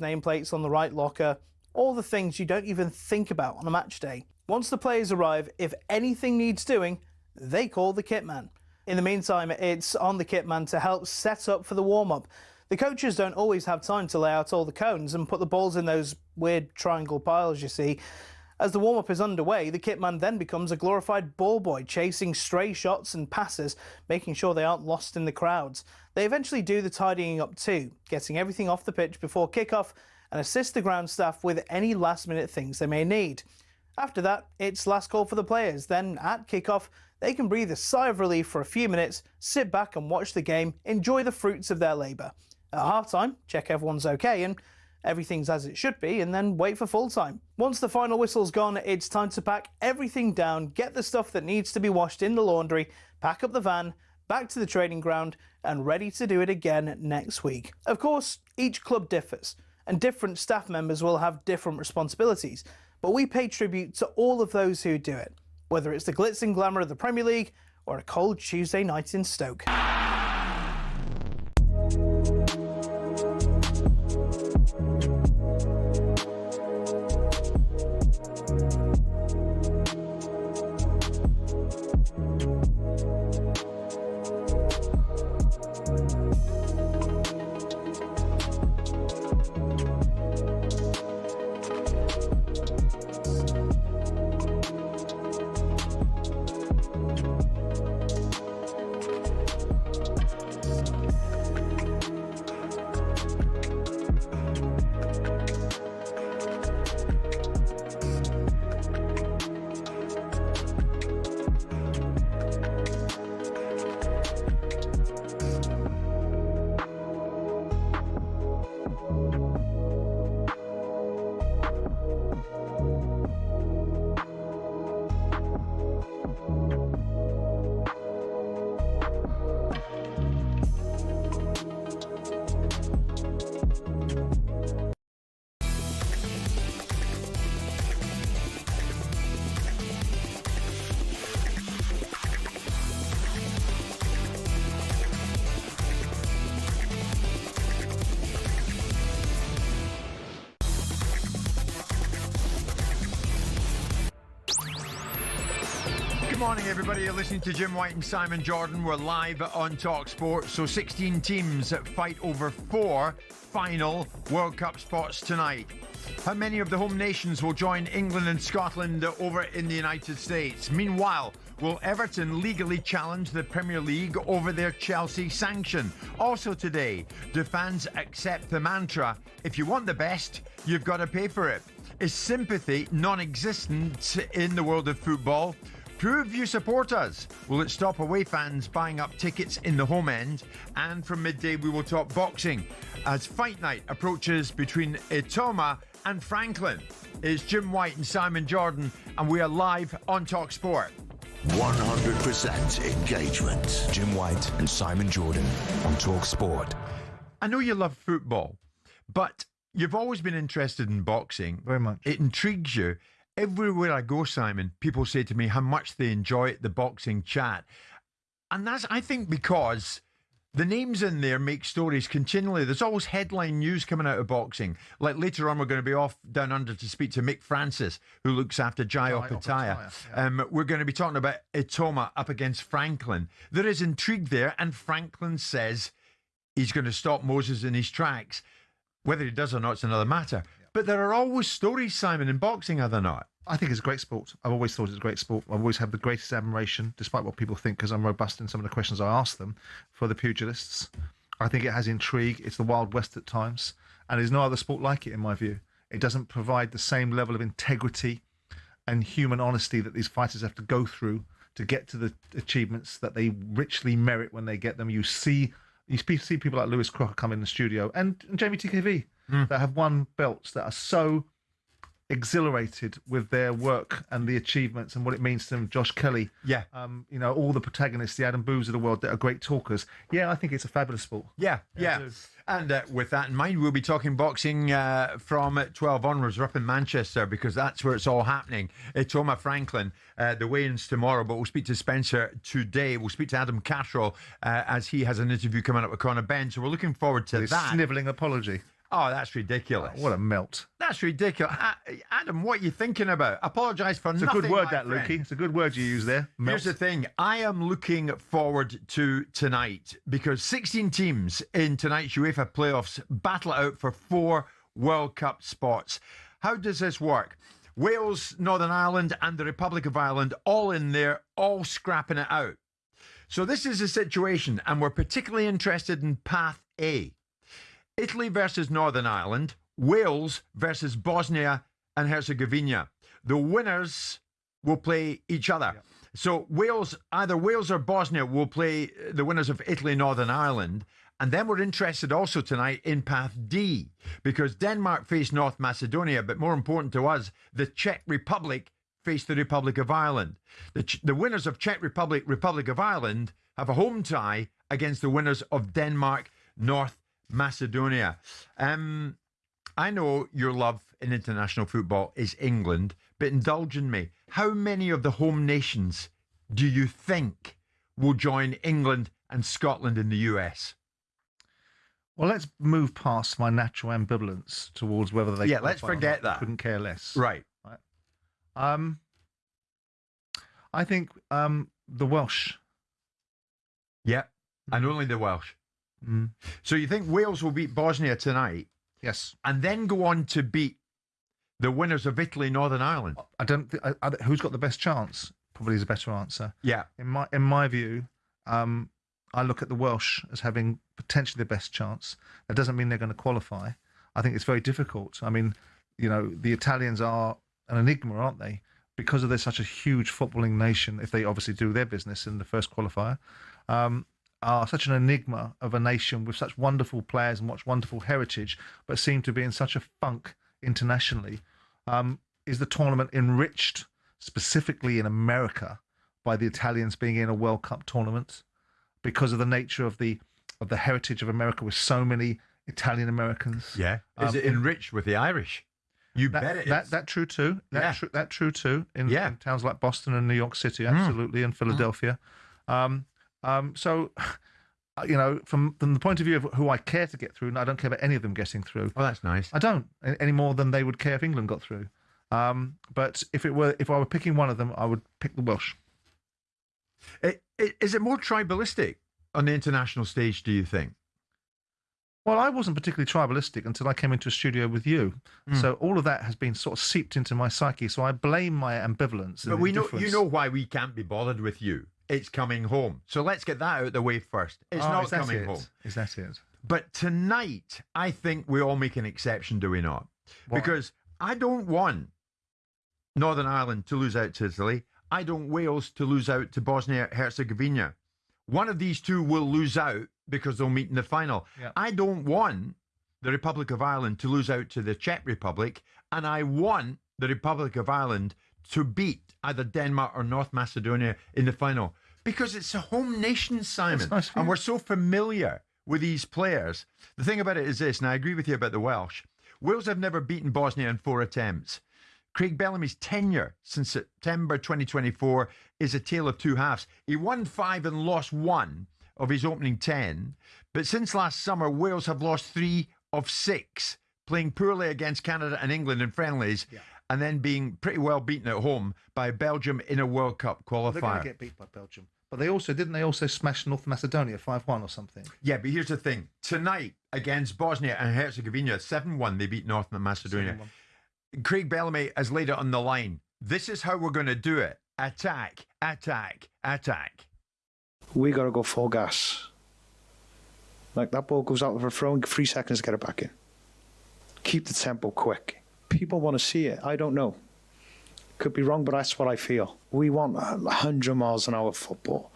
nameplates on the right locker, all the things you don't even think about on a match day. Once the players arrive, if anything needs doing, they call the kitman. In the meantime, it's on the kitman to help set up for the warm-up. The coaches don't always have time to lay out all the cones and put the balls in those weird triangle piles you see. As the warm-up is underway, the kitman then becomes a glorified ball boy, chasing stray shots and passes, making sure they aren't lost in the crowds. They eventually do the tidying up too, getting everything off the pitch before kick-off and assist the ground staff with any last-minute things they may need. After that, it's last call for the players. Then, at kick-off, they can breathe a sigh of relief for a few minutes, sit back and watch the game, enjoy the fruits of their labour. At half-time, check everyone's okay and everything's as it should be, and then wait for full-time. Once the final whistle's gone, it's time to pack everything down, get the stuff that needs to be washed in the laundry, pack up the van, back to the training ground, and ready to do it again next week. Of course, each club differs, and different staff members will have different responsibilities, but we pay tribute to all of those who do it, whether it's the glitz and glamour of the Premier League or a cold Tuesday night in Stoke. Good morning, everybody. You're listening to Jim White and Simon Jordan. We're live on talkSPORT. So 16 teams fight over 4 final World Cup spots tonight. How many of the home nations will join England and Scotland over in the United States? Meanwhile, will Everton legally challenge the Premier League over their Chelsea sanction? Also today, do fans accept the mantra, if you want the best, you've got to pay for it? Is sympathy non-existent in the world of football? Prove you support us. Will it stop away fans buying up tickets in the home end? And from midday, we will talk boxing as fight night approaches between Ituma and Franklin. It's Jim White and Simon Jordan, and we are live on talkSPORT. 100% engagement. Jim White and Simon Jordan on talkSPORT. I know you love football, but you've always been interested in boxing. Very much. It intrigues you. Everywhere I go, Simon, people say to me how much they enjoy the boxing chat. And that's, I think, because the names in there make stories continually. There's always headline news coming out of boxing. Like later on, we're going to be off down under to speak to Mick Francis, who looks after Jai Opetaia. Yeah. We're going to be talking about Ituma up against Franklin. There is intrigue there, and Franklin says he's going to stop Moses in his tracks. Whether he does or not, it's another matter. Yeah. But there are always stories, Simon, in boxing, are there not? I think it's a great sport. I've always thought it's a great sport. I've always had the greatest admiration, despite what people think, because I'm robust in some of the questions I ask them, for the pugilists. I think it has intrigue. It's the Wild West at times. And there's no other sport like it, in my view. It doesn't provide the same level of integrity and human honesty that these fighters have to go through to get to the achievements that they richly merit when they get them. You see people like Lewis Crocker come in the studio and Jamie TKV that have won belts that are so exhilarated with their work and the achievements and what it means to them. Josh Kelly, all the protagonists, the Adam Boos of the world that are great talkers. Yeah, I think it's a fabulous sport. Yeah. And with that in mind, we'll be talking boxing from 12 onwards. We're up in Manchester because that's where it's all happening. Ituma Franklin, the weigh-ins tomorrow, but we'll speak to Spencer today. We'll speak to Adam Catterall as he has an interview coming up with Conor Benn. So we're looking forward to that. Snivelling apology. Oh, that's ridiculous. What a melt. That's ridiculous. Adam, what are you thinking about? Apologise for nothing. It's a good word, my that, friend. Lukey. It's a good word you use there. Melt. Here's the thing. I am looking forward to tonight because 16 teams in tonight's UEFA playoffs battle it out for 4 World Cup spots. How does this work? Wales, Northern Ireland and the Republic of Ireland all in there, all scrapping it out. So this is the situation, and we're particularly interested in Path A. Italy versus Northern Ireland, Wales versus Bosnia and Herzegovina. The winners will play each other. Yeah. So either Wales or Bosnia will play the winners of Italy, Northern Ireland. And then we're interested also tonight in Path D, because Denmark face North Macedonia, but more important to us, the Czech Republic face the Republic of Ireland. The winners of Czech Republic, Republic of Ireland have a home tie against the winners of Denmark, North Macedonia. I know your love in international football is England, but indulge in me. How many of the home nations do you think will join England and Scotland in the US? Well, let's move past my natural ambivalence towards whether they. Yeah, let's forget that. Couldn't care less. Right. I think the Welsh. Yeah, and only the Welsh. Mm. So you think Wales will beat Bosnia tonight? Yes. And then go on to beat the winners of Italy, Northern Ireland? I don't. Who's got the best chance? Probably is a better answer. Yeah. In my view, I look at the Welsh as having potentially the best chance. That doesn't mean they're going to qualify. I think it's very difficult. I mean, the Italians are an enigma, aren't they? Because they're such a huge footballing nation, if they obviously do their business in the first qualifier, are such an enigma of a nation with such wonderful players and such wonderful heritage, but seem to be in such a funk internationally. Is the tournament enriched specifically in America by the Italians being in a World Cup tournament because of the nature of the heritage of America with so many Italian Americans? Yeah. Is it enriched with the Irish? You bet it is. That true too. That true too. In towns like Boston and New York City, absolutely, and Philadelphia. So, from the point of view of who I care to get through, I don't care about any of them getting through. Oh, that's nice. I don't any more than they would care if England got through. But if I were picking one of them, I would pick the Welsh. Is it more tribalistic on the international stage, do you think? Well, I wasn't particularly tribalistic until I came into a studio with you. So all of that has been sort of seeped into my psyche. So I blame my ambivalence. But you know why we can't be bothered with you. It's coming home. So let's get that out of the way first. It's not coming home. Is that it? But tonight, I think we all make an exception, do we not? Why? Because I don't want Northern Ireland to lose out to Italy. I don't want Wales to lose out to Bosnia-Herzegovina. One of these two will lose out because they'll meet in the final. Yeah. I don't want the Republic of Ireland to lose out to the Czech Republic, and I want the Republic of Ireland to beat either Denmark or North Macedonia in the final, because it's a home nation, Simon, nice, and we're so familiar with these players. The thing about it is this, and I agree with you about the Welsh. Wales have never beaten Bosnia in 4 attempts. Craig Bellamy's tenure since September 2024 is a tale of two halves. He won 5 and lost 1 of his opening 10. But since last summer, Wales have lost 3 of 6, playing poorly against Canada and England in friendlies, and then being pretty well beaten at home by Belgium in a World Cup qualifier. They're going to get beat by Belgium. But didn't they also smash North Macedonia 5-1 or something? Yeah, but here's the thing. Tonight, against Bosnia and Herzegovina, 7-1, they beat North Macedonia. 7-1. Craig Bellamy has laid it on the line. This is how we're going to do it. Attack, attack, attack. We got to go full gas. Like that ball goes out of a throw in 3 seconds to get it back in. Keep the tempo quick. People want to see it. I don't know. Could be wrong, but that's what I feel. We want 100 miles an hour football.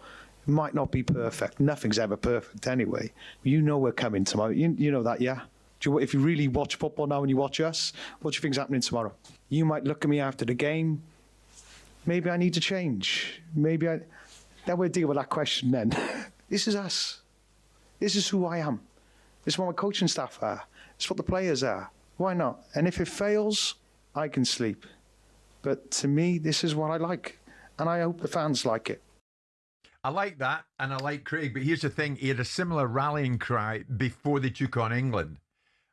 It might not be perfect. Nothing's ever perfect anyway. You know we're coming tomorrow. You know that, yeah? If you really watch football now and you watch us, what do you think's happening tomorrow? You might look at me after the game. Maybe I need to change. Then we'll deal with that question then. This is us. This is who I am. This is what my coaching staff are. It's what the players are. Why not? And if it fails, I can sleep. But to me, this is what I like. And I hope the fans like it. I like that, and I like Craig. But here's the thing. He had a similar rallying cry before they took on England.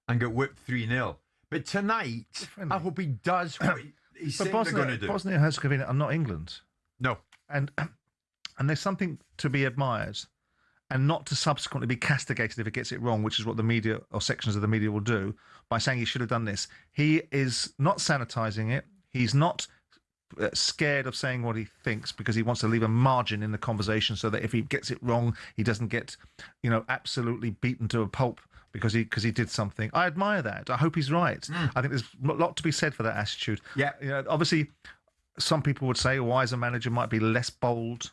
and get whipped 3-0. But tonight, I hope he does what he's saying they're going to do. Bosnia and Herzegovina are not England. No. And there's something to be admired and not to subsequently be castigated if it gets it wrong, which is what the media or sections of the media will do by saying he should have done this. He is not sanitizing it. He's not scared of saying what he thinks because he wants to leave a margin in the conversation so that if he gets it wrong, he doesn't get, absolutely beaten to a pulp because he did something. I admire that. I hope he's right. I think there's a lot to be said for that attitude. Yeah. Obviously, some people would say a wiser manager might be less bold,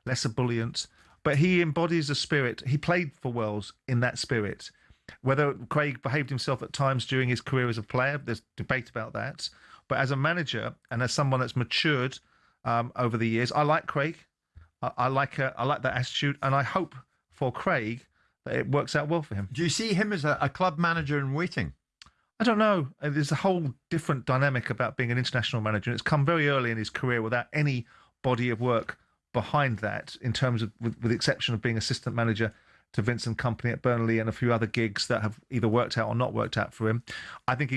less ebullient, but he embodies a spirit. He played for Wales in that spirit. Whether Craig behaved himself at times during his career as a player, there's debate about that. But as a manager and as someone that's matured over the years, I like Craig. I like that attitude, and I hope for Craig that it works out well for him. Do you see him as a club manager in waiting? I don't know. There's a whole different dynamic about being an international manager. And it's come very early in his career without any body of work behind that, in terms of, with the exception of being assistant manager to Vincent Kompany at Burnley and a few other gigs that have either worked out or not worked out for him. I think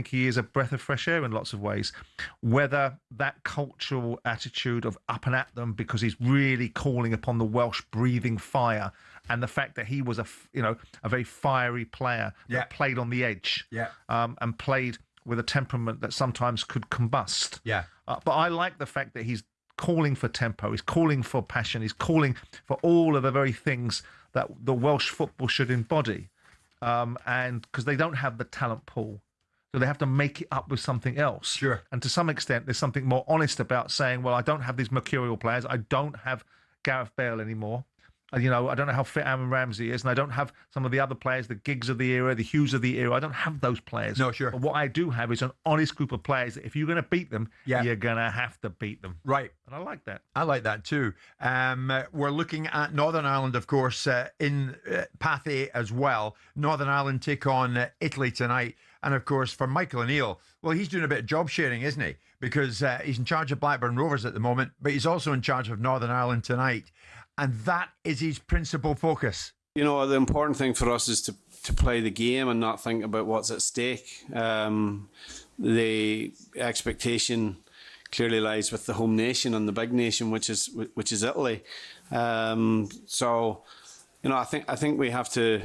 he is a breath of fresh air in lots of ways. Whether that cultural attitude of up and at them because he's really calling upon the Welsh breathing fire, and the fact that he was a very fiery player that played on the edge, and played with a temperament that sometimes could combust. But I like the fact that he's calling for tempo, he's calling for passion, he's calling for all of the very things that the Welsh football should embody, and because they don't have the talent pool, so they have to make it up with something else. Sure. And to some extent, there's something more honest about saying, well, I don't have these mercurial players, I don't have Gareth Bale anymore. I don't know how fit Aaron Ramsey is, and I don't have some of the other players, the Giggs of the era, the Hughes of the era. I don't have those players. No, sure. But what I do have is an honest group of players that if you're going to beat them, you're going to have to beat them. Right. And I like that. I like that too. We're looking at Northern Ireland, of course, in Path A as well. Northern Ireland take on Italy tonight. And, of course, for Michael O'Neill, well, he's doing a bit of job sharing, isn't he? Because he's in charge of Blackburn Rovers at the moment, but he's also in charge of Northern Ireland tonight. And that is his principal focus. The important thing for us is to play the game and not think about what's at stake. The expectation clearly lies with the home nation and the big nation, which is Italy. So, I think we have to,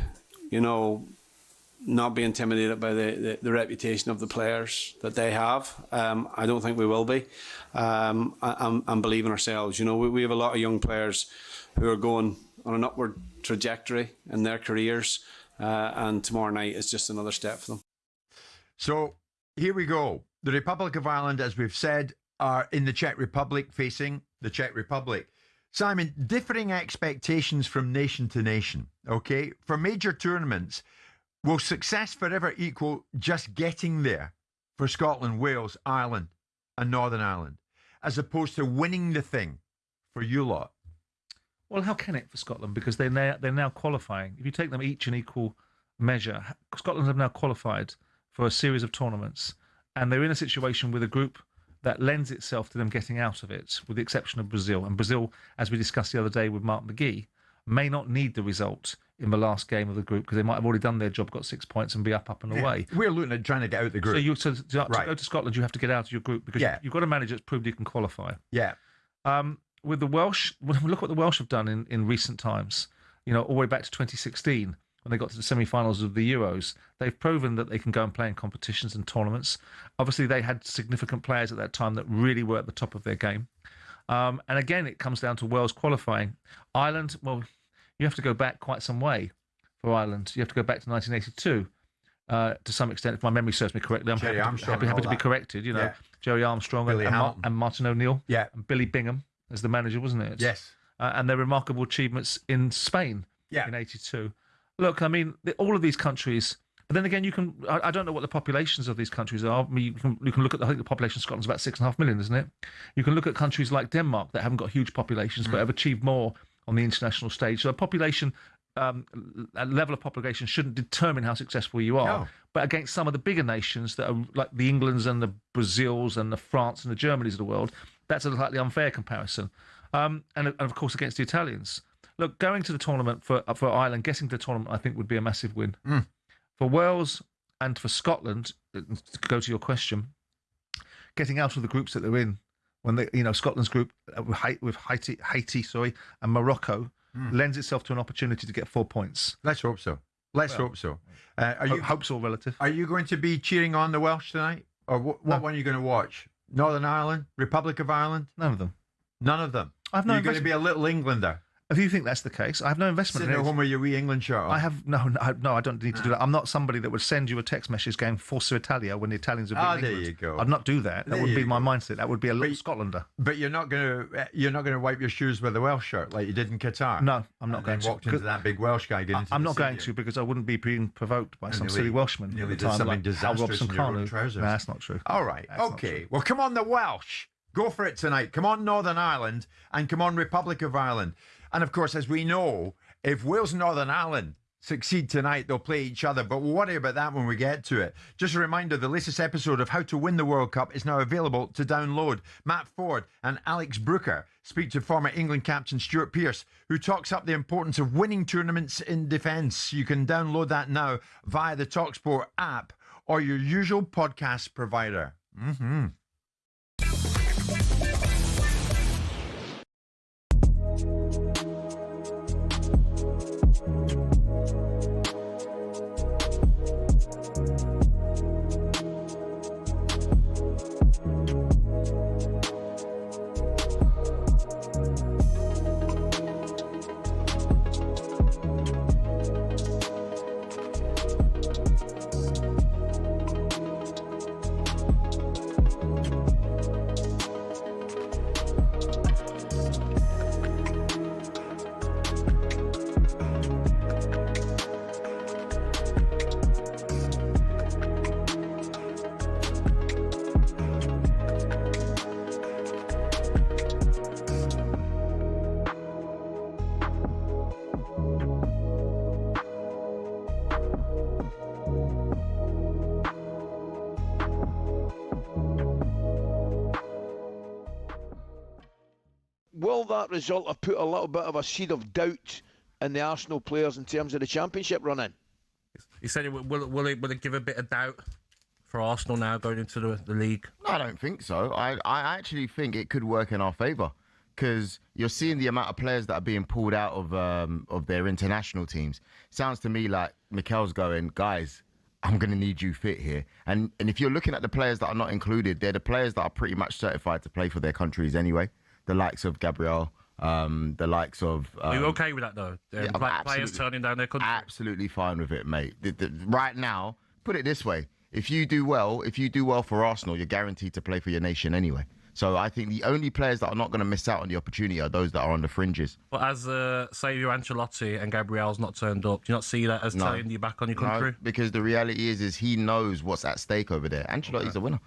not be intimidated by the reputation of the players that they have. I don't think we will be. And believe in ourselves. We have a lot of young players who are going on an upward trajectory in their careers, and tomorrow night is just another step for them. So here we go. The Republic of Ireland, as we've said, are in the Czech Republic, facing the Czech Republic. Simon, differing expectations from nation to nation, okay? For major tournaments, will success forever equal just getting there for Scotland, Wales, Ireland and Northern Ireland, as opposed to winning the thing for you lot? Well, how can it for Scotland? Because they're now qualifying. If you take them each in equal measure, Scotland have now qualified for a series of tournaments, and they're in a situation with a group that lends itself to them getting out of it, with the exception of Brazil. And Brazil, as we discussed the other day with Mark McGee, may not need the result in the last game of the group because they might have already done their job, got 6 points, and be up and away. We're looking at trying to get out of the group. So to go to Scotland, you have to get out of your group because you've got a manager that's proved you can qualify. Yeah. With the Welsh, look what the Welsh have done in recent times, all the way back to 2016 when they got to the semi-finals of the Euros. They've proven that they can go and play in competitions and tournaments. Obviously, they had significant players at that time that really were at the top of their game. And again, it comes down to Wales qualifying. Ireland, well, you have to go back quite some way for Ireland. You have to go back to 1982 to some extent, if my memory serves me correctly. I'm happy to be corrected. Jerry Armstrong and Martin O'Neill and Billy Bingham as the manager, wasn't it? Yes. And their remarkable achievements in Spain in 82. Look, I mean, all of these countries, but then again, I don't know what the populations of these countries are. I mean, you can look at, I think the population of Scotland's about 6.5 million, isn't it? You can look at countries like Denmark that haven't got huge populations, but have achieved more on the international stage. So a population, a level of population shouldn't determine how successful you are. No. But against some of the bigger nations that are like the Englands and the Brazils and the France and the Germanys of the world, that's a slightly unfair comparison. And of course against the Italians. Look, going to the tournament for Ireland, getting to the tournament, I think would be a massive win. For Wales, And for Scotland, to go to your question, getting out of the groups that they're in, when they, Scotland's group with Haiti, and Morocco lends itself to an opportunity to get 4 points. Let's hope so. Let's hope so. Hope's all relative. Are you going to be cheering on the Welsh tonight? Or what one are you going to watch? Northern Ireland? Republic of Ireland? None of them. None of them? I've no You're going to be a little Englander? If you think that's the case, I have no investment Sitting in at it. home with your wee England shirt on. I have no. I don't need to do that. I'm not somebody that would send you a text message going "Forza Italia" when the Italians are beating England. There you go. I'd not do that. That wouldn't be my mindset. That would be a little Scotlander. But you're not going to wipe your shoes with a Welsh shirt like you did in Qatar. No, I'm not going to. Walked into that big Welsh guy. I'm not going to because I wouldn't be being provoked by some silly Welshman. Nearly at the did time, something like disastrous in your own trousers. No, that's not true. All right. Okay. Well, come on, the Welsh. Go for it tonight. Come on, Northern Ireland, and come on, Republic of Ireland. And of course, as we know, if Wales and Northern Ireland succeed tonight, they'll play each other, but we'll worry about that when we get to it. Just a reminder, the latest episode of How to Win the World Cup is now available to download. Matt Ford and Alex Brooker speak to former England captain Stuart Pearce, who talks up the importance of winning tournaments in defence. You can download that now via the talkSPORT app or your usual podcast provider. Will that result have put a little bit of a seed of doubt in the Arsenal players in terms of the Championship run-in? You said will it give a bit of doubt for Arsenal now going into the league? No, I don't think so. I actually think it could work in our favour because you're seeing the amount of players that are being pulled out of their international teams. Sounds to me like Mikel's going, guys, I'm going to need you fit here. And if you're looking at the players that are not included, they're the players that are pretty much certified to play for their countries anyway. The likes of Gabriel, the likes of... Are you okay with that, though? Players turning down their country? Absolutely fine with it, mate. Right now, put it this way. If you do well for Arsenal, you're guaranteed to play for your nation anyway. So I think the only players that are not going to miss out on the opportunity are those that are on the fringes. But as Savio Ancelotti and Gabriel's not turned up, do you not see that as turning you back on your country? No, because the reality is he knows what's at stake over there. Ancelotti's a winner.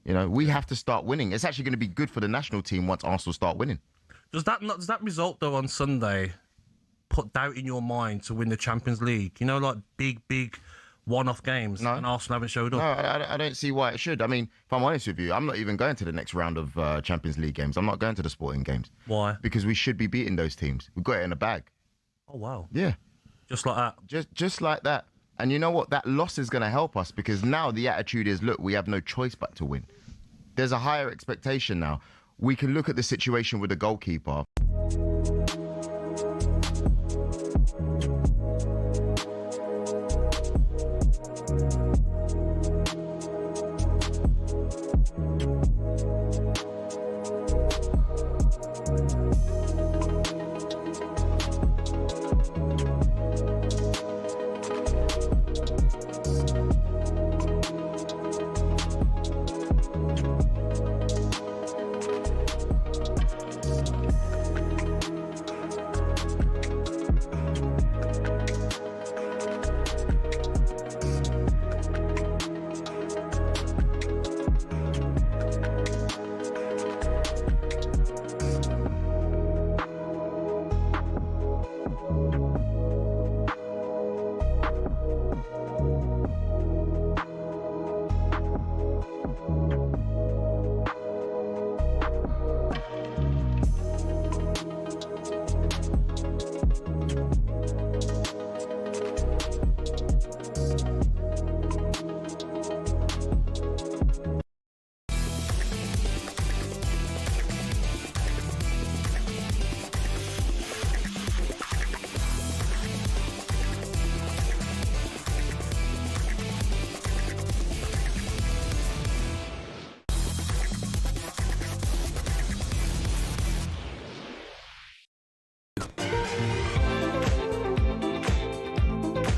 You know, we have to start winning. It's actually going to be good for the national team once Arsenal start winning. Does that result, though, on Sunday put doubt in your mind to win the Champions League? You know, like big one-off games and Arsenal haven't showed up? No, I don't see why it should. I mean, if I'm honest with you, I'm not even going to the next round of Champions League games. I'm not going to the sporting games. Why? Because we should be beating those teams. We've got it in the bag. Oh, wow. Yeah. Just like that? Just like that. And you know what? That loss is going to help us because now the attitude is, look, we have no choice but to win. There's a higher expectation now. We can look at the situation with the goalkeeper.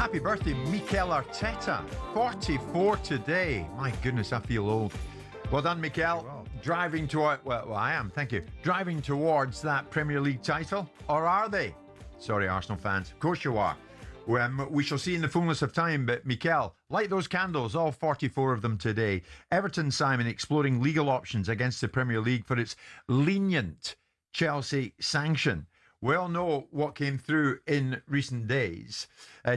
Happy birthday, Mikel Arteta. 44 today. My goodness, I feel old. Well done, Mikel. Wow. Driving toward, well, I am, thank you. Driving towards that Premier League title, or are they? Sorry, Arsenal fans. Of course you are. We shall see in the fullness of time, but Mikel, light those candles, all 44 of them today. Everton, Simon, exploring legal options against the Premier League for its lenient Chelsea sanction. We all know what came through in recent days.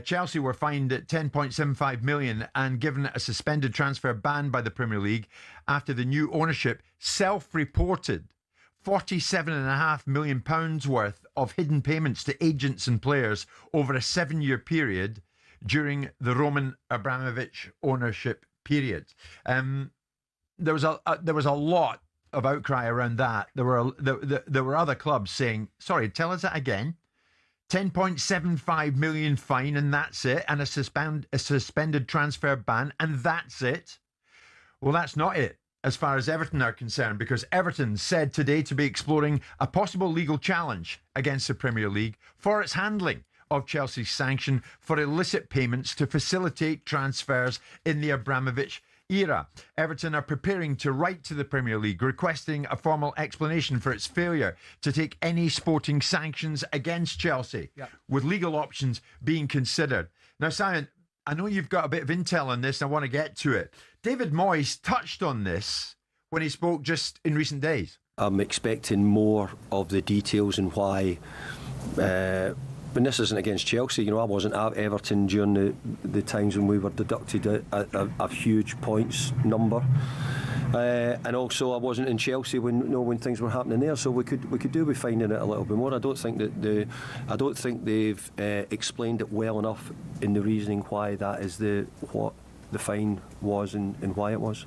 Chelsea were fined at 10.75 million and given a suspended transfer ban by the Premier League after the new ownership self-reported £47.5 million worth of hidden payments to agents and players over a 7-year period during the Roman Abramovich ownership period. There was a lot of outcry around that. There were other clubs saying, sorry, tell us that again. 10.75 million fine and that's it, and a suspended transfer ban and that's it. Well, that's not it as far as Everton are concerned, because Everton said today to be exploring a possible legal challenge against the Premier League for its handling of Chelsea's sanction for illicit payments to facilitate transfers in the Abramovich era. Everton are preparing to write to the Premier League requesting a formal explanation for its failure to take any sporting sanctions against Chelsea, with legal options being considered. Now, Simon, I know you've got a bit of intel on this and I want to get to it. David Moyes touched on this when he spoke just in recent days. I'm expecting more of the details and why. And this isn't against Chelsea. You know, I wasn't at Everton during the times when we were deducted a huge points number, and also I wasn't in Chelsea when things were happening there. So we could do with finding it a little bit more. I don't think they've explained it well enough in the reasoning why that is what the fine was and why it was.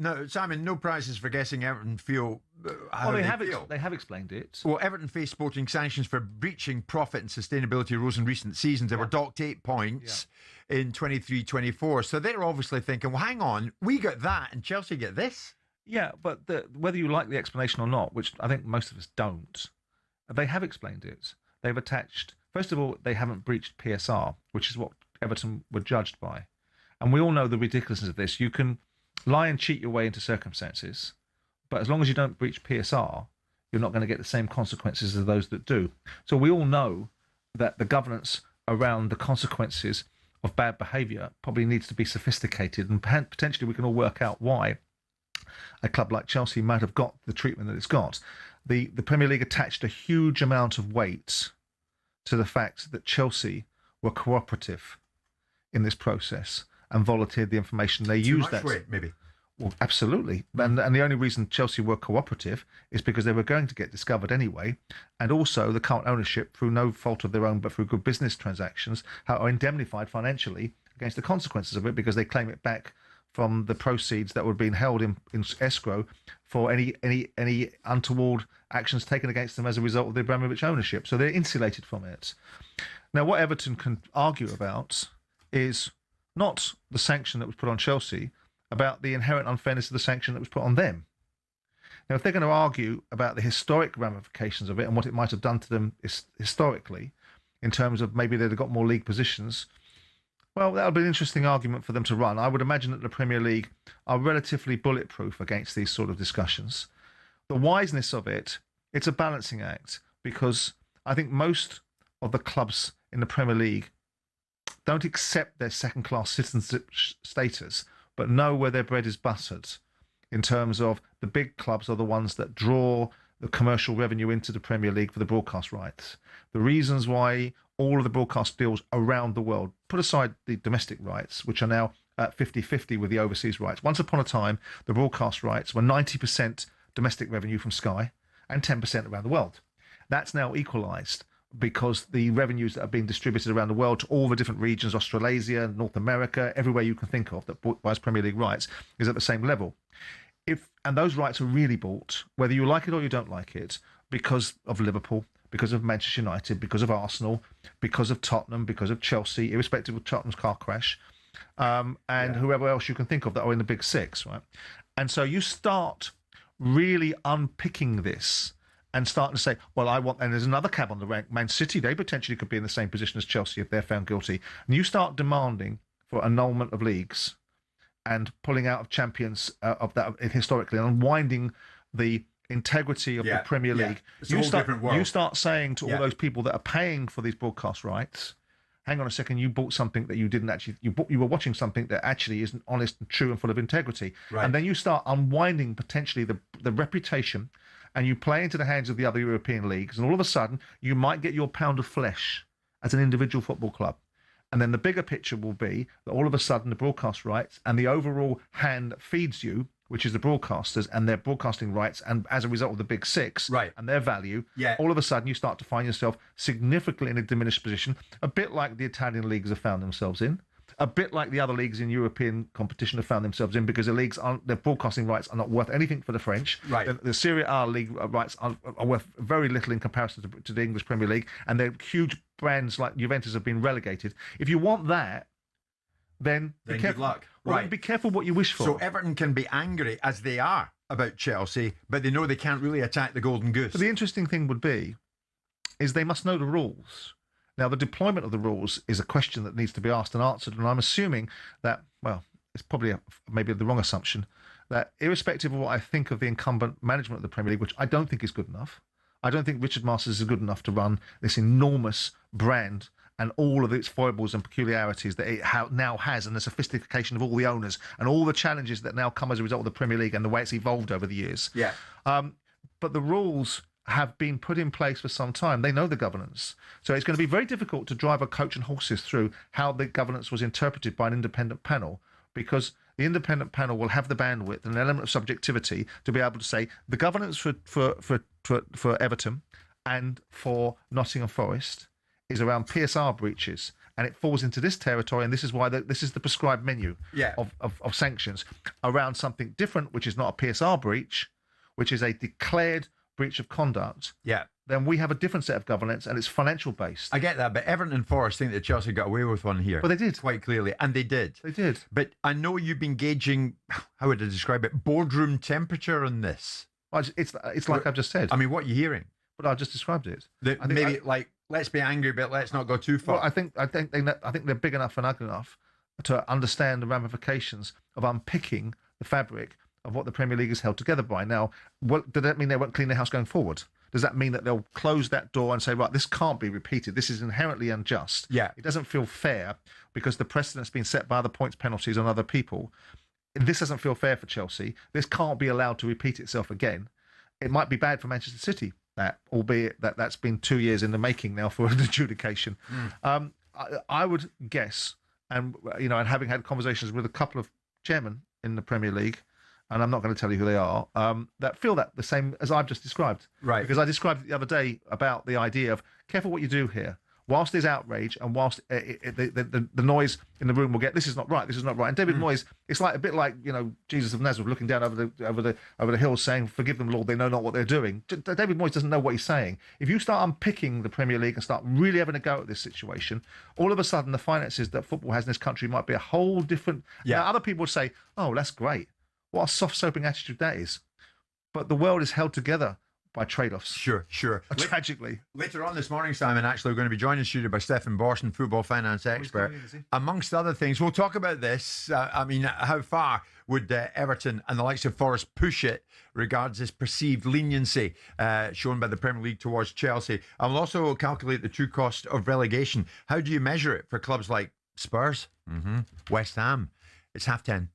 No, Simon, no prizes for guessing Everton feel how Well, they feel. they have explained it. Well, Everton faced sporting sanctions for breaching profit and sustainability rules in recent seasons. They were docked 8 points in 23-24. So they're obviously thinking, well, hang on, we got that and Chelsea get this? Yeah, but whether you like the explanation or not, which I think most of us don't, they have explained it. They've attached, first of all, they haven't breached PSR, which is what Everton were judged by. And we all know the ridiculousness of this. You can lie and cheat your way into circumstances, but as long as you don't breach PSR, you're not going to get the same consequences as those that do. So we all know that the governance around the consequences of bad behaviour probably needs to be sophisticated, and potentially we can all work out why a club like Chelsea might have got the treatment that it's got. The Premier League attached a huge amount of weight to the fact that Chelsea were cooperative in this process and volunteered the information. They used that. Weight, maybe. Well, absolutely. And the only reason Chelsea were cooperative is because they were going to get discovered anyway. And also the current ownership, through no fault of their own, but through good business transactions, are indemnified financially against the consequences of it, because they claim it back from the proceeds that were being held in escrow for any untoward actions taken against them as a result of the Abramovich ownership. So they're insulated from it. Now, what Everton can argue about is not the sanction that was put on Chelsea, about the inherent unfairness of the sanction that was put on them. Now, if they're going to argue about the historic ramifications of it and what it might have done to them historically, in terms of maybe they'd have got more league positions, well, that would be an interesting argument for them to run. I would imagine that the Premier League are relatively bulletproof against these sort of discussions. The wiseness of it, it's a balancing act, because I think most of the clubs in the Premier League don't accept their second-class citizenship status, but know where their bread is buttered, in terms of the big clubs are the ones that draw the commercial revenue into the Premier League for the broadcast rights. The reasons why all of the broadcast deals around the world, put aside the domestic rights, which are now at 50-50 with the overseas rights. Once upon a time, the broadcast rights were 90% domestic revenue from Sky and 10% around the world. That's now equalised, because the revenues that are being distributed around the world to all the different regions, Australasia, North America, everywhere you can think of that buys Premier League rights, is at the same level. And those rights are really bought, whether you like it or you don't like it, because of Liverpool, because of Manchester United, because of Arsenal, because of Tottenham, because of Chelsea, irrespective of Tottenham's car crash, and whoever else you can think of that are in the big six, right? And so you start really unpicking this and starting to say, well, and there's another cab on the rank. Man City, they potentially could be in the same position as Chelsea if they're found guilty. And you start demanding for annulment of leagues and pulling out of champions of that historically and unwinding the integrity of the Premier League. You start saying to all those people that are paying for these broadcast rights, hang on a second, you bought something that you didn't actually, you were watching something that actually isn't honest and true and full of integrity. Right. And then you start unwinding potentially the reputation, and you play into the hands of the other European leagues, and all of a sudden you might get your pound of flesh as an individual football club. And then the bigger picture will be that all of a sudden the broadcast rights and the overall hand that feeds you, which is the broadcasters and their broadcasting rights, and as a result of the big six and their value, all of a sudden you start to find yourself significantly in a diminished position, a bit like the Italian leagues have found themselves in, a bit like the other leagues in European competition have found themselves in, because their broadcasting rights are not worth anything for the French. Right. The Serie A league rights are worth very little in comparison to the English Premier League, and their huge brands like Juventus have been relegated. If you want that, then be careful. Good luck. Well, be careful what you wish for. So Everton can be angry, as they are, about Chelsea, but they know they can't really attack the Golden Goose. But the interesting thing would be, is they must know the rules. Now, the deployment of the rules is a question that needs to be asked and answered, and I'm assuming that, well, it's probably maybe the wrong assumption, that irrespective of what I think of the incumbent management of the Premier League, which I don't think is good enough, I don't think Richard Masters is good enough to run this enormous brand and all of its foibles and peculiarities that it now has, and the sophistication of all the owners and all the challenges that now come as a result of the Premier League and the way it's evolved over the years. Yeah. But the rules have been put in place for some time. They know the governance. So it's going to be very difficult to drive a coach and horses through how the governance was interpreted by an independent panel, because the independent panel will have the bandwidth and an element of subjectivity to be able to say the governance for Everton and for Nottingham Forest is around PSR breaches, and it falls into this territory, and this is why this is the prescribed menu of sanctions around something different, which is not a PSR breach, which is a declared breach of conduct. Yeah. Then we have a different set of governance, and it's financial based. I get that, but Everton and Forest think that Chelsea got away with one here. Well, they did. Quite clearly, and they did. They did. But I know you've been gauging, how would I describe it, boardroom temperature on this. Well, it's like I've just said. I mean, what are you hearing? But I just described it. Let's be angry, but let's not go too far. Well, I think they're big enough and ugly enough to understand the ramifications of unpicking the fabric of what the Premier League is held together by. Now, does that mean they won't clean their house going forward? Does that mean that they'll close that door and say, right, this can't be repeated? This is inherently unjust. Yeah. It doesn't feel fair because the precedent's been set by the points penalties on other people. This doesn't feel fair for Chelsea. This can't be allowed to repeat itself again. It might be bad for Manchester City, albeit that's been 2 years in the making now for an adjudication. I would guess, and having had conversations with a couple of chairmen in the Premier League, and I'm not going to tell you who they are, that feel that the same as I've just described. Right. Because I described it the other day about the idea of careful what you do here. Whilst there's outrage and whilst the noise in the room will get, this is not right, this is not right. And David Moyes, it's like a bit like, Jesus of Nazareth looking down over the hills saying, forgive them, Lord, they know not what they're doing. David Moyes doesn't know what he's saying. If you start unpicking the Premier League and start really having a go at this situation, all of a sudden the finances that football has in this country might be a whole different... Yeah. Now, other people would say, oh, that's great. What a soft-soaping attitude that is. But the world is held together by trade-offs. Sure. Tragically. Later on this morning, Simon, actually, we're going to be joined in studio by Stefan Borson, football finance expert. Amongst other things, we'll talk about this. How far would Everton and the likes of Forest push it regards this perceived leniency shown by the Premier League towards Chelsea? I will also calculate the true cost of relegation. How do you measure it for clubs like Spurs, West Ham? It's 10:30.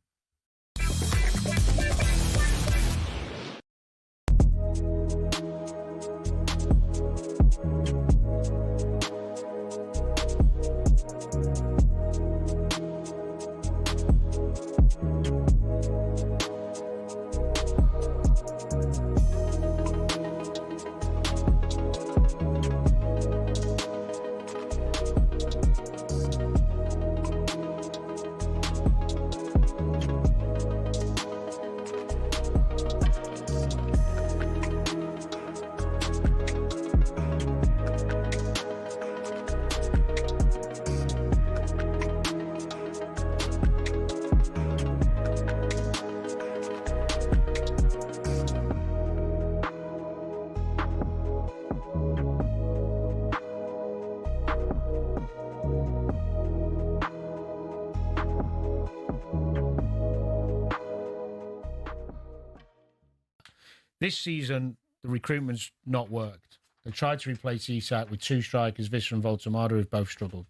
This season, the recruitment's not worked. They tried to replace Isak with 2 strikers, Visser and Voltamada, who've both struggled.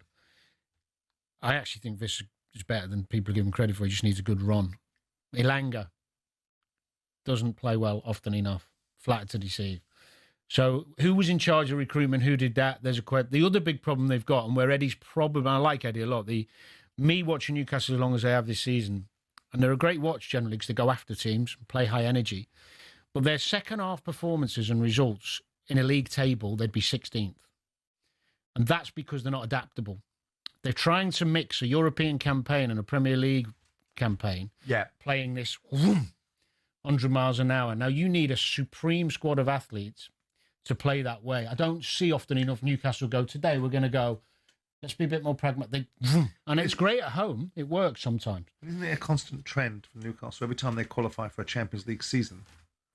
I actually think Visser is better than people give him credit for. He just needs a good run. Ilanga doesn't play well often enough, flat to deceive. So who was in charge of recruitment? Who did that? There's a question. The other big problem they've got, and where Eddie's problem, I like Eddie a lot, me watching Newcastle as long as I have this season, and they're a great watch generally because they go after teams, play high energy, but their second half performances and results in a league table, they'd be 16th. And that's because they're not adaptable. They're trying to mix a European campaign and a Premier League campaign, playing this 100 miles an hour. Now, you need a supreme squad of athletes to play that way. I don't see often enough Newcastle go, today we're going to go, let's be a bit more pragmatic. And it's great at home. It works sometimes. Isn't it a constant trend for Newcastle? Every time they qualify for a Champions League season,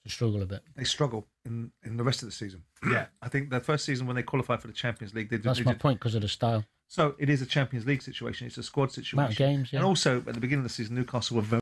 to struggle a bit. They struggle in the rest of the season. Yeah. I think the first season when they qualify for the Champions League, That's my point, because of the style. So it is a Champions League situation. It's a squad situation. Amount of games, yeah. And also, at the beginning of the season, Newcastle were very...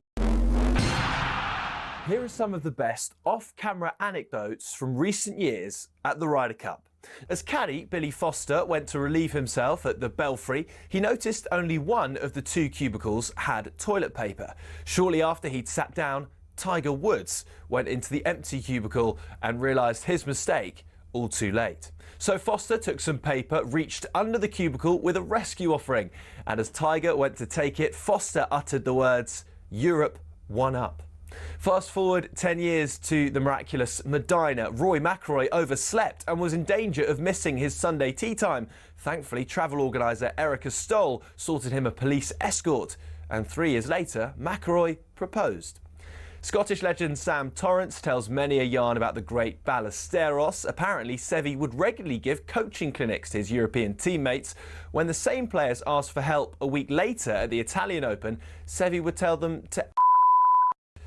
Here are some of the best off-camera anecdotes from recent years at the Ryder Cup. As caddy Billy Foster went to relieve himself at the Belfry, he noticed only one of the 2 cubicles had toilet paper. Shortly after he'd sat down, Tiger Woods went into the empty cubicle and realised his mistake all too late. So Foster took some paper, reached under the cubicle with a rescue offering, and as Tiger went to take it, Foster uttered the words, "Europe, 1 up." Fast forward 10 years to the miraculous Medina. Rory McIlroy overslept and was in danger of missing his Sunday tea time. Thankfully, travel organiser Erica Stoll sorted him a police escort, and 3 years later, McIlroy proposed. Scottish legend Sam Torrance tells many a yarn about the great Ballesteros. Apparently, Sevi would regularly give coaching clinics to his European teammates. When the same players asked for help a week later at the Italian Open, Sevi would tell them to...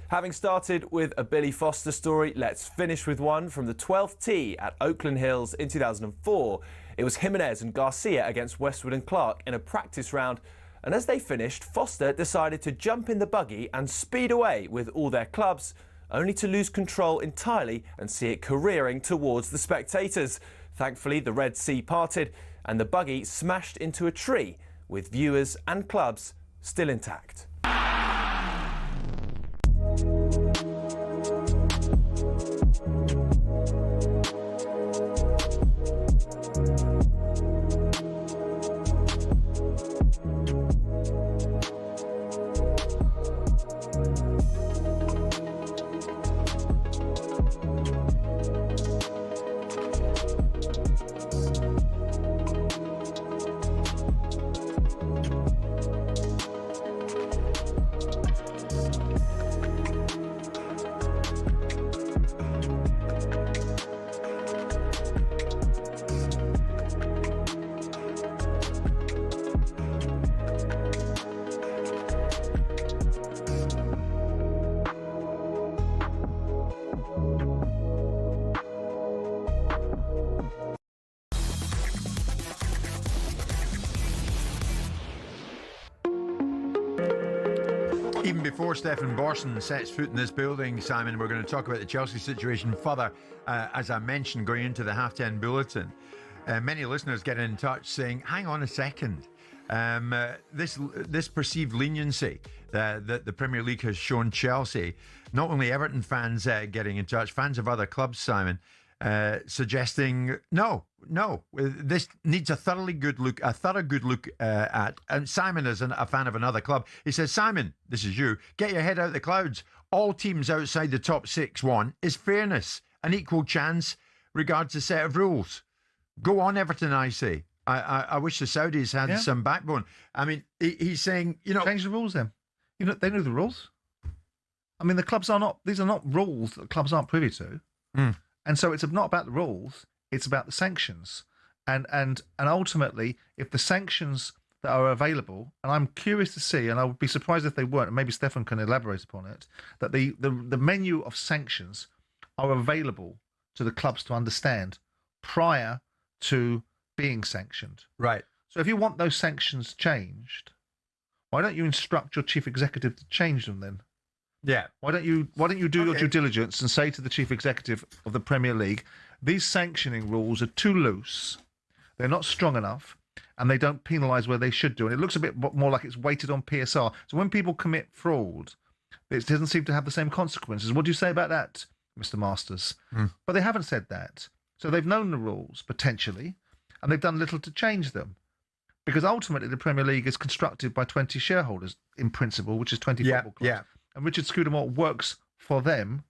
Having started with a Billy Foster story, let's finish with one from the 12th tee at Oakland Hills in 2004. It was Jimenez and Garcia against Westwood and Clark in a practice round. And as they finished, Foster decided to jump in the buggy and speed away with all their clubs, only to lose control entirely and see it careering towards the spectators. Thankfully, the Red Sea parted and the buggy smashed into a tree, with viewers and clubs still intact. Even before Stefan Borson sets foot in this building, Simon, we're going to talk about the Chelsea situation further. As I mentioned, going into the half-10 bulletin, many listeners get in touch saying, hang on a second, this perceived leniency that the Premier League has shown Chelsea, not only Everton fans getting in touch, fans of other clubs, Simon, suggesting no, this needs a thorough good look at. And Simon is a fan of another club. He says, Simon, this is you, get your head out of the clouds. All teams outside the top 6 is fairness, an equal chance, regards a set of rules. Go on, Everton, I say. I wish the Saudis had some backbone. I mean, he's saying, change the rules then. They know the rules. I mean, these are not rules that clubs aren't privy to. And so it's not about the rules, it's about the sanctions. And ultimately, if the sanctions that are available, and I'm curious to see, and I would be surprised if they weren't, and maybe Stefan can elaborate upon it, that the menu of sanctions are available to the clubs to understand prior to being sanctioned. Right. So if you want those sanctions changed, why don't you instruct your chief executive to change them then? Yeah. Why don't you do your due diligence and say to the chief executive of the Premier League, these sanctioning rules are too loose, they're not strong enough, and they don't penalise where they should do. And it looks a bit more like it's weighted on PSR. So when people commit fraud, it doesn't seem to have the same consequences. What do you say about that, Mr. Masters? But they haven't said that. So they've known the rules, potentially, and they've done little to change them. Because ultimately the Premier League is constructed by 20 shareholders, in principle, which is 20 football clubs. Yeah. And Richard Scudamore works for them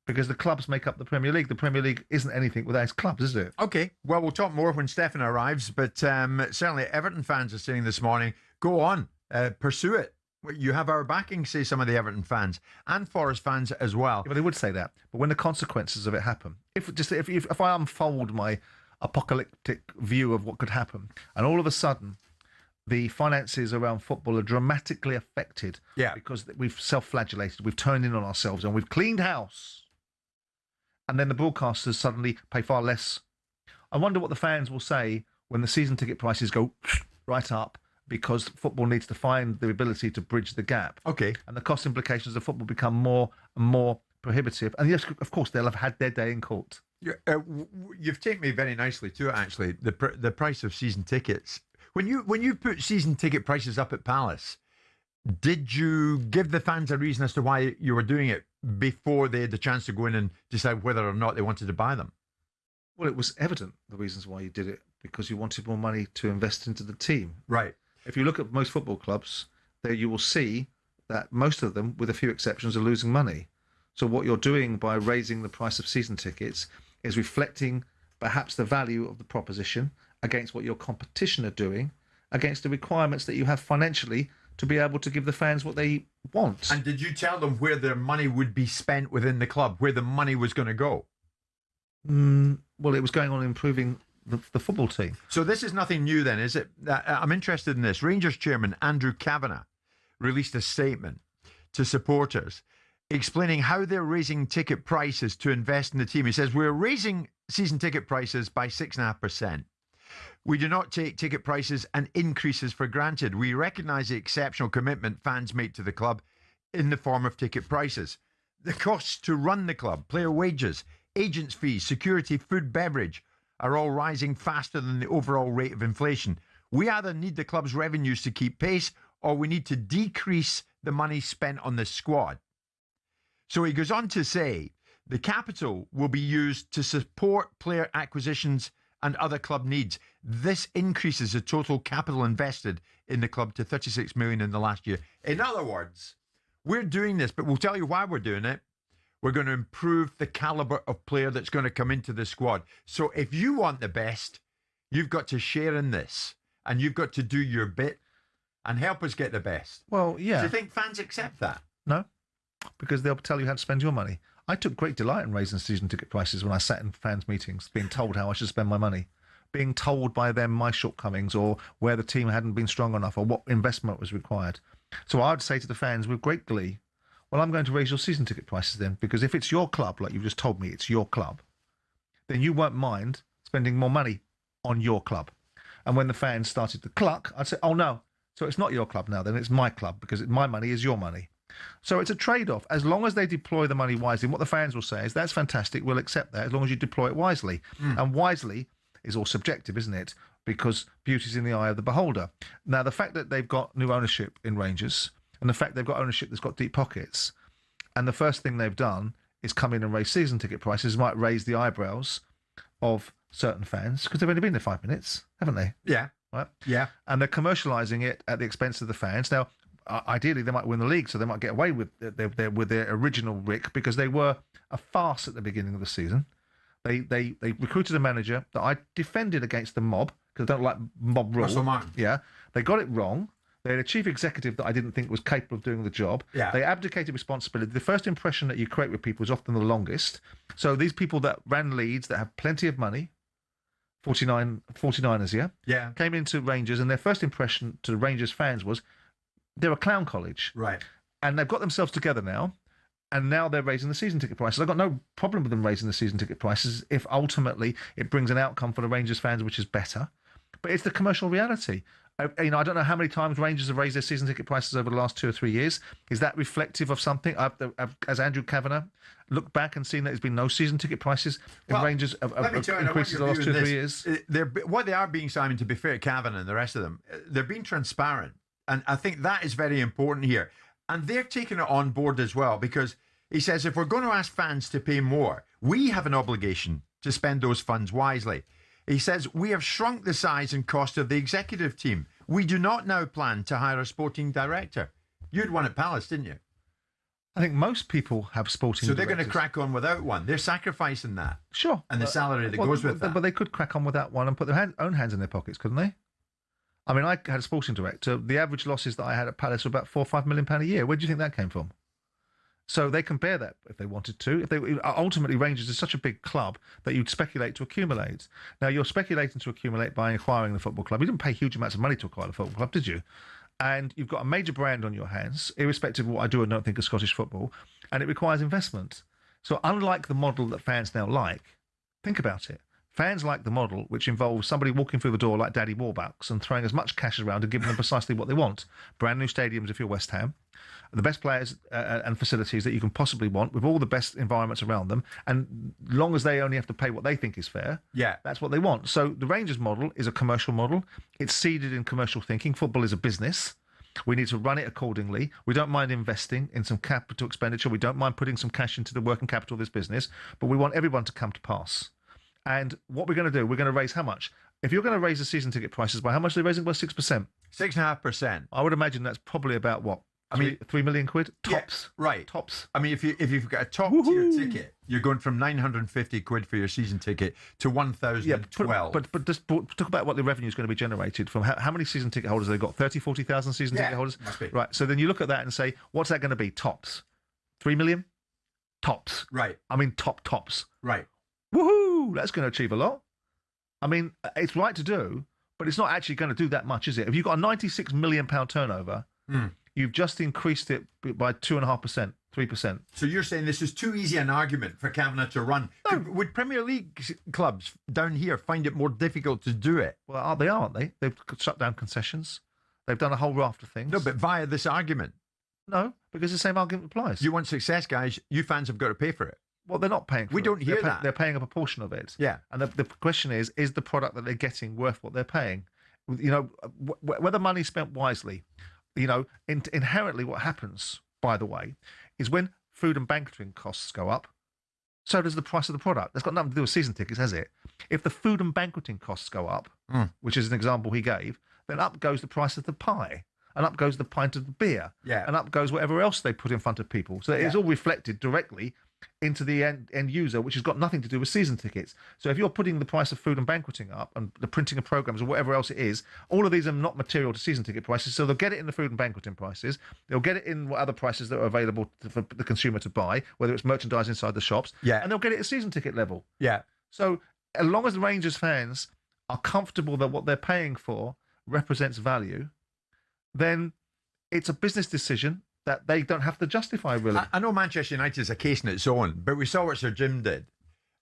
because the clubs make up the Premier League. The Premier League isn't anything without its clubs, is it? Okay, well, we'll talk more when Stefan arrives, but certainly Everton fans are saying this morning, go on, pursue it. You have our backing, say some of the Everton fans, and Forest fans as well. Yeah, but they would say that. But when the consequences of it happen, if I unfold my apocalyptic view of what could happen, and all of a sudden the finances around football are dramatically affected because we've self-flagellated, we've turned in on ourselves, and we've cleaned house, and then the broadcasters suddenly pay far less. I wonder what the fans will say when the season ticket prices go right up, because football needs to find the ability to bridge the gap. Okay. And the cost implications of football become more and more prohibitive. And yes, of course, they'll have had their day in court. You've taken me very nicely to it, actually. The price of season tickets. When you put season ticket prices up at Palace, did you give the fans a reason as to why you were doing it before they had the chance to go in and decide whether or not they wanted to buy them? Well, it was evident, the reasons why you did it, because you wanted more money to invest into the team. Right. If you look at most football clubs, there you will see that most of them, with a few exceptions, are losing money. So what you're doing by raising the price of season tickets is reflecting perhaps the value of the proposition against what your competition are doing, against the requirements that you have financially to be able to give the fans what they want. And did you tell them where their money would be spent within the club, where the money was going to go? Well, it was going on improving the football team. So this is nothing new then, is it? I'm interested in this. Rangers chairman Andrew Kavanagh released a statement to supporters explaining how they're raising ticket prices to invest in the team. He says, we're raising season ticket prices by 6.5%. We do not take ticket prices and increases for granted. We recognise the exceptional commitment fans make to the club in the form of ticket prices. The costs to run the club, player wages, agents' fees, security, food, beverage, are all rising faster than the overall rate of inflation. We either need the club's revenues to keep pace, or we need to decrease the money spent on the squad. So he goes on to say, the capital will be used to support player acquisitions and other club needs. This increases the total capital invested in the club to 36 million in the last year. In other words, we're doing this, but we'll tell you why we're doing it. We're going to improve the calibre of player that's going to come into the squad. So if you want the best, you've got to share in this, and you've got to do your bit and help us get the best. Well, yeah. Do you think fans accept that? No, because they'll tell you how to spend your money. I took great delight in raising season ticket prices when I sat in fans' meetings, being told how I should spend my money, being told by them my shortcomings or where the team hadn't been strong enough or what investment was required. So I would say to the fans with great glee, well, I'm going to raise your season ticket prices then, because if it's your club, like you've just told me, it's your club, then you won't mind spending more money on your club. And when the fans started to cluck, I'd say, oh no, so it's not your club now, then it's my club, because my money is your money. So it's a trade-off. As long as they deploy the money wisely, and what the fans will say is, that's fantastic, we'll accept that, as long as you deploy it wisely. And wisely is all subjective, isn't it? Because beauty's in the eye of the beholder. Now, the fact that they've got new ownership in Rangers, and the fact they've got ownership that's got deep pockets, and the first thing they've done is come in and raise season ticket prices, might raise the eyebrows of certain fans, because they've only been there 5 minutes, haven't they? Yeah. Right? Yeah. And they're commercialising it at the expense of the fans. Now, ideally, they might win the league, so they might get away with their original Rick, because they were a farce at the beginning of the season. They recruited a manager that I defended against the mob, because I don't like mob rule. Russell Martin. Yeah. They got it wrong. They had a chief executive that I didn't think was capable of doing the job. Yeah. They abdicated responsibility. The first impression that you create with people is often the longest. So these people that ran Leeds, that have plenty of money, 49ers, yeah? Yeah. Came into Rangers, and their first impression to the Rangers fans was they're a clown college. Right. And they've got themselves together now, and now they're raising the season ticket prices. I've got no problem with them raising the season ticket prices if ultimately it brings an outcome for the Rangers fans which is better. But it's the commercial reality. You know, I don't know how many times Rangers have raised their season ticket prices over the last 2 or 3 years. Is that reflective of something? Has Andrew Kavanagh looked back and seen that there's been no season ticket prices in Rangers increases in the last 2 or 3 years? What they are being, Simon, to be fair to Kavanagh and the rest of them, they're being transparent. And I think that is very important here. And they're taking it on board as well, because he says if we're going to ask fans to pay more, we have an obligation to spend those funds wisely. He says, we have shrunk the size and cost of the executive team. We do not now plan to hire a sporting director. You had one at Palace, didn't you? I think most people have sporting directors. So they're going to crack on without one. They're sacrificing that. Sure. And the salary that goes with that. But they could crack on without one and put their own hands in their pockets, couldn't they? I mean, I had a sporting director. The average losses that I had at Palace were about £4 or £5 million a year. Where do you think that came from? So they can bear that if they wanted to. Ultimately, Rangers is such a big club that you'd speculate to accumulate. Now, you're speculating to accumulate by acquiring the football club. You didn't pay huge amounts of money to acquire the football club, did you? And you've got a major brand on your hands, irrespective of what I do and don't think of Scottish football, and it requires investment. So unlike the model that fans now like, think about it. Fans like the model which involves somebody walking through the door like Daddy Warbucks and throwing as much cash around and giving them precisely what they want. Brand new stadiums if you're West Ham, the best players and facilities that you can possibly want, with all the best environments around them, and long as they only have to pay what they think is fair, that's what they want. So the Rangers model is a commercial model. It's seeded in commercial thinking. Football is a business. We need to run it accordingly. We don't mind investing in some capital expenditure. We don't mind putting some cash into the working capital of this business, but we want everyone to come to pass. And what we're going to do, we're going to raise how much? If you're going to raise the season ticket prices by how much are they raising? By 6%? 6.5%. I would imagine that's probably about what? £3 million quid? Tops. Yeah, right. Tops. I mean, if you've got a top-tier ticket, you're going from 950 quid for your season ticket to 1,012. But just talk about what the revenue is going to be generated from. How many season ticket holders have they got? 30, 40,000 season ticket holders? Must be. Right, so then you look at that and say, what's that going to be? Tops. 3 million? Tops. Right. I mean, tops. Right. Woohoo! That's going to achieve a lot. I mean, it's right to do, but it's not actually going to do that much, is it? If you've got a £96 million turnover, you've just increased it by 2.5%, 3%. So you're saying this is too easy an argument for Kavanagh to run? No. Would Premier League clubs down here find it more difficult to do it? Well, aren't they? They've shut down concessions. They've done a whole raft of things. No, but via this argument. No, because the same argument applies. You want success, guys. You fans have got to pay for it. Well, they're not paying for it. We don't hear that. They're paying a proportion of it. Yeah. And the question is the product that they're getting worth what they're paying? You know, whether money's spent wisely. You know, inherently what happens, by the way, is when food and banqueting costs go up, so does the price of the product. That's got nothing to do with season tickets, has it? If the food and banqueting costs go up, which is an example he gave, then up goes the price of the pie. And up goes the pint of the beer. Yeah. And up goes whatever else they put in front of people. So it's all reflected directly into the end user, which has got nothing to do with season tickets. So if you're putting the price of food and banqueting up and the printing of programs or whatever else it is, all of these are not material to season ticket prices. So they'll get it in the food and banqueting prices. They'll get it in what other prices that are available for the consumer to buy, whether it's merchandise inside the shops. Yeah. And they'll get it at season ticket level. Yeah. So as long as the Rangers fans are comfortable that what they're paying for represents value, then it's a business decision that they don't have to justify, really. I know Manchester United is a case in its own, but we saw what Sir Jim did,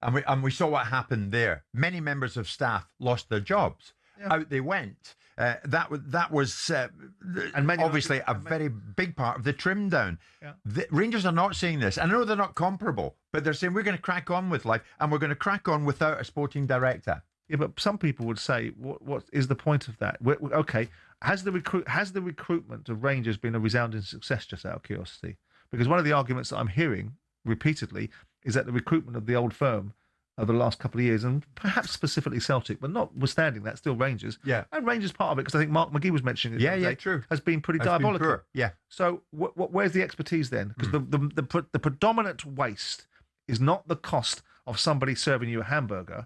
and we saw what happened there. Many members of staff lost their jobs. Yeah. Out they went. That was obviously a very big part of the trim down. Yeah. The Rangers are not saying this. I know they're not comparable, but they're saying we're going to crack on with life, and we're going to crack on without a sporting director. Yeah, but some people would say, what is the point of that? Okay, has the recruitment of Rangers been a resounding success, just out of curiosity? Because one of the arguments that I'm hearing repeatedly is that the recruitment of the old firm over the last couple of years, and perhaps specifically Celtic, but notwithstanding that, still Rangers. Yeah. And Rangers part of it, because I think Mark McGee was mentioning it. True. Has been pretty diabolical. Been poor. Yeah. So where's the expertise then? Because the predominant waste is not the cost of somebody serving you a hamburger.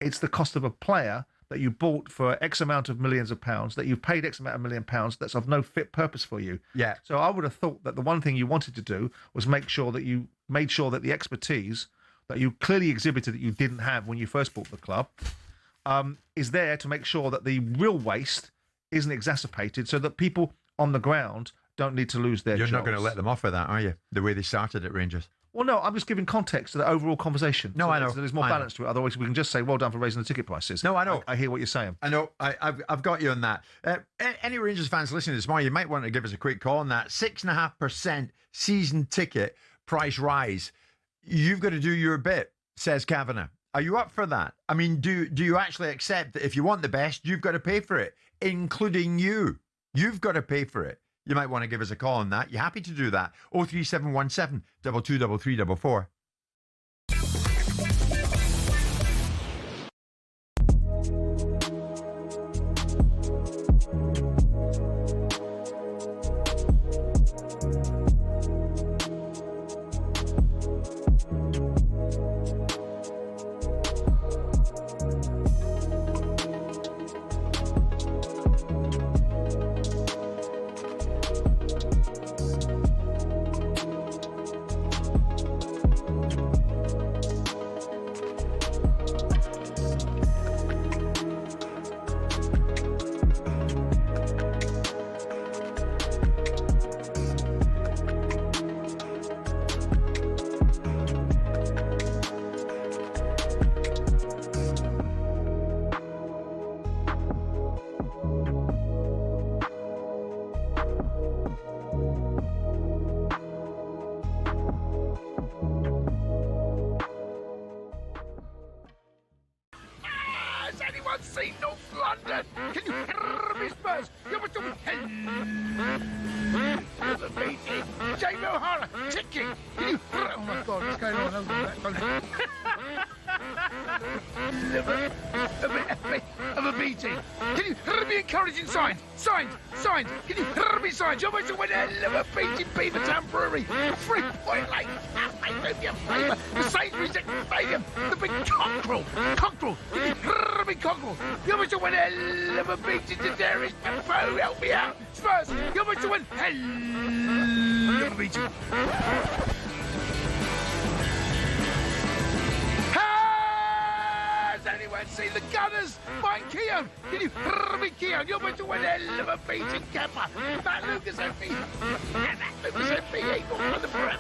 It's the cost of a player that you bought for X amount of millions of pounds, that you've paid X amount of £1 million, that's of no fit purpose for you. Yeah. So I would have thought that the one thing you wanted to do was make sure that you made sure that the expertise that you clearly exhibited that you didn't have when you first bought the club is there to make sure that the real waste isn't exacerbated, so that people on the ground don't need to lose their jobs. You're not going to let them off with that, are you? The way they started at Rangers. Well, no, I'm just giving context to the overall conversation. No, so I know. So there's more balance to it. Otherwise, we can just say, well done for raising the ticket prices. No, I know. I hear what you're saying. I know. I've got you on that. Any Rangers fans listening this morning, you might want to give us a quick call on that. 6.5% season ticket price rise. You've got to do your bit, says Kavanagh. Are you up for that? I mean, do you actually accept that if you want the best, you've got to pay for it, including you? You've got to pay for it. You might want to give us a call on that. You happy to do that? 03717 223344. Seen North London. Can you hear me, Spurs? You must have beating. Jamie O'Hara ticking. Can you? Oh my God, what's going on? Of a beating. Can you hear me encouraging signs? Signs. Can you hear me signs? You're about to win a liver beating Beavertown Brewery. 3-point late. I do you a favour. The Sainsbury's Stadium. The big cockerel. Can you hear me, cockerel? You're about to win a liver beating to Darius Defoe. Help me out. Spurs, you're about to win a liver beating. Anyone see the Gunners? Mike Keown. Can you hear me, Keown? You're about to win a liver beating Kepper. That Lucas MP. Eagle for the forever.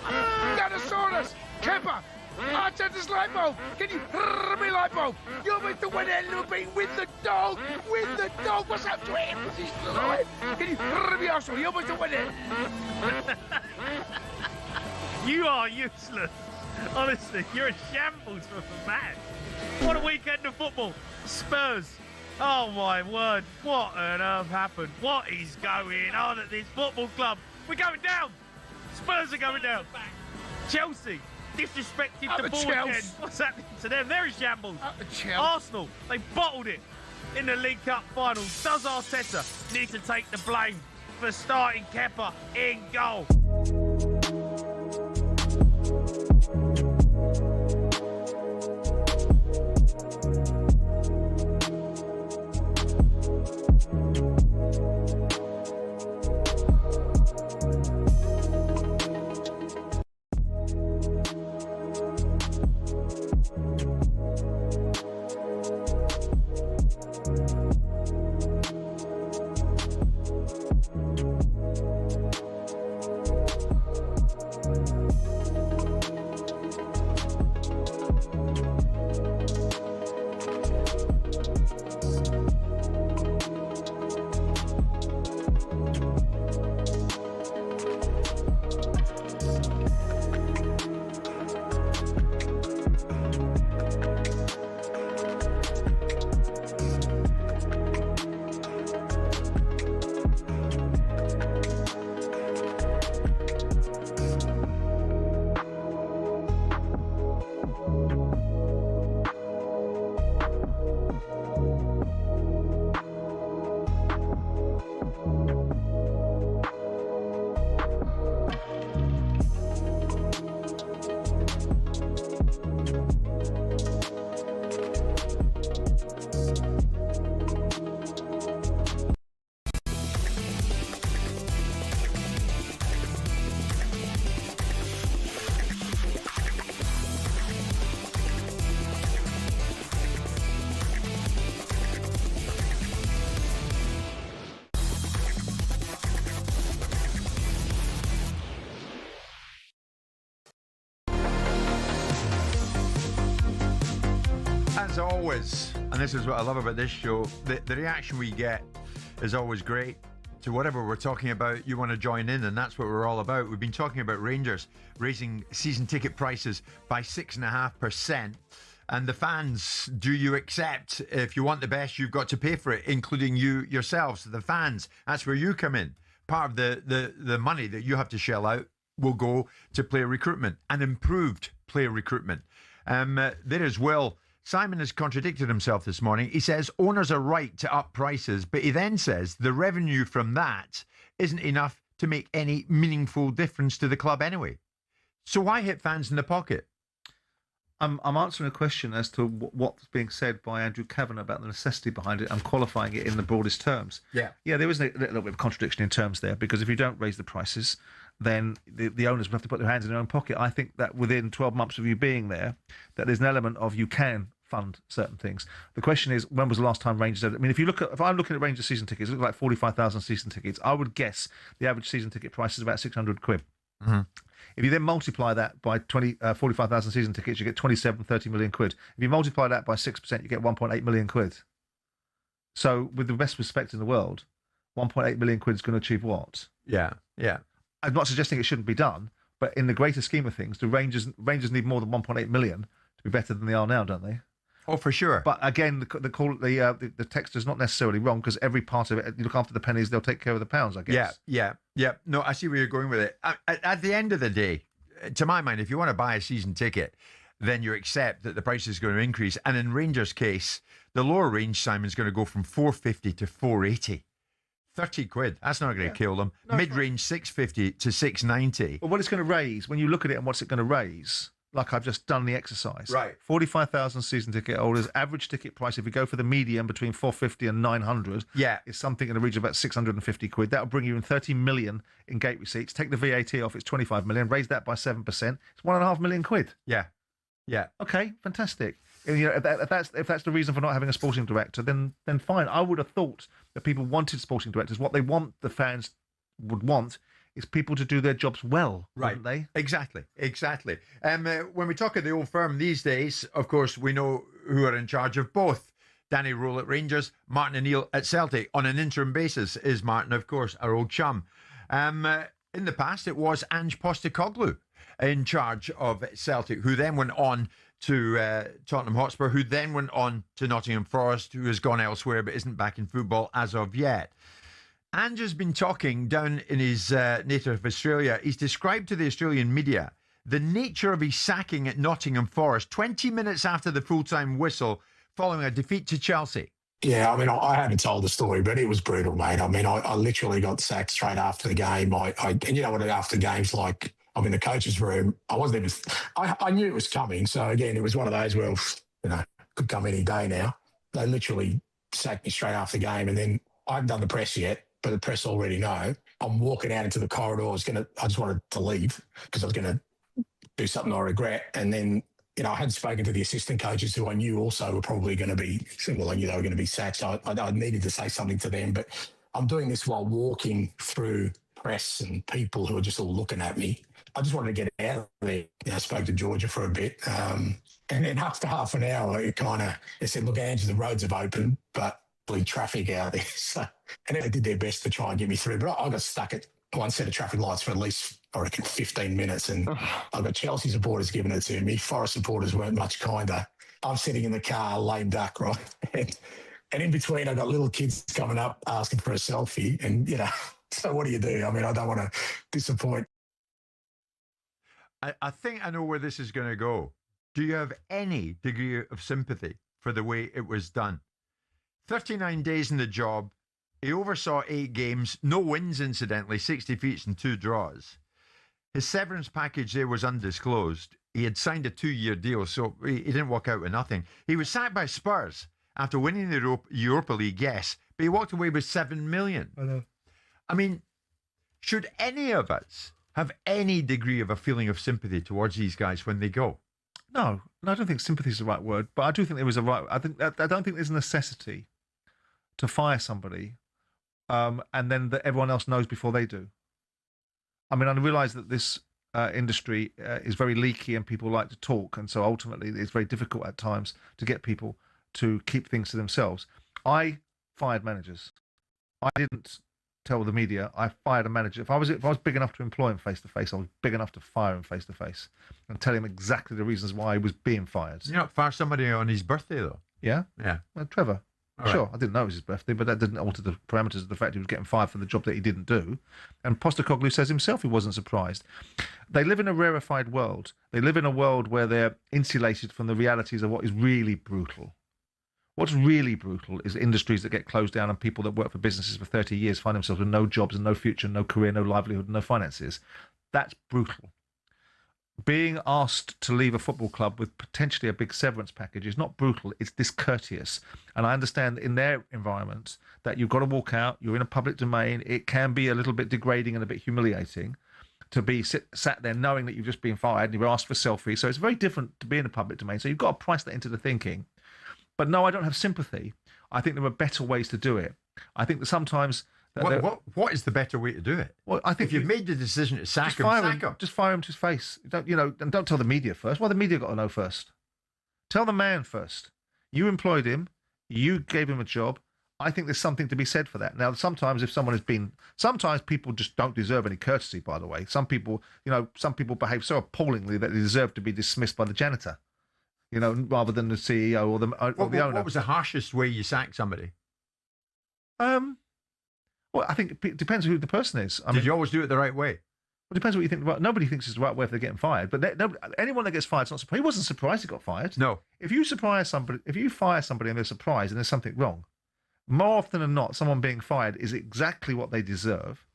Gunnosaurus. Kepper. Arteta's light bulb. Can you hear me, light bulb? You're about to win a liver beating with the dog. What's up to him? He's alive. Can you hear me, Arsenal? You're about to win it. You are useless. Honestly, you're a shambles for a man. What a weekend of football. Spurs. Oh my word. What on earth happened? What is going on at this football club? We're going down. Spurs are going down. Chelsea disrespected the ball again. What's happening to them? They're in shambles. Arsenal, they bottled it in the League Cup final. Does Arteta need to take the blame for starting Kepa in goal? As always, and this is what I love about this show, the reaction we get is always great to whatever we're talking about. You want to join in, and that's what we're all about. We've been talking about Rangers raising season ticket prices by 6.5%. And the fans, do you accept? If you want the best, you've got to pay for it, including you yourselves, the fans. That's where you come in. Part of the money that you have to shell out will go to player recruitment and improved player recruitment. There as well, Simon has contradicted himself this morning. He says owners are right to up prices, but he then says the revenue from that isn't enough to make any meaningful difference to the club anyway. So why hit fans in the pocket? I'm answering a question as to what's being said by Andrew Kavanagh about the necessity behind it. I'm qualifying it in the broadest terms. Yeah, there is a little bit of contradiction in terms there, because if you don't raise the prices, then the owners will have to put their hands in their own pocket. I think that within 12 months of you being there, that there's an element of you can fund certain things. The question is, when was the last time Rangers... I mean, if I'm looking at Rangers season tickets, it looks like 45,000 season tickets. I would guess the average season ticket price is about 600 quid. Mm-hmm. If you then multiply that by 45,000 season tickets, you get 30 million quid. If you multiply that by 6%, you get 1.8 million quid. So, with the best respect in the world, 1.8 million quid is going to achieve what? Yeah. I'm not suggesting it shouldn't be done, but in the greater scheme of things, the Rangers need more than 1.8 million to be better than they are now, don't they? Oh, for sure. But again, the text is not necessarily wrong, because every part of it, you look after the pennies, they'll take care of the pounds, I guess. Yeah. No, I see where you're going with it. At the end of the day, to my mind, if you want to buy a season ticket, then you accept that the price is going to increase. And in Rangers' case, the lower range, Simon's going to go from 450 to 480. 30 quid. That's not going to kill them. No, mid-range, 650 to 690. But what it's going to raise, when you look at it and what's it going to raise... Like I've just done the exercise. Right. 45,000 season ticket holders. Average ticket price, if you go for the median between 450 and 900, is something in the region of about 650 quid. That'll bring you in 30 million in gate receipts. Take the VAT off, it's 25 million. Raise that by 7%. It's 1.5 million quid. Yeah. Okay, fantastic. And, if that's the reason for not having a sporting director, then fine. I would have thought that people wanted sporting directors. What they want, the fans would want, is people to do their jobs well, wouldn't they? Exactly. When we talk of the old firm these days, of course, we know who are in charge of both. Danny Rowell at Rangers, Martin O'Neill at Celtic. On an interim basis is Martin, of course, our old chum. In the past, it was Ange Postecoglou in charge of Celtic, who then went on to Tottenham Hotspur, who then went on to Nottingham Forest, who has gone elsewhere but isn't back in football as of yet. Ange has been talking down in his native Australia. He's described to the Australian media the nature of his sacking at Nottingham Forest 20 minutes after the full-time whistle following a defeat to Chelsea. Yeah, I mean, I haven't told the story, but it was brutal, mate. I mean, I literally got sacked straight after the game. And you know what, after games, like, I'm in the coach's room. I knew it was coming. So, again, it was one of those where, could come any day now. They literally sacked me straight after the game, and then I haven't done the press yet, but the press already know. I'm walking out into the corridor. I just wanted to leave because I was going to do something I regret. And then, I had spoken to the assistant coaches who I knew also were probably going to be, I knew they were going to be sacked. So I needed to say something to them. But I'm doing this while walking through press and people who are just all looking at me. I just wanted to get out of there. I spoke to Georgia for a bit. And then after half an hour, it said, look, Ange, the roads have opened, but traffic out there. So, and then they did their best to try and get me through. But I got stuck at one set of traffic lights for at least, I reckon, 15 minutes. And I got Chelsea supporters giving it to me. Forest supporters weren't much kinder. I'm sitting in the car, lame duck, right? And in between, I got little kids coming up asking for a selfie. And, so what do you do? I mean, I don't want to disappoint. I think I know where this is going to go. Do you have any degree of sympathy for the way it was done? 39 days in the job. He oversaw 8 games, no wins, incidentally, 6 defeats and 2 draws. His severance package there was undisclosed. He had signed a 2-year deal, so he didn't walk out with nothing. He was sacked by Spurs after winning the Europa League, yes, but he walked away with 7 million. I know. I mean, should any of us have any degree of a feeling of sympathy towards these guys when they go? No, I don't think sympathy is the right word, but I do think there was a right... I don't think there's a necessity to fire somebody and then that everyone else knows before they do. I mean, I realise that this industry is very leaky and people like to talk, and so ultimately it's very difficult at times to get people to keep things to themselves. I fired managers. I didn't tell the media. I fired a manager. If I was big enough to employ him face to face, I was big enough to fire him face to face and tell him exactly the reasons why he was being fired. You not fire somebody on his birthday though? Yeah? Yeah. Well, Trevor. All sure, right. I didn't know it was his birthday, but that didn't alter the parameters of the fact he was getting fired for the job that he didn't do. And Postecoglou says himself he wasn't surprised. They live in a rarefied world. They live in a world where they're insulated from the realities of what is really brutal. What's really brutal is industries that get closed down and people that work for businesses for 30 years find themselves with no jobs and no future, no career, no livelihood, and no finances. That's brutal. Being asked to leave a football club with potentially a big severance package is not brutal, it's discourteous. And I understand in their environment that you've got to walk out, you're in a public domain, it can be a little bit degrading and a bit humiliating to be sat there knowing that you've just been fired and you've asked for selfies. So it's very different to be in a public domain. So you've got to price that into the thinking. But no, I don't have sympathy. I think there are better ways to do it. I think that sometimes... What is the better way to do it? Well, I think if you've made the decision to sack him, just fire him to his face. And don't tell the media first. Well, the media got to know first. Tell the man first. You employed him. You gave him a job. I think there's something to be said for that. Now, sometimes sometimes people just don't deserve any courtesy. By the way, some people behave so appallingly that they deserve to be dismissed by the janitor. Rather than the CEO or the owner. What was the harshest way you sacked somebody? Well, I think it depends who the person is. Did you always do it the right way? Well, it depends what you think. Nobody thinks it's the right way if they're getting fired. But anyone that gets fired is not surprised. He wasn't surprised he got fired. No. If you fire somebody and they're surprised and there's something wrong, more often than not, someone being fired is exactly what they deserve,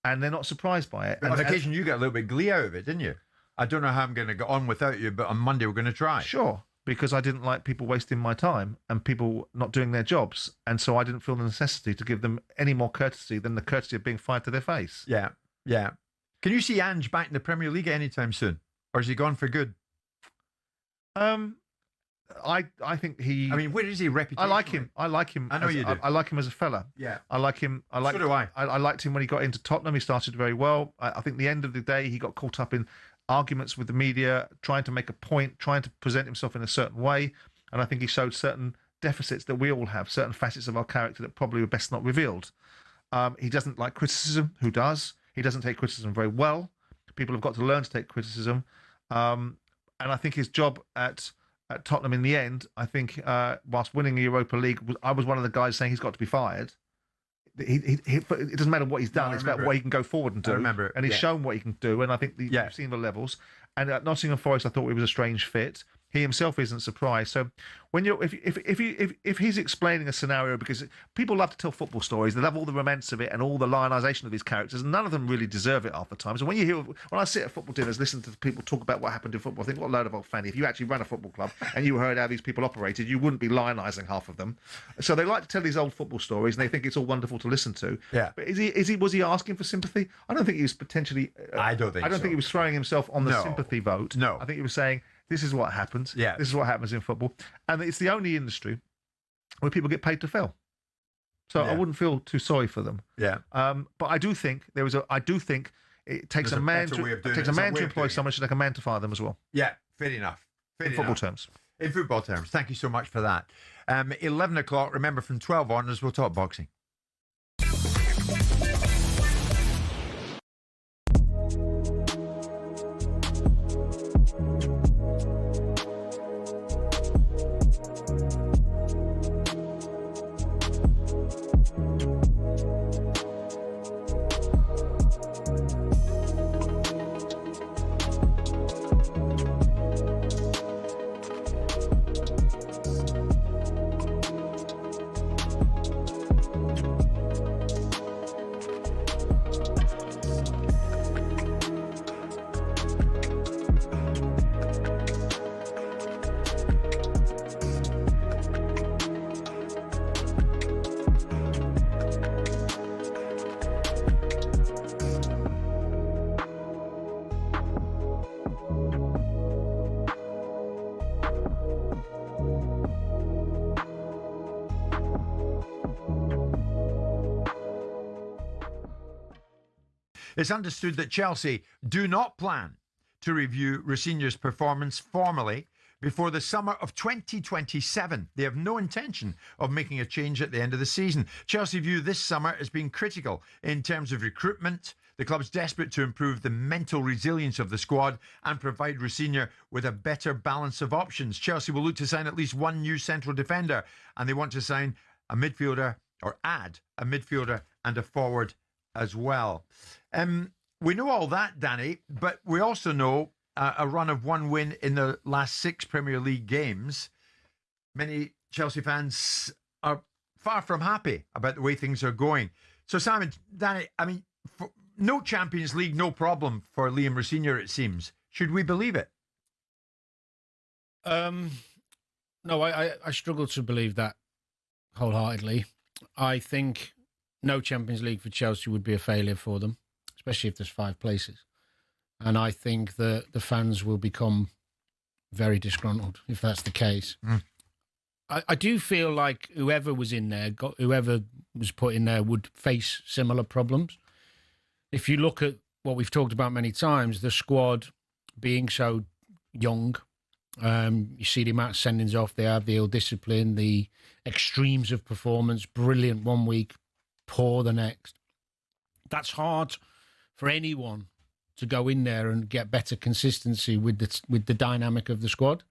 and they're not surprised by it. But on occasion, you got a little bit of glee out of it, didn't you? I don't know how I'm going to get on without you, but on Monday we're going to try. Sure. Because I didn't like people wasting my time and people not doing their jobs. And so I didn't feel the necessity to give them any more courtesy than the courtesy of being fired to their face. Yeah, yeah. Can you see Ange back in the Premier League anytime soon? Or is he gone for good? I think he... I mean, where is he reputationally? I like him. I know you do. I like him as a fella. Yeah. I like him. So do I. I liked him when he got into Tottenham. He started very well. I think at the end of the day, he got caught up in arguments with the media, trying to make a point, trying to present himself in a certain way. And I think he showed certain deficits that we all have, certain facets of our character that probably were best not revealed. He doesn't like criticism. Who does? He doesn't take criticism very well. People have got to learn to take criticism. And I think his job at Tottenham in the end, I think whilst winning the Europa League, I was one of the guys saying he's got to be fired. It doesn't matter what he's done, it's about what he can go forward and do. I remember it. And he's shown what he can do, and I think you've seen the levels. And at Nottingham Forest, I thought it was a strange fit. He himself isn't surprised. So when if he's explaining a scenario, because people love to tell football stories, they love all the romance of it and all the lionisation of these characters, and none of them really deserve it half the time. So when I sit at football dinners, listen to people talk about what happened in football, I think, what a load of old fanny. If you actually ran a football club and you heard how these people operated, you wouldn't be lionising half of them. So they like to tell these old football stories, and they think it's all wonderful to listen to. Yeah. But was he asking for sympathy? I don't think he was potentially. I don't think he was throwing himself on the sympathy vote. No. I think he was saying, this is what happens. Yeah. This is what happens in football. And it's the only industry where people get paid to fail. So I wouldn't feel too sorry for them. Yeah. But I do think it takes a man to employ someone, it should take a man to fire them as well. Yeah, fair enough. In football terms. In football terms. Thank you so much for that. 11 o'clock, remember, from 12 onwards, we'll talk boxing. It's understood that Chelsea do not plan to review Rosenior's performance formally before the summer of 2027. They have no intention of making a change at the end of the season. Chelsea view this summer as being critical in terms of recruitment. The club's desperate to improve the mental resilience of the squad and provide Rosenior with a better balance of options. Chelsea will look to sign at least one new central defender, and they want to sign a midfielder, or add a midfielder and a forward as well. We know all that, Danny, but we also know a run of one win in the last 6 Premier League games. Many Chelsea fans are far from happy about the way things are going. So, Simon, Danny, I mean, no Champions League, no problem for Liam Rosenior, it seems. Should we believe it? No, I struggle to believe that wholeheartedly. I think no Champions League for Chelsea would be a failure for them, especially if there's 5 places. And I think that the fans will become very disgruntled if that's the case. I do feel like whoever was in there, whoever was put in there would face similar problems. If you look at what we've talked about many times, the squad being so young, you see the amount of sendings off they have, the ill discipline, the extremes of performance, brilliant one week, poor the next. That's hard for anyone to go in there and get better consistency with the dynamic of the squad.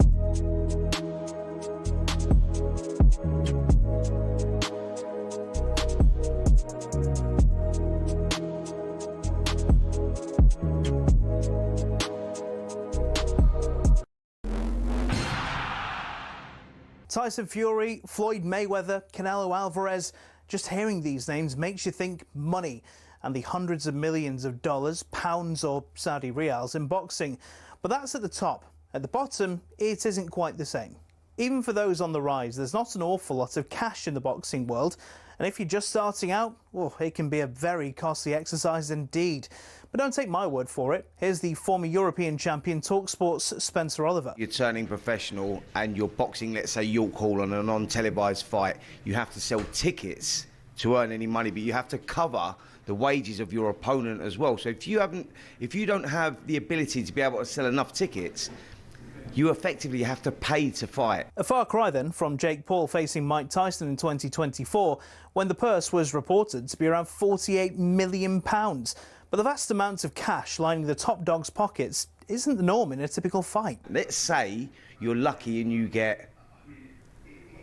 Tyson Fury, Floyd Mayweather, Canelo Alvarez. Just hearing these names makes you think money and the hundreds of millions of dollars, pounds or Saudi riyals in boxing. But that's at the top. At the bottom, it isn't quite the same. Even for those on the rise, there's not an awful lot of cash in the boxing world. And if you're just starting out, well, it can be a very costly exercise indeed. But don't take my word for it. Here's the former European champion, talkSPORT's Spencer Oliver. You're turning professional and you're boxing, let's say, York Hall on a non-televised fight. You have to sell tickets to earn any money, but you have to cover the wages of your opponent as well. So if you don't have the ability to be able to sell enough tickets, you effectively have to pay to fight. A far cry then from Jake Paul facing Mike Tyson in 2024, when the purse was reported to be around £48 million. But the vast amounts of cash lining the top dog's pockets isn't the norm in a typical fight. Let's say you're lucky and you get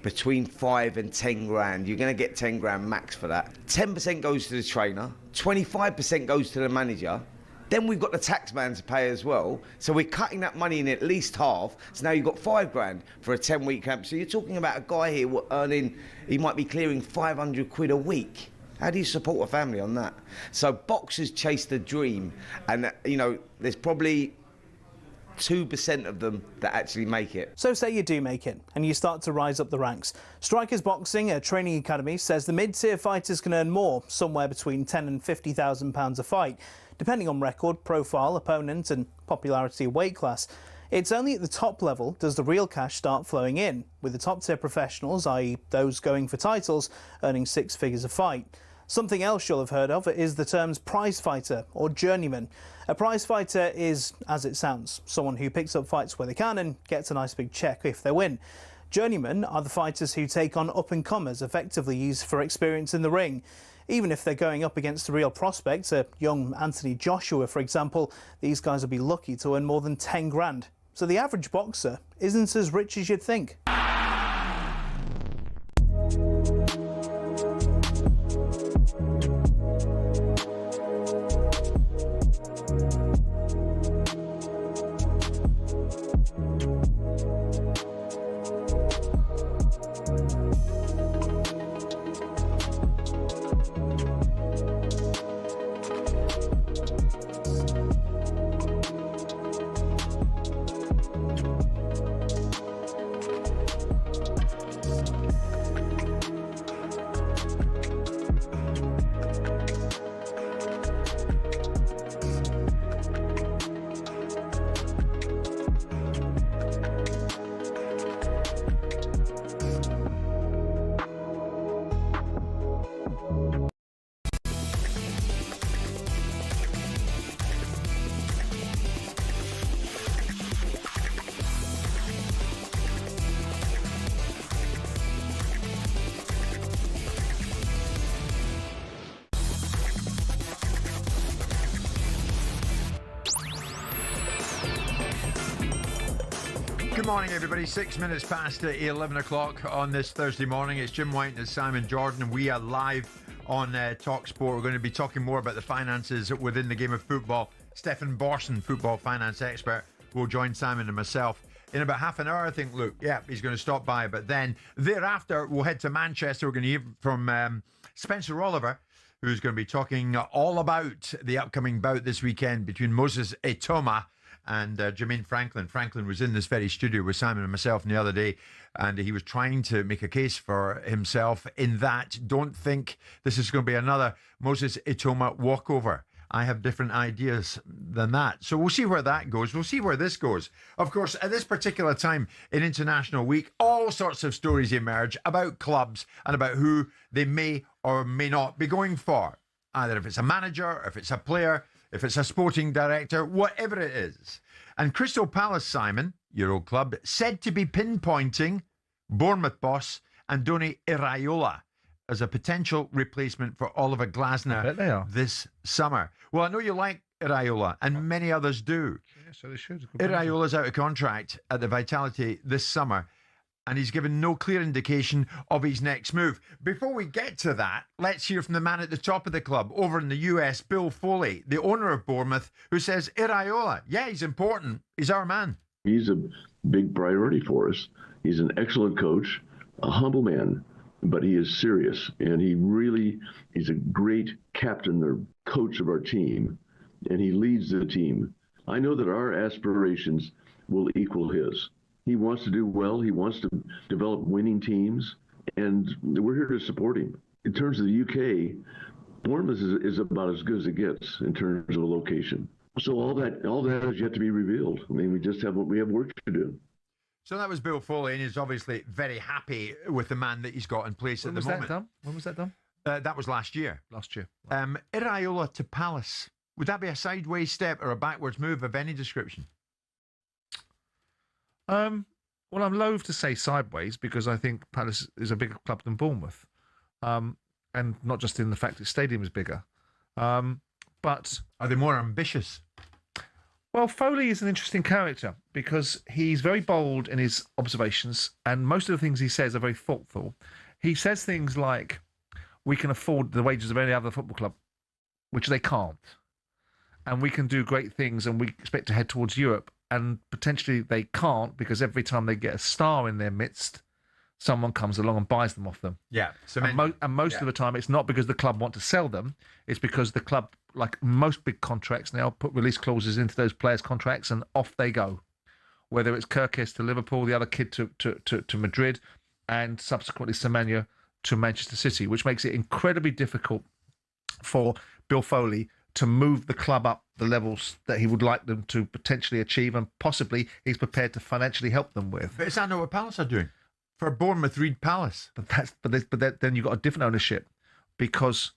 between 5 and 10 grand. You're going to get 10 grand max for that. 10% goes to the trainer, 25% goes to the manager. Then we've got the tax man to pay as well. So we're cutting that money in at least half. So now you've got 5 grand for a 10-week camp. So you're talking about a guy here earning, he might be clearing 500 quid a week. How do you support a family on that? So boxers chase the dream. And, you know, there's probably 2% of them that actually make it. So say you do make it and you start to rise up the ranks. Strikers Boxing, a training academy, says the mid-tier fighters can earn more, somewhere between £10,000 and £50,000 a fight, depending on record, profile, opponent and popularity of weight class. It's only at the top level does the real cash start flowing in, with the top-tier professionals, i.e. those going for titles, earning 6 figures a fight. Something else you'll have heard of is the terms prize fighter or journeyman. A prize fighter is, as it sounds, someone who picks up fights where they can and gets a nice big check if they win. Journeymen are the fighters who take on up-and-comers, effectively used for experience in the ring. Even if they're going up against the real prospects, a young Anthony Joshua, for example, these guys will be lucky to earn more than 10 grand. So the average boxer isn't as rich as you'd think. Good morning, everybody. 6 minutes past 11 o'clock on this Thursday morning. It's Jim White and Simon Jordan. We are live on talkSPORT. We're going to be talking more about the finances within the game of football. Stefan Borson, football finance expert, will join Simon and myself in about half an hour, I think. Luke, yeah, he's going to stop by. But then thereafter, we'll head to Manchester. We're going to hear from Spencer Oliver, who's going to be talking all about the upcoming bout this weekend between Moses Ituma and Jermaine Franklin. Franklin was in this very studio with Simon and myself the other day, and he was trying to make a case for himself in that, don't think this is going to be another Moses Ituma walkover. I have different ideas than that. So we'll see where that goes. We'll see where this goes. Of course, at this particular time in International Week, all sorts of stories emerge about clubs and about who they may or may not be going for. Either if it's a manager, if it's a player, if it's a sporting director, whatever it is. And Crystal Palace, Simon, your old club, said to be pinpointing Bournemouth boss Andoni Iraola as a potential replacement for Oliver Glasner this summer. Well, I know you like Iraola, and many others do. Yeah, so they should. Iraola's out of contract at the Vitality this summer, and he's given no clear indication of his next move. Before we get to that, let's hear from the man at the top of the club over in the US, Bill Foley, the owner of Bournemouth, who says Iraola, yeah, he's important. He's our man. He's a big priority for us. He's an excellent coach, a humble man, but he is serious. And he's a great captain or coach of our team, and he leads the team. I know that our aspirations will equal his. He wants to do well. He wants to develop winning teams, and we're here to support him. In terms of the UK, Bournemouth is about as good as it gets in terms of a location. So all that is yet to be revealed. I mean, we have work to do. So that was Bill Foley, and he's obviously very happy with the man that he's got in place at the moment. When was that done? That was last year. Last year. Iraola to Palace. Would that be a sideways step or a backwards move of any description? Well, I'm loath to say sideways because I think Palace is a bigger club than Bournemouth, and not just in the fact its stadium is bigger. But are they more ambitious? Well, Foley is an interesting character because he's very bold in his observations, and most of the things he says are very thoughtful. He says things like, "We can afford the wages of any other football club," which they can't, and we can do great things, and we expect to head towards Europe. And potentially they can't because every time they get a star in their midst, someone comes along and buys them off them. Yeah. So and most of the time, it's not because the club want to sell them. It's because the club, like most big contracts now, put release clauses into those players' contracts and off they go. Whether it's Kirkes to Liverpool, the other kid to Madrid, and subsequently Semenya to Manchester City, which makes it incredibly difficult for Bill Foley to move the club up the levels that he would like them to potentially achieve, and possibly he's prepared to financially help them with. But is that not what Palace are doing? For Bournemouth, read Palace. But then you've got a different ownership, because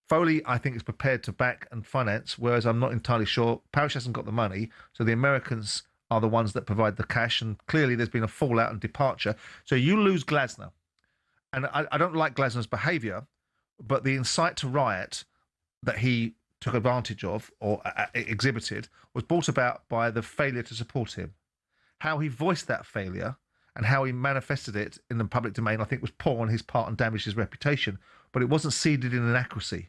Foley, I think, is prepared to back and finance, whereas I'm not entirely sure. Parish hasn't got the money, so the Americans are the ones that provide the cash, and clearly there's been a fallout and departure. So you lose Glasner, and I don't like Glasner's behaviour, but the incite to riot that he took advantage of or exhibited was brought about by the failure to support him. How he voiced that failure and how he manifested it in the public domain, I think, was poor on his part and damaged his reputation, but it wasn't seeded in inaccuracy.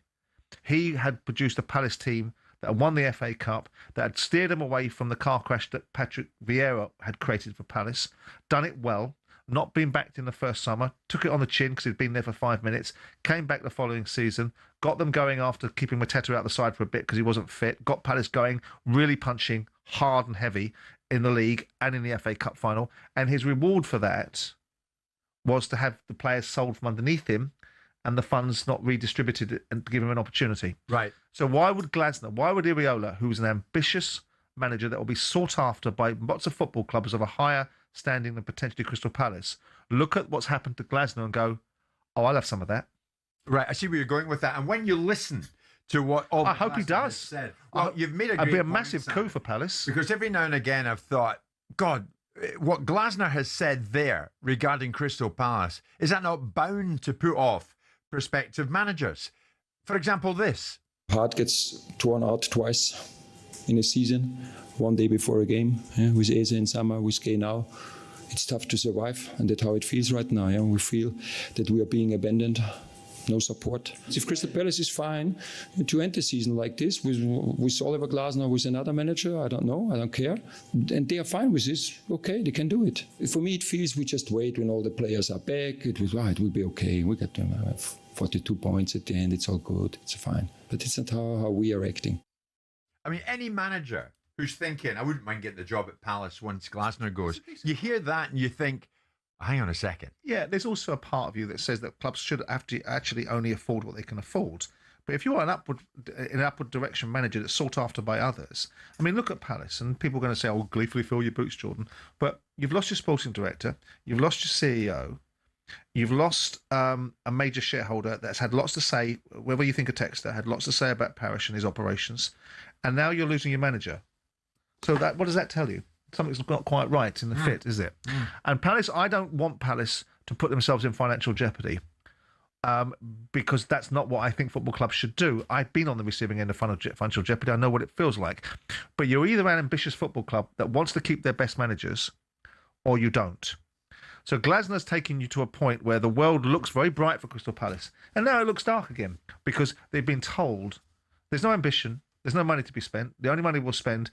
He had produced a Palace team that had won the FA Cup, that had steered him away from the car crash that Patrick Vieira had created for Palace, done it well, not been backed in the first summer, took it on the chin because he'd been there for 5 minutes, came back the following season, got them going after keeping Mateta out the side for a bit because he wasn't fit, got Palace going, really punching hard and heavy in the league and in the FA Cup final. And his reward for that was to have the players sold from underneath him and the funds not redistributed and to give him an opportunity. Right. So why would Glasner, why would Iraola, who's an ambitious manager that will be sought after by lots of football clubs of a higher standing than potentially Crystal Palace, look at what's happened to Glasner and go, oh, I'll have some of that. Right, I see where you're going with that. And when you listen to what all I hope he does. Said, well, you've made a great It'd be a point, massive Sam, coup for Palace. Because every now and again I've thought, God, what Glasner has said there regarding Crystal Palace, is that not bound to put off prospective managers? For example, this. Heart gets torn out twice. in a season, one day before a game, with Eze in summer, with Gay now. It's tough to survive, and that's how it feels right now. We feel that we are being abandoned, no support. If Crystal Palace is fine to end the season like this, with Oliver Glasner, with another manager, I don't know, I don't care, and they are fine with this, okay, they can do it. For me, it feels we just wait when all the players are back, it will be okay, we get 42 points at the end, it's all good, it's fine. But it's not how we are acting. I mean, any manager who's thinking, I wouldn't mind getting the job at Palace once Glasner goes, you hear that and you think, hang on a second. Yeah, there's also a part of you that says that clubs should have to actually only afford what they can afford. But if you're an upward direction manager that's sought after by others, I mean, look at Palace, and people are going to say, "Oh, gleefully fill your boots, Jordan." But you've lost your sporting director, you've lost your CEO, you've lost a major shareholder that's had lots to say, whether you think a Texter had lots to say about Parish and his operations, and now you're losing your manager. So that, what does that tell you? Something's not quite right in the fit, is it? And Palace, I don't want Palace to put themselves in financial jeopardy, because that's not what I think football clubs should do. I've been on the receiving end of financial jeopardy. I know what it feels like. But you're either an ambitious football club that wants to keep their best managers, or you don't. So Glasner's taking you to a point where the world looks very bright for Crystal Palace, and now it looks dark again, because they've been told there's no ambition, there's no money to be spent. The only money we'll spend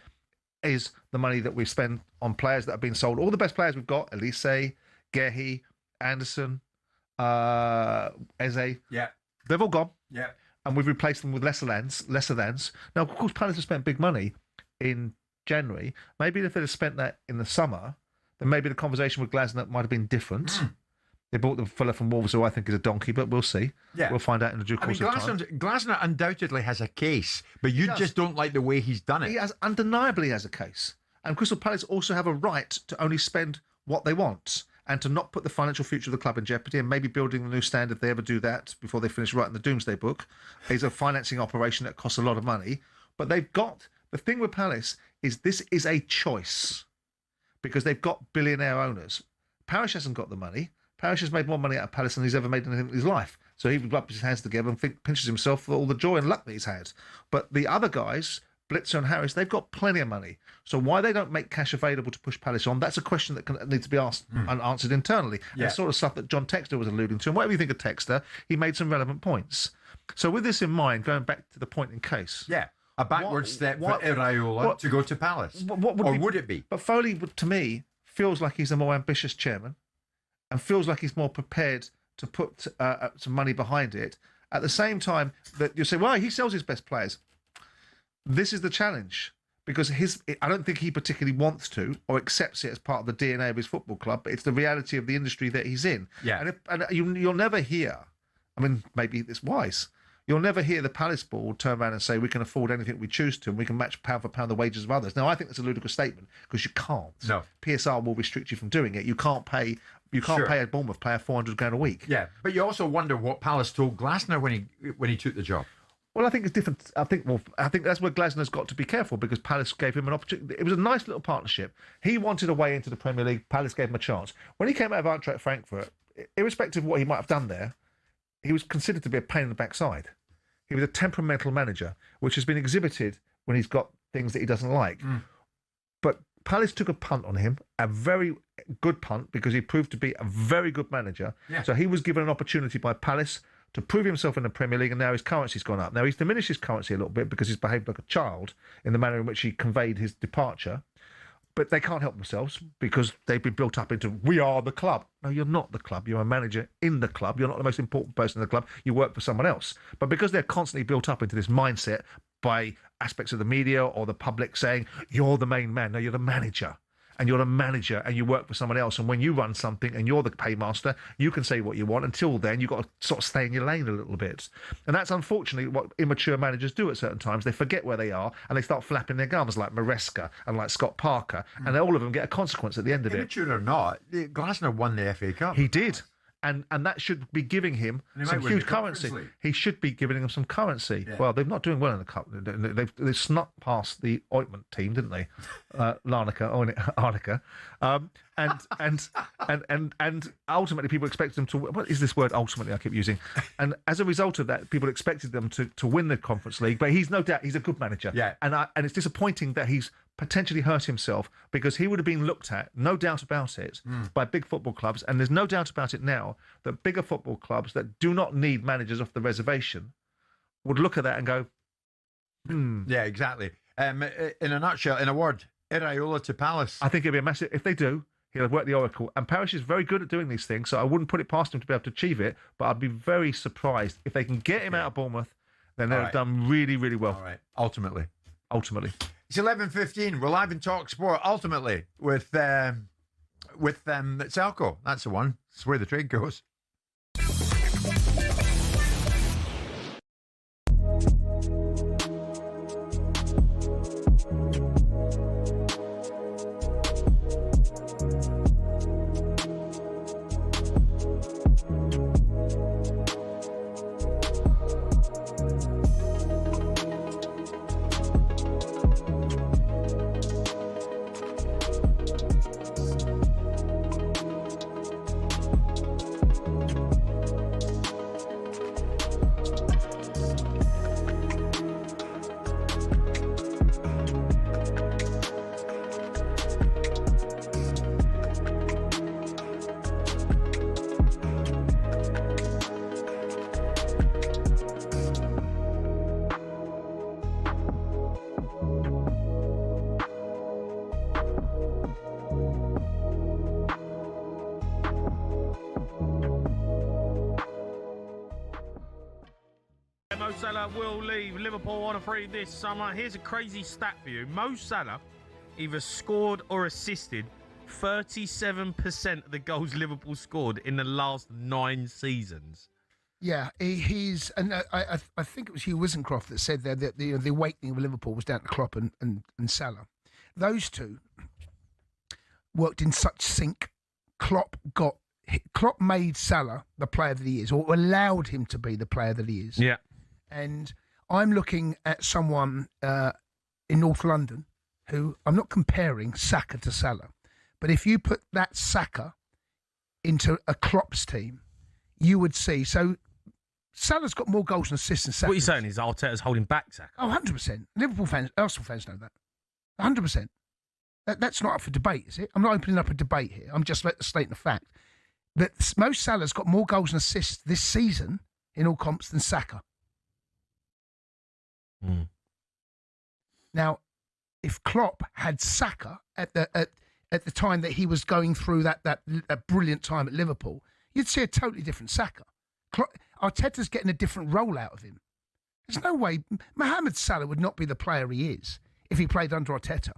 is the money that we spend on players that have been sold. All the best players we've got, Elise, Gehi, Anderson, Eze, they've all gone. Yeah. And we've replaced them with lesser thans. Now, of course, Palace have spent big money in January. Maybe if they'd have spent that in the summer, then maybe the conversation with Glasner might have been different. They bought the fella from Wolves, who I think is a donkey, but we'll see. Yeah. We'll find out in the due course of time. Glasner undoubtedly has a case, but you just don't like the way he's done it. He undeniably has a case. And Crystal Palace also have a right to only spend what they want and to not put the financial future of the club in jeopardy, and maybe building the new stand, if they ever do that before they finish writing the Doomsday Book, is a financing operation that costs a lot of money. But they've got, the thing with Palace is this is a choice, because they've got billionaire owners. Parish hasn't got the money. Parish has made more money out of Palace than he's ever made anything in his life. So he rubs his hands together and pinches himself for all the joy and luck that he's had. But the other guys, Blitzer and Harris, they've got plenty of money. So why they don't make cash available to push Palace on, that's a question that needs to be asked and answered internally. Yeah. That's sort of stuff that John Textor was alluding to. And whatever you think of Textor, he made some relevant points. So with this in mind, going back to the point in case. Yeah. A backward step for Iraola to go to Palace. Would it be? But Foley, to me, feels like he's a more ambitious chairman and feels like he's more prepared to put some money behind it. At the same time, that you say, well, he sells his best players. This is the challenge, because I don't think he particularly wants to or accepts it as part of the DNA of his football club, but it's the reality of the industry that he's in. Yeah. And you'll never hear, I mean, maybe it's wise, you'll never hear the Palace board turn around and say, we can afford anything we choose to and we can match pound for pound the wages of others. Now, I think that's a ludicrous statement, because you can't. No. PSR will restrict you from doing it. You can't pay pay a Bournemouth player £400 a week. Yeah, but you also wonder what Palace told Glasner when he took the job. Well, I think it's different. I think that's where Glasner's got to be careful, because Palace gave him an opportunity. It was a nice little partnership. He wanted a way into the Premier League. Palace gave him a chance. When he came out of Eintracht Frankfurt, irrespective of what he might have done there, he was considered to be a pain in the backside. He was a temperamental manager, which has been exhibited when he's got things that he doesn't like. But Palace took a punt on him, a very good punt, because he proved to be a very good manager. Yeah. So he was given an opportunity by Palace to prove himself in the Premier League, and now his currency's gone up. Now, he's diminished his currency a little bit because he's behaved like a child in the manner in which he conveyed his departure. But they can't help themselves, because they've been built up into, we are the club. No, you're not the club. You're a manager in the club. You're not the most important person in the club. You work for someone else. But because they're constantly built up into this mindset by aspects of the media or the public saying, you're the main man. No, you're the manager. And you're a manager and you work for someone else. And when you run something and you're the paymaster, you can say what you want. Until then, you've got to sort of stay in your lane a little bit. And that's unfortunately what immature managers do at certain times. They forget where they are and they start flapping their gums like Maresca and like Scott Parker. And all of them get a consequence at the end of it. Immature or not, Glasner won the FA Cup. He did. And that should be giving him some huge currency. He should be giving them some currency. Yeah. Well, they're not doing well in the cup. They snuck past the ointment team, didn't they? Arnica. And ultimately, people expected them to. What is this word? Ultimately, I keep using. And as a result of that, people expected them to win the Conference League. But he's no doubt he's a good manager. Yeah. And it's disappointing that he's potentially hurt himself, because he would have been looked at, no doubt about it, by big football clubs. And there's no doubt about it now that bigger football clubs that do not need managers off the reservation would look at that and go, Yeah, exactly. In a nutshell, in a word, Iraola to Palace. I think it'd be a massive. If they do, he'll have worked the Oracle. And Parish is very good at doing these things, so I wouldn't put it past him to be able to achieve it. But I'd be very surprised if they can get him out of Bournemouth. Then they've done really, really well. All right. Ultimately. It's 11:15. We're live in talkSPORT. Ultimately with Selco. That's the one. That's where the trade goes. Mo Salah will leave Liverpool on a free this summer. Here's a crazy stat for you. Mo Salah either scored or assisted 37% of the goals Liverpool scored in the last 9 seasons. Yeah, he's, and I think it was Hugh Wisencroft that said there that the awakening of Liverpool was down to Klopp and Salah. Those two worked in such sync. Klopp made Salah the player that he is, or allowed him to be the player that he is. Yeah. And I'm looking at someone in North London who, I'm not comparing Saka to Salah, but if you put that Saka into a Klopp's team, you would see. So Salah's got more goals and assists than Saka. What you're saying is Arteta's holding back Saka? Oh, 100%. Liverpool fans, Arsenal fans know that. 100%. That's not up for debate, is it? I'm not opening up a debate here. I'm just stating the fact that Mo Salah's got more goals and assists this season in all comps than Saka. Now, if Klopp had Saka at the time that he was going through that brilliant time at Liverpool, you'd see a totally different Saka. Arteta's getting a different role out of him. There's no way Mohamed Salah would not be the player he is if he played under Arteta.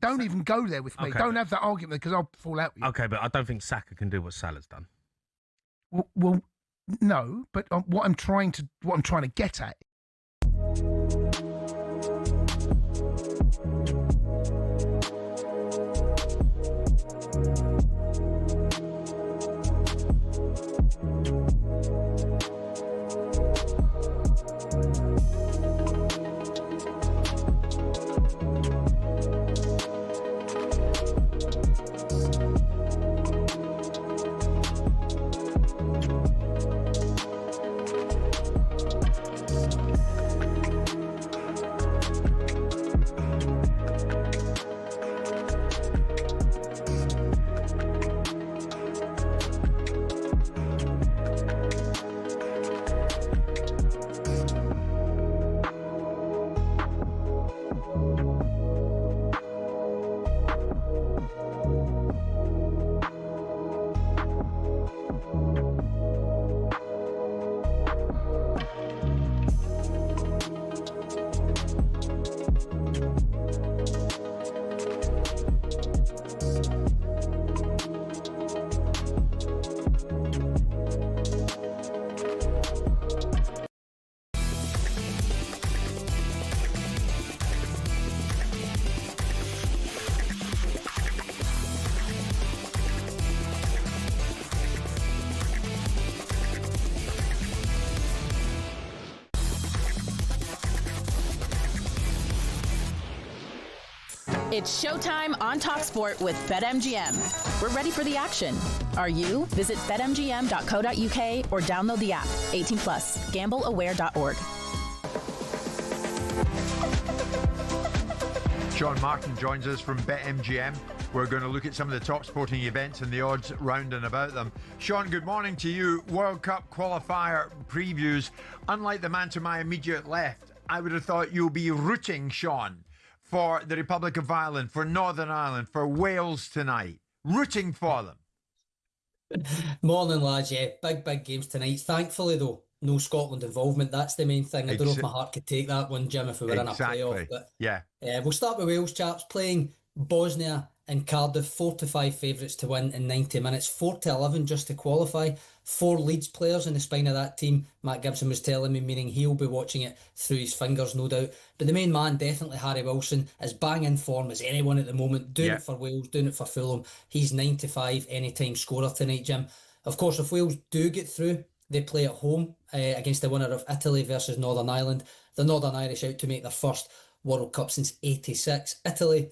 Don't even go there with me. Okay, Don't have that argument because I'll fall out with you. Okay, but I don't think Saka can do what Salah's done. Well, no, but what I'm trying to get at. It's showtime on talkSPORT with BetMGM. We're ready for the action. Are you? Visit betmgm.co.uk or download the app. 18 plus. Gambleaware.org. Sean Martin joins us from BetMGM. We're going to look at some of the top sporting events and the odds round and about them. Sean, good morning to you. World Cup qualifier previews. Unlike the man to my immediate left, I would have thought you'll be rooting, Sean, for the Republic of Ireland, for Northern Ireland, for Wales tonight. Rooting for them. Morning, lads. Yeah, big games tonight. Thankfully, though, no Scotland involvement. That's the main thing. I don't know if my heart could take that one, Jim, if we were in a playoff. But yeah. We'll start with Wales, chaps, playing Bosnia and Cardiff. 4 to 5 favourites to win in 90 minutes. 4 to 11 just to qualify. 4 Leeds players in the spine of that team. Matt Gibson was telling me, meaning he'll be watching it through his fingers, no doubt. But the main man, definitely Harry Wilson, is bang in form as anyone at the moment. Doing it for Wales, doing it for Fulham. He's 9-5 anytime scorer tonight, Jim. Of course, if Wales do get through, they play at home against the winner of Italy versus Northern Ireland. The Northern Irish out to make their first World Cup since '86. Italy,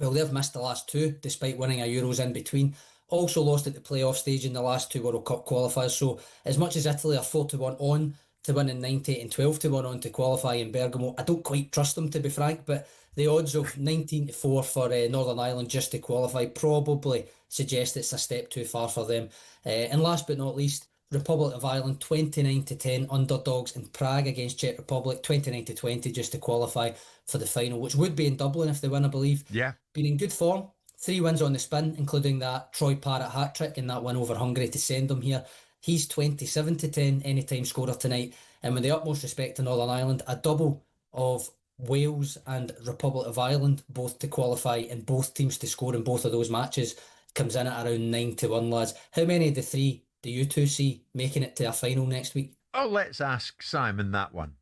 well, they've missed the last 2 despite winning a Euros in between. Also lost at the playoff stage in the last 2 World Cup qualifiers. So as much as Italy are 4-1 on to win in 90 and 12-1 on to qualify in Bergamo, I don't quite trust them, to be frank, but the odds of 19-4 for Northern Ireland just to qualify probably suggest it's a step too far for them. And last but not least, Republic of Ireland 29-10 underdogs in Prague against Czech Republic, 29-20 just to qualify for the final, which would be in Dublin if they win, I believe. Yeah. Been in good form, 3 wins on the spin, including that Troy Parrott hat-trick and that win over Hungary to send them here. He's 27-10 anytime scorer tonight. And with the utmost respect to Northern Ireland, a double of Wales and Republic of Ireland, both to qualify and both teams to score in both of those matches, comes in at around 9-1, lads. How many of the 3 do you 2 see making it to a final next week? Oh, let's ask Simon that one.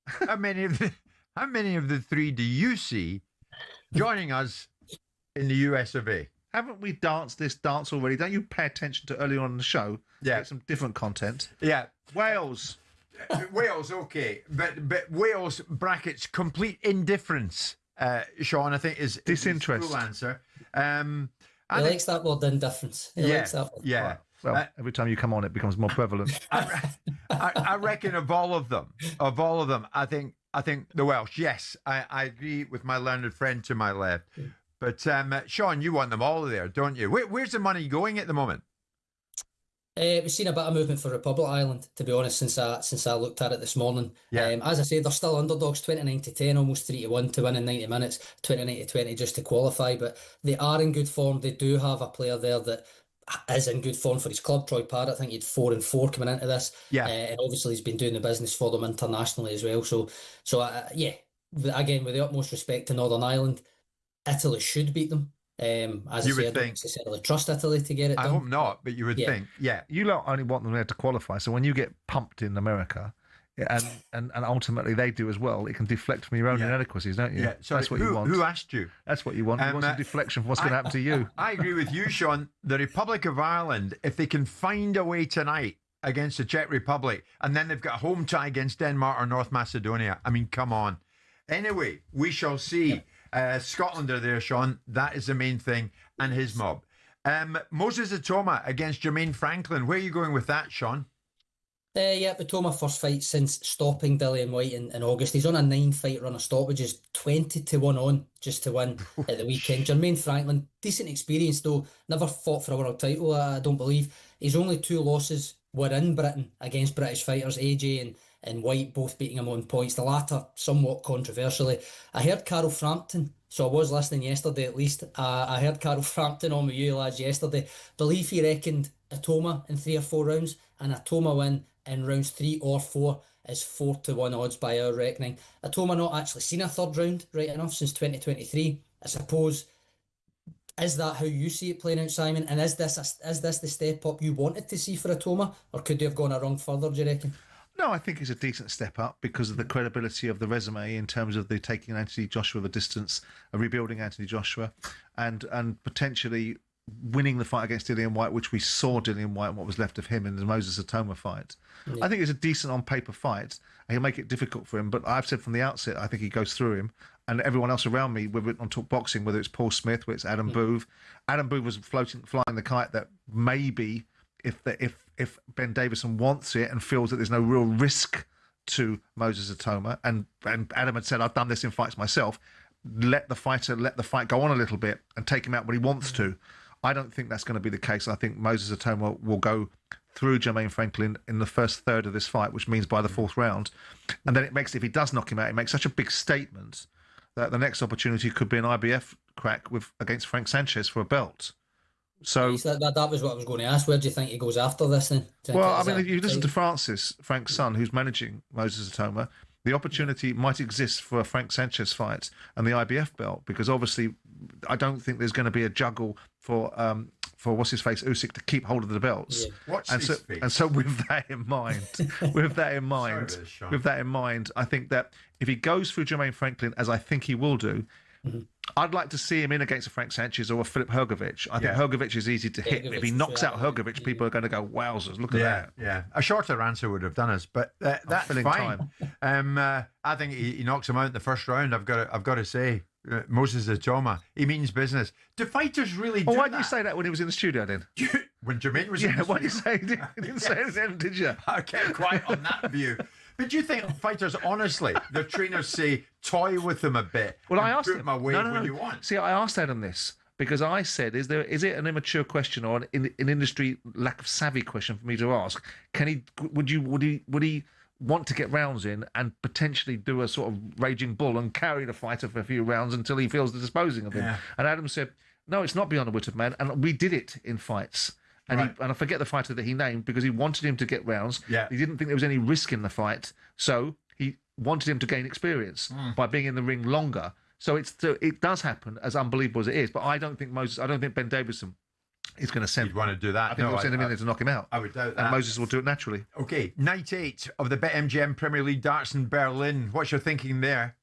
How many of the 3 do you see joining us in the US of A? Haven't we danced this dance already? Don't you pay attention to earlier on in the show? Yeah. Get some different content. Yeah. Wales. Wales, okay. But Wales, brackets, complete indifference, Sean, I think is disinterest. His full answer. He likes that word, indifference. He likes that word. Yeah. Well, every time you come on, it becomes more prevalent. I reckon of all of them, I think the Welsh. Yes, I agree with my learned friend to my left. But Sean, you want them all there, don't you? Where's the money going at the moment? We've seen a bit of movement for Republic Ireland, to be honest, since I looked at it this morning. Yeah. As I say, they're still underdogs, 29-10, almost 3-1 to win in 90 minutes, 29-20 just to qualify. But they are in good form. They do have a player there that is in good form for his club, Troy Parrott. I think he had 4-4 coming into this. Yeah. And obviously he's been doing the business for them internationally as well. So again, with the utmost respect to Northern Ireland, Italy should beat them. As You I say, would I don't think. necessarily trust Italy to get it done. I hope not, but you would think. Yeah. You lot only want them there to qualify. So when you get pumped in America, and ultimately they do as well, it can deflect from your own inadequacies, don't you? Yeah. Sorry, that's what you want. Who asked you? That's what you want. You want some deflection from what's going to happen to you. I agree with you, Sean. The Republic of Ireland, if they can find a way tonight against the Czech Republic, and then they've got a home tie against Denmark or North Macedonia, I mean, come on. Anyway, we shall see. Scotland are there, Sean. That is the main thing, and his mob. Moses Ituma against Jermaine Franklin. Where are you going with that, Sean? Ituma first fight since stopping Dillian White in August. He's on a 9-fight run of stoppages, 20-1 on just to win at the weekend. Jermaine Franklin, decent experience though, never fought for a world title, I don't believe. His only 2 losses were in Britain against British fighters, AJ and White, both beating him on points, the latter somewhat controversially. I heard Carol Frampton, so I was listening yesterday at least. I heard Carol Frampton on with you lads yesterday. Believe he reckoned Ituma in 3 or 4 rounds, and Ituma win in rounds 3 or 4 is 4-1 odds by our reckoning. Ituma not actually seen a third round right enough since 2023. I suppose, is that how you see it playing out, Simon? And is this the step up you wanted to see for Ituma, or could they have gone a rung further, do you reckon? No, I think it's a decent step up because of the credibility of the resume in terms of the taking Anthony Joshua the distance, rebuilding Anthony Joshua, and potentially winning the fight against Dillian White, which we saw Dillian White and what was left of him in the Moses Ituma fight. Yeah. I think it's a decent on paper fight. He'll make it difficult for him, but I've said from the outset, I think he goes through him. And everyone else around me, whether it's on Talk Boxing, whether it's Paul Smith, whether it's Adam Booth. Adam Booth was flying the kite that maybe if Ben Davison wants it and feels that there's no real risk to Moses Ituma, and Adam had said, I've done this in fights myself, let the fight go on a little bit and take him out when he wants to. I don't think that's going to be the case. I think Moses Ituma will go through Jermaine Franklin in the first third of this fight, which means by the fourth round. And then if he does knock him out, it makes such a big statement that the next opportunity could be an IBF crack against Frank Sanchez for a belt. So that was what I was going to ask. Where do you think he goes after this then? Well, I mean, if you listen to Francis, Frank's son, who's managing Moses Ituma, the opportunity might exist for a Frank Sanchez fight and the IBF belt, because obviously I don't think there's going to be a juggle for what's his face Usyk to keep hold of the belts. Yeah. And so with that in mind, I think that if he goes through Jermaine Franklin, as I think he will do, I'd like to see him in against a Frank Sanchez or a Filip Hrgovic. I think Hrgovic is easy to hit. If he knocks out Hrgovic, people are going to go, wowzers, look at that. Yeah, a shorter answer would have done us, but that's fine. I think he knocks him out in the first round. I've got to say, Moses Ituma, he means business. Do fighters really do why didn't you say that when he was in the studio then? When Jermaine was in the studio? Why did you say he didn't say anything, did you? I kept quiet on that view. But do you think fighters, honestly, their trainers say, toy with them a bit? Well, I asked him. him. My way when you want. See, I asked Adam this because I said, is it an immature question or an industry lack of savvy question for me to ask? Would he want to get rounds in and potentially do a sort of raging bull and carry the fighter for a few rounds until he feels the disposing of him? Yeah. And Adam said, no, it's not beyond the wit of man, and we did it in fights. And I forget the fighter that he named because he wanted him to get rounds. Yeah. He didn't think there was any risk in the fight, so he wanted him to gain experience by being in the ring longer. So it does happen, as unbelievable as it is. But I don't think Ben Davison is going to send. You'd want to do that. I think he'll send him in there to knock him out. I would doubt that. And Moses will do it naturally. Okay, night 8 of the BetMGM Premier League darts in Berlin. What's your thinking there?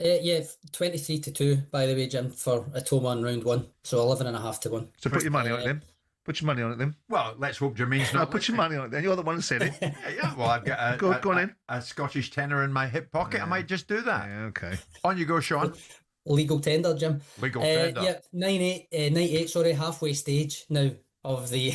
23-2, by the way, Jim, for Ituma in round 1. So 11.5 to 1. So put your money on it then. Put your money on it then. Well, let's hope Jermaine's not. Put your money on it then. You're the one who said it. Yeah. Well, I've got go on in. A Scottish tenner in my hip pocket. Yeah. I might just do that. Yeah, okay. On you go, Sean. Legal tender, Jim. Legal tender. Yeah, 9-8, halfway stage now of the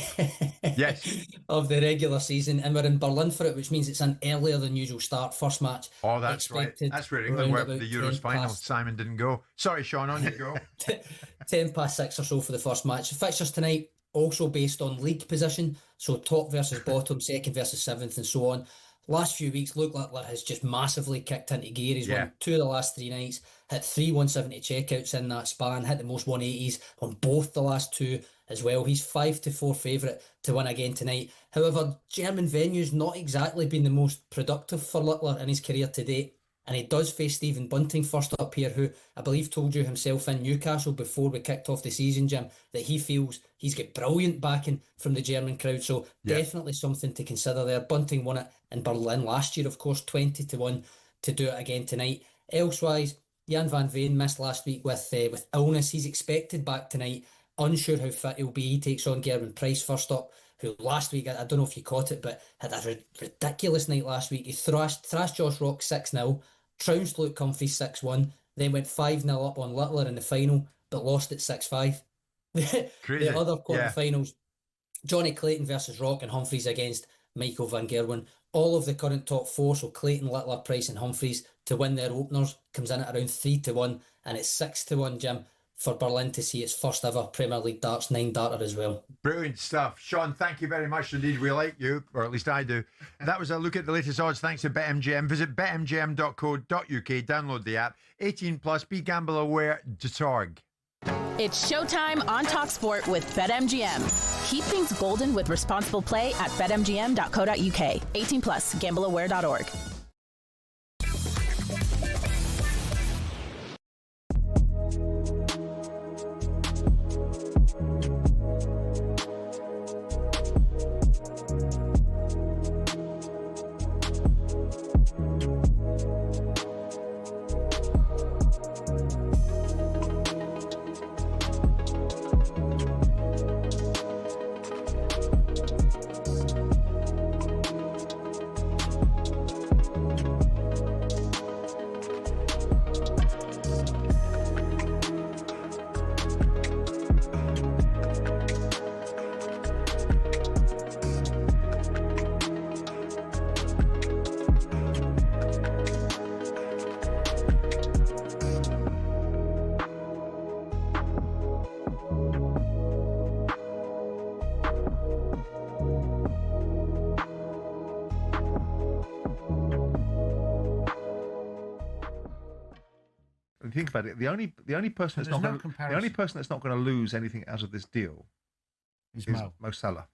of the regular season, and we're in Berlin for it, which means it's an earlier than usual start. First match. Oh, that's right. That's where England were the Euros final. Simon didn't go. Sorry, Sean. On you go. 6:10 or so for the first match. The fixtures tonight also based on league position, so top versus bottom, second versus seventh, and so on. Last few weeks, Luke Littler has just massively kicked into gear. He's won 2 of the last 3 nights, hit 3 170 checkouts in that span, hit the most 180s on both the last 2 as well. He's 5-4 favourite to win again tonight. However, German venue's not exactly been the most productive for Littler in his career to date. And he does face Stephen Bunting first up here, who I believe told you himself in Newcastle before we kicked off the season, Jim, that he feels he's got brilliant backing from the German crowd. So definitely something to consider there. Bunting won it in Berlin last year, of course, 20-1 to do it again tonight. Elsewise, Jan van Veen missed last week with illness. He's expected back tonight. Unsure how fit he'll be. He takes on Gerwyn Price first up, who last week, I don't know if you caught it, but had a ridiculous night last week. He thrashed Josh Rock 6-0. Trounced Luke Humphries 6-1, then went 5-0 up on Littler in the final, but lost at 6-5. The other quarterfinals, Johnny Clayton versus Rock and Humphries against Michael van Gerwen. All of the current top 4, so Clayton, Littler, Price and Humphries, to win their openers, comes in at around 3-1, and it's 6-1, Jim, for Berlin to see its first ever Premier League darts 9-darter as well. Brilliant stuff. Sean, thank you very much indeed. We like you, or at least I do. That was a look at the latest odds thanks to BetMGM. Visit betmgm.co.uk, download the app. 18 plus, begambleaware.org. It's showtime on talkSPORT with BetMGM. Keep things golden with responsible play at betmgm.co.uk. 18 plus, gambleaware.org. If you think about it, the only person that's not going to lose anything out of this deal is Mo Salah.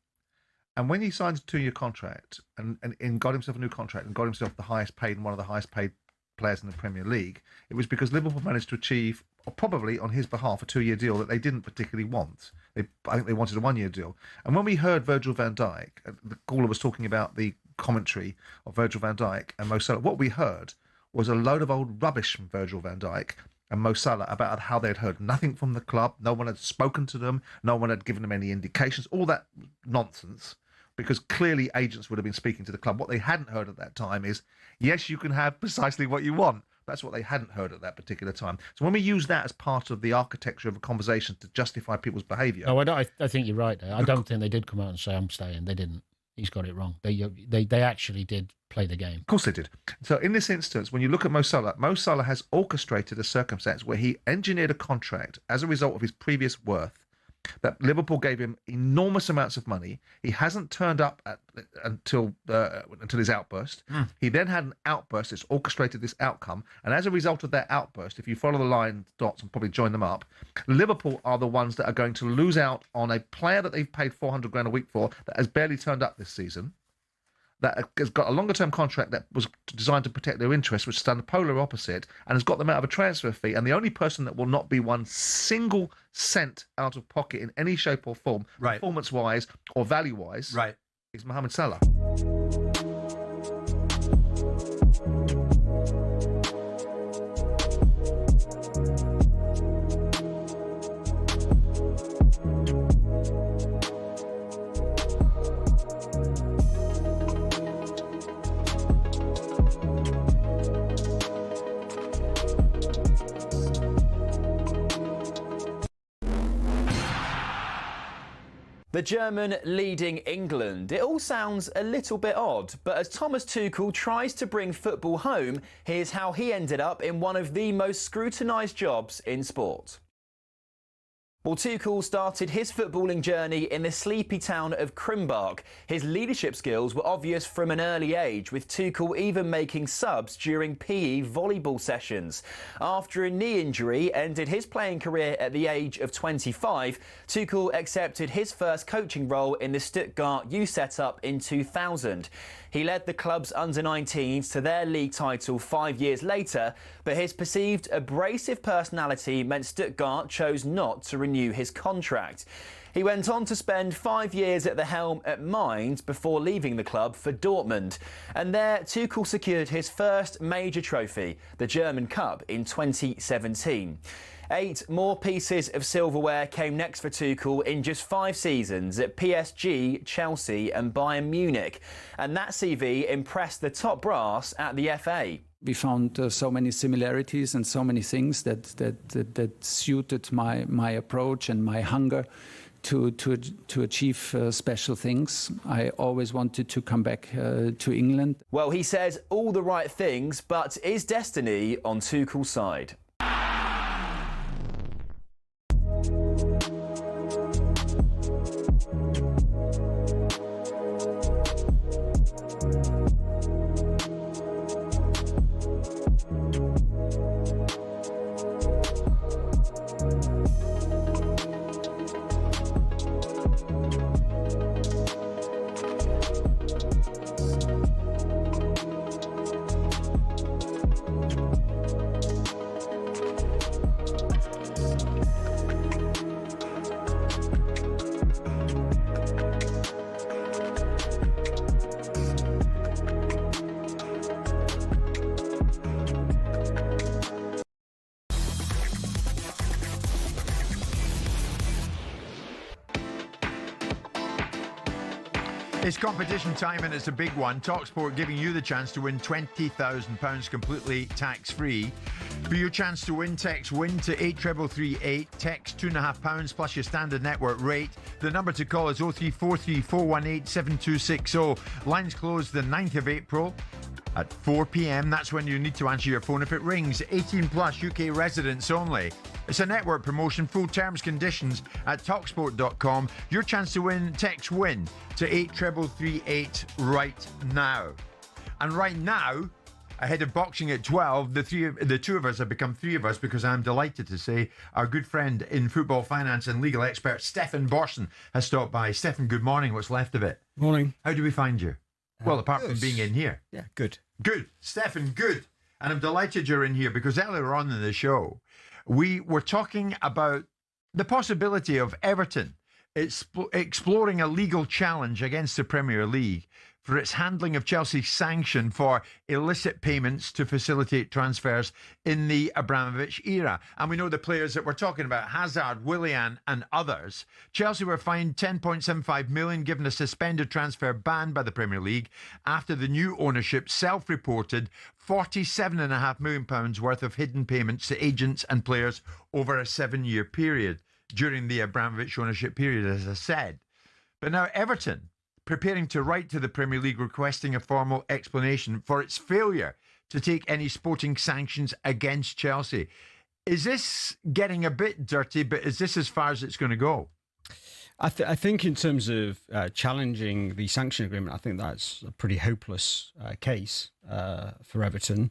And when he signed a 2-year contract and got himself a new contract and got himself the highest paid and one of the highest paid players in the Premier League, it was because Liverpool managed to achieve, or probably on his behalf, a 2-year deal that they didn't particularly want. I think they wanted a 1-year deal. And when we heard Virgil van Dijk, the caller was talking about the commentary of Virgil van Dijk and Mo Salah, what we heard was a load of old rubbish from Virgil van Dijk and Mo Salah about how they'd heard nothing from the club, no one had spoken to them, no one had given them any indications, all that nonsense, because clearly agents would have been speaking to the club. What they hadn't heard at that time is, yes, you can have precisely what you want. That's what they hadn't heard at that particular time. So when we use that as part of the architecture of a conversation to justify people's behaviour... No, I think you're right there. I don't think they did come out and say, I'm staying. They didn't. He's got it wrong. They actually did play the game. Of course they did. So in this instance, when you look at Mo Salah has orchestrated a circumstance where he engineered a contract as a result of his previous worth that Liverpool gave him enormous amounts of money. He hasn't turned up until his outburst. He then had an outburst that's orchestrated this outcome. And as a result of that outburst, if you follow the line dots and probably join them up, Liverpool are the ones that are going to lose out on a player that they've paid 400 grand a week for that has barely turned up this season, that has got a longer-term contract that was designed to protect their interests, which has done the polar opposite, and has got them out of a transfer fee. And the only person that will not be 1 single cent out of pocket in any shape or form, performance-wise or value-wise, is Mohamed Salah. The German leading England. It all sounds a little bit odd, but as Thomas Tuchel tries to bring football home, here's how he ended up in one of the most scrutinised jobs in sport. Well, Tuchel started his footballing journey in the sleepy town of Krimbach. His leadership skills were obvious from an early age, with Tuchel even making subs during PE volleyball sessions. After a knee injury ended his playing career at the age of 25, Tuchel accepted his first coaching role in the Stuttgart youth setup in 2000. He led the club's under-19s to their league title 5 years later, but his perceived abrasive personality meant Stuttgart chose not to renew his contract. He went on to spend 5 years at the helm at Mainz before leaving the club for Dortmund. And there, Tuchel secured his first major trophy, the German Cup, in 2017. 8 more pieces of silverware came next for Tuchel in just 5 seasons at PSG, Chelsea and Bayern Munich. And that CV impressed the top brass at the FA. We found so many similarities and so many things that suited my approach and my hunger to achieve special things. I always wanted to come back to England. Well, he says all the right things, but is destiny on Tuchel's side? It's competition time and it's a big one. talkSPORT giving you the chance to win £20,000 completely tax-free. For your chance to win, text WIN to 83338. Text £2.5 plus your standard network rate. The number to call is 0343 418 7260. Lines close the 9th of April at 4 p.m. That's when you need to answer your phone if it rings. 18 plus UK residents only. It's a network promotion. Full terms, conditions at talksport.com. Your chance to win, text WIN to 83338 right now. And right now, ahead of boxing at 12, the two of us have become three of us, because I'm delighted to say our good friend in football finance and legal expert, Stefan Borson, has stopped by. Stefan, good morning. What's left of it? Morning. How do we find you? Well, apart good. from being in here. Yeah, good. Good. Stefan, good. And I'm delighted you're in here, because earlier on in the show, we were talking about the possibility of Everton exploring a legal challenge against the Premier League for its handling of Chelsea's sanction for illicit payments to facilitate transfers in the Abramovich era. And we know the players that we're talking about, Hazard, Willian and others. Chelsea were fined £10.75 million, given a suspended transfer ban by the Premier League after the new ownership self-reported £47.5 million worth of hidden payments to agents and players over a 7-year period during the Abramovich ownership period, as I said. But now Everton preparing to write to the Premier League requesting a formal explanation for its failure to take any sporting sanctions against Chelsea. Is this getting a bit dirty, but is this as far as it's going to go? I think in terms of challenging the sanction agreement, I think that's a pretty hopeless case for Everton.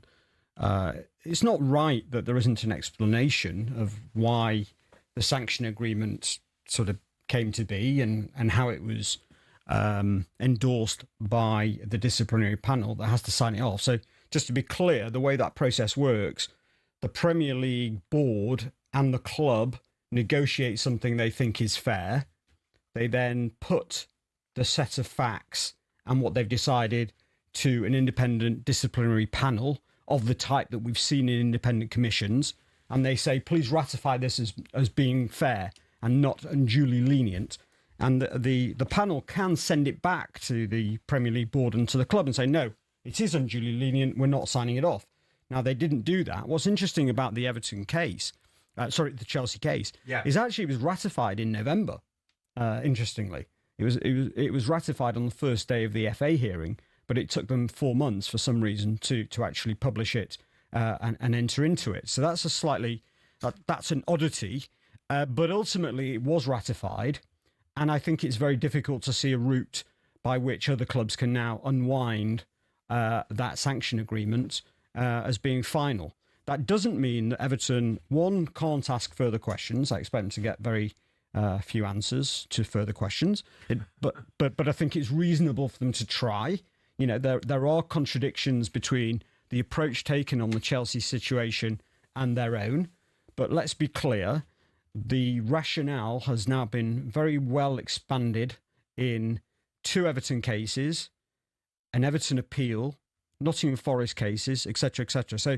It's not right that there isn't an explanation of why the sanction agreement sort of came to be and how it was endorsed by the disciplinary panel that has to sign it off. So just to be clear, the way that process works, the Premier League board and the club negotiate something they think is fair. They then put the set of facts and what they've decided to an independent disciplinary panel of the type that we've seen in independent commissions, and they say, please ratify this as being fair and not unduly lenient. And the panel can send it back to the Premier League board and to the club and say, no, it is unduly lenient, we're not signing it off. Now, they didn't do that. What's interesting about the Everton case, the Chelsea case, is actually it was ratified in November, interestingly. It was ratified on the first day of the FA hearing, but it took them 4 months for some reason to actually publish it and enter into it. So that's that's an oddity, but ultimately it was ratified. And I think it's very difficult to see a route by which other clubs can now unwind that sanction agreement as being final. That doesn't mean that Everton, one, can't ask further questions. I expect them to get very few answers to further questions. But I think it's reasonable for them to try. You know, there are contradictions between the approach taken on the Chelsea situation and their own. But let's be clear. The rationale has now been very well expanded in 2 Everton cases, an Everton appeal, Nottingham Forest cases, etc., etc. So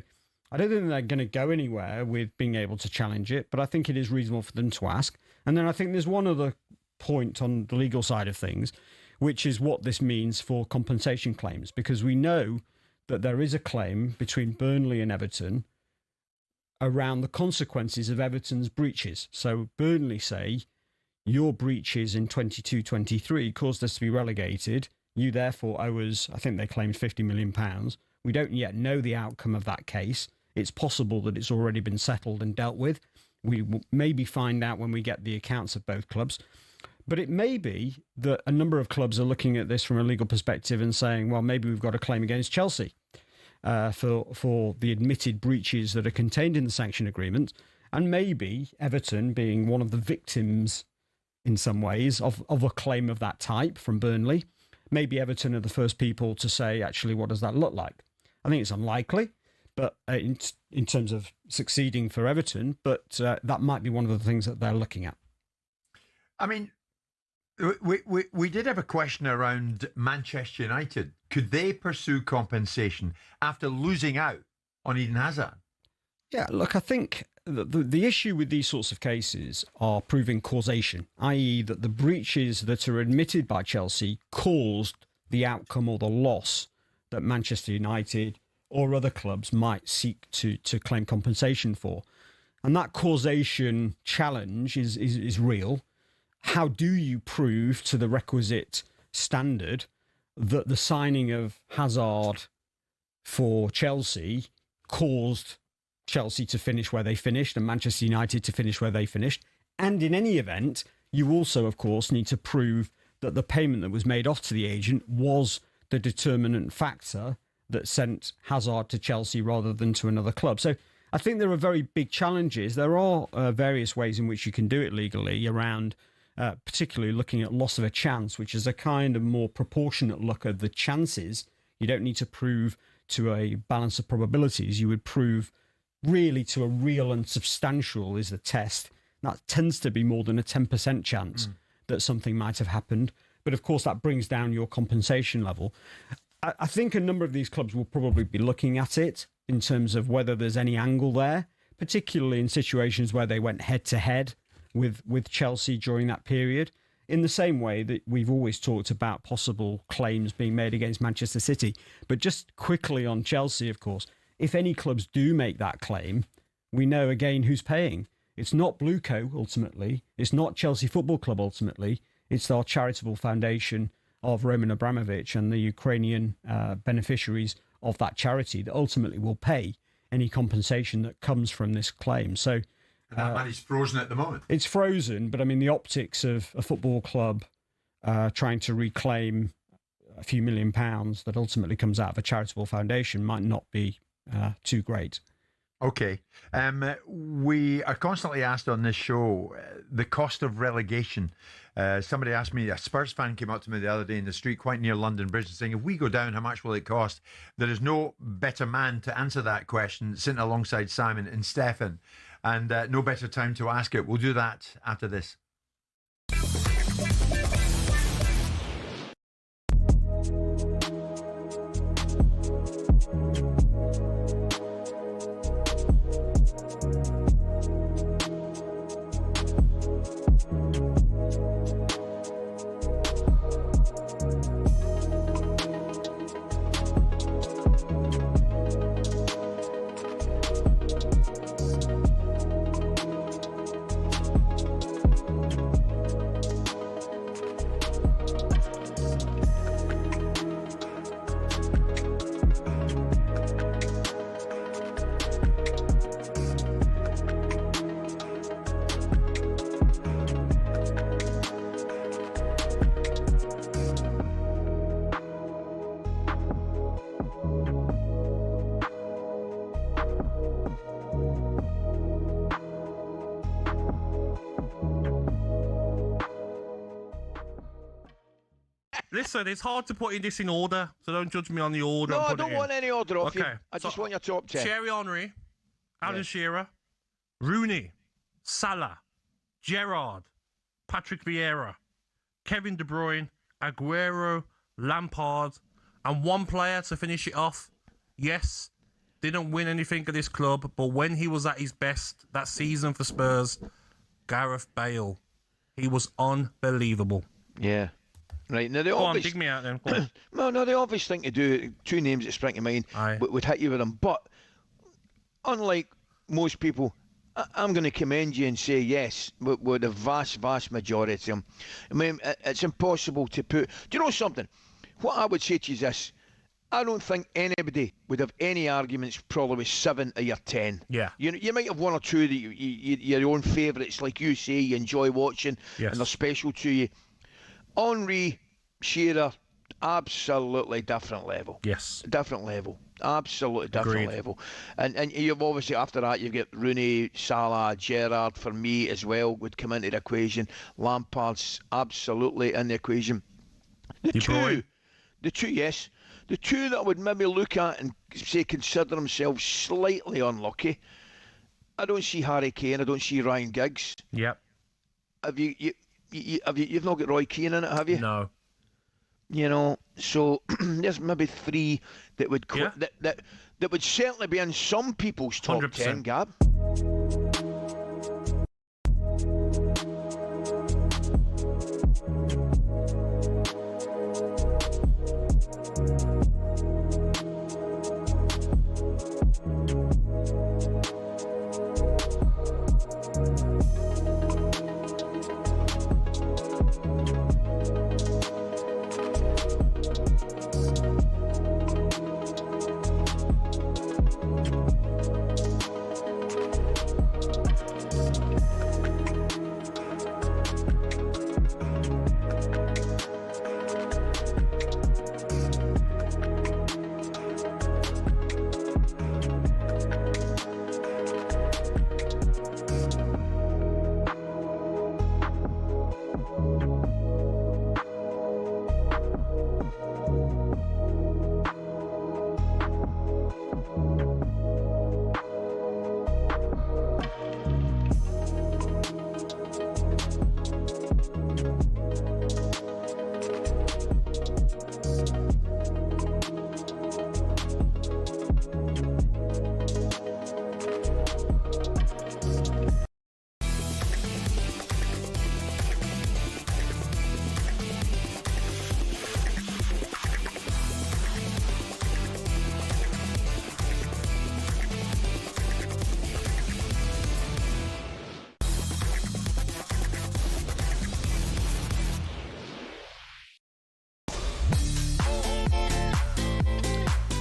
I don't think they're going to go anywhere with being able to challenge it, but I think it is reasonable for them to ask. And then I think there's one other point on the legal side of things, which is what this means for compensation claims, because we know that there is a claim between Burnley and Everton around the consequences of Everton's breaches. So Burnley say, your breaches in 22-23 caused us to be relegated. You therefore owe us, I think they claimed £50 million. We don't yet know the outcome of that case. It's possible that it's already been settled and dealt with. We will maybe find out when we get the accounts of both clubs. But it may be that a number of clubs are looking at this from a legal perspective and saying, well, maybe we've got a claim against Chelsea. For the admitted breaches that are contained in the sanction agreement, and maybe Everton being one of the victims in some ways of a claim of that type from Burnley. Maybe Everton are the first people to say, actually, what does that look like? I think it's unlikely, but in terms of succeeding for Everton, but that might be one of the things that they're looking at. I mean, we did have a question around Manchester United. Could they pursue compensation after losing out on Eden Hazard? Yeah, look, I think the issue with these sorts of cases are proving causation, i.e. that the breaches that are admitted by Chelsea caused the outcome or the loss that Manchester United or other clubs might seek to claim compensation for. And that causation challenge is real. How do you prove to the requisite standard that the signing of Hazard for Chelsea caused Chelsea to finish where they finished and Manchester United to finish where they finished. And in any event, you also, of course, need to prove that the payment that was made off to the agent was the determinant factor that sent Hazard to Chelsea rather than to another club. So I think there are very big challenges. There are various ways in which you can do it legally around particularly looking at loss of a chance, which is a kind of more proportionate look at the chances. You don't need to prove to a balance of probabilities. You would prove really to a real and substantial is the test. That tends to be more than a 10% chance that something might have happened. But of course, that brings down your compensation level. I think a number of these clubs will probably be looking at it in terms of whether there's any angle there, particularly in situations where they went head-to-head with Chelsea during that period, in the same way that we've always talked about possible claims being made against Manchester City. But just quickly on Chelsea, of course, if any clubs do make that claim, we know again who's paying. It's not Blueco, ultimately. It's not Chelsea Football Club, ultimately. It's our charitable foundation of Roman Abramovich and the Ukrainian beneficiaries of that charity that ultimately will pay any compensation that comes from this claim. So and that money's frozen at the moment. It's frozen, but I mean, the optics of a football club trying to reclaim a few £1 million that ultimately comes out of a charitable foundation might not be too great. Okay. We are constantly asked on this show the cost of relegation. Somebody asked me, a Spurs fan came up to me the other day in the street quite near London Bridge saying, if we go down, how much will it cost? There is no better man to answer that question sitting alongside Simon and Stefan, and no better time to ask it. We'll do that after this. Listen, it's hard to put in this in order, so don't judge me on the order. No, I don't want any order off you. I so just want your top 10. Thierry Henry, Alan Shearer, Rooney, Salah, Gerrard, Patrick Vieira, Kevin De Bruyne, Aguero, Lampard, and one player to finish it off. Yes, didn't win anything at this club, but when he was at his best that season for Spurs, Gareth Bale. He was unbelievable. Yeah. Right, now Go on, dig me out then. Go on. Well, no, the obvious thing to do, two names that spring to mind, would hit you with them. But unlike most people, I'm going to commend you and say yes, with the vast majority of them. I mean, it's impossible to put. Do you know something? What I would say to you is this: I don't think anybody would have any arguments probably with 7 of your 10. Yeah. You might have one or two that your own favourites, like you say, you enjoy watching, and they're special to you. Henry, Shearer, absolutely different level. Yes. Different level. Absolutely different level. And you've obviously, after that, you've got Rooney, Salah, Gerrard, for me as well, would come into the equation. Lampard's absolutely in the equation. The two that I would maybe look at and say consider themselves slightly unlucky, I don't see Harry Kane, I don't see Ryan Giggs. Yep. Have you've not got Roy Keane in it, have you? No. You know, so there's maybe 3 that would that would certainly be in some people's top 100%. 10, Gab.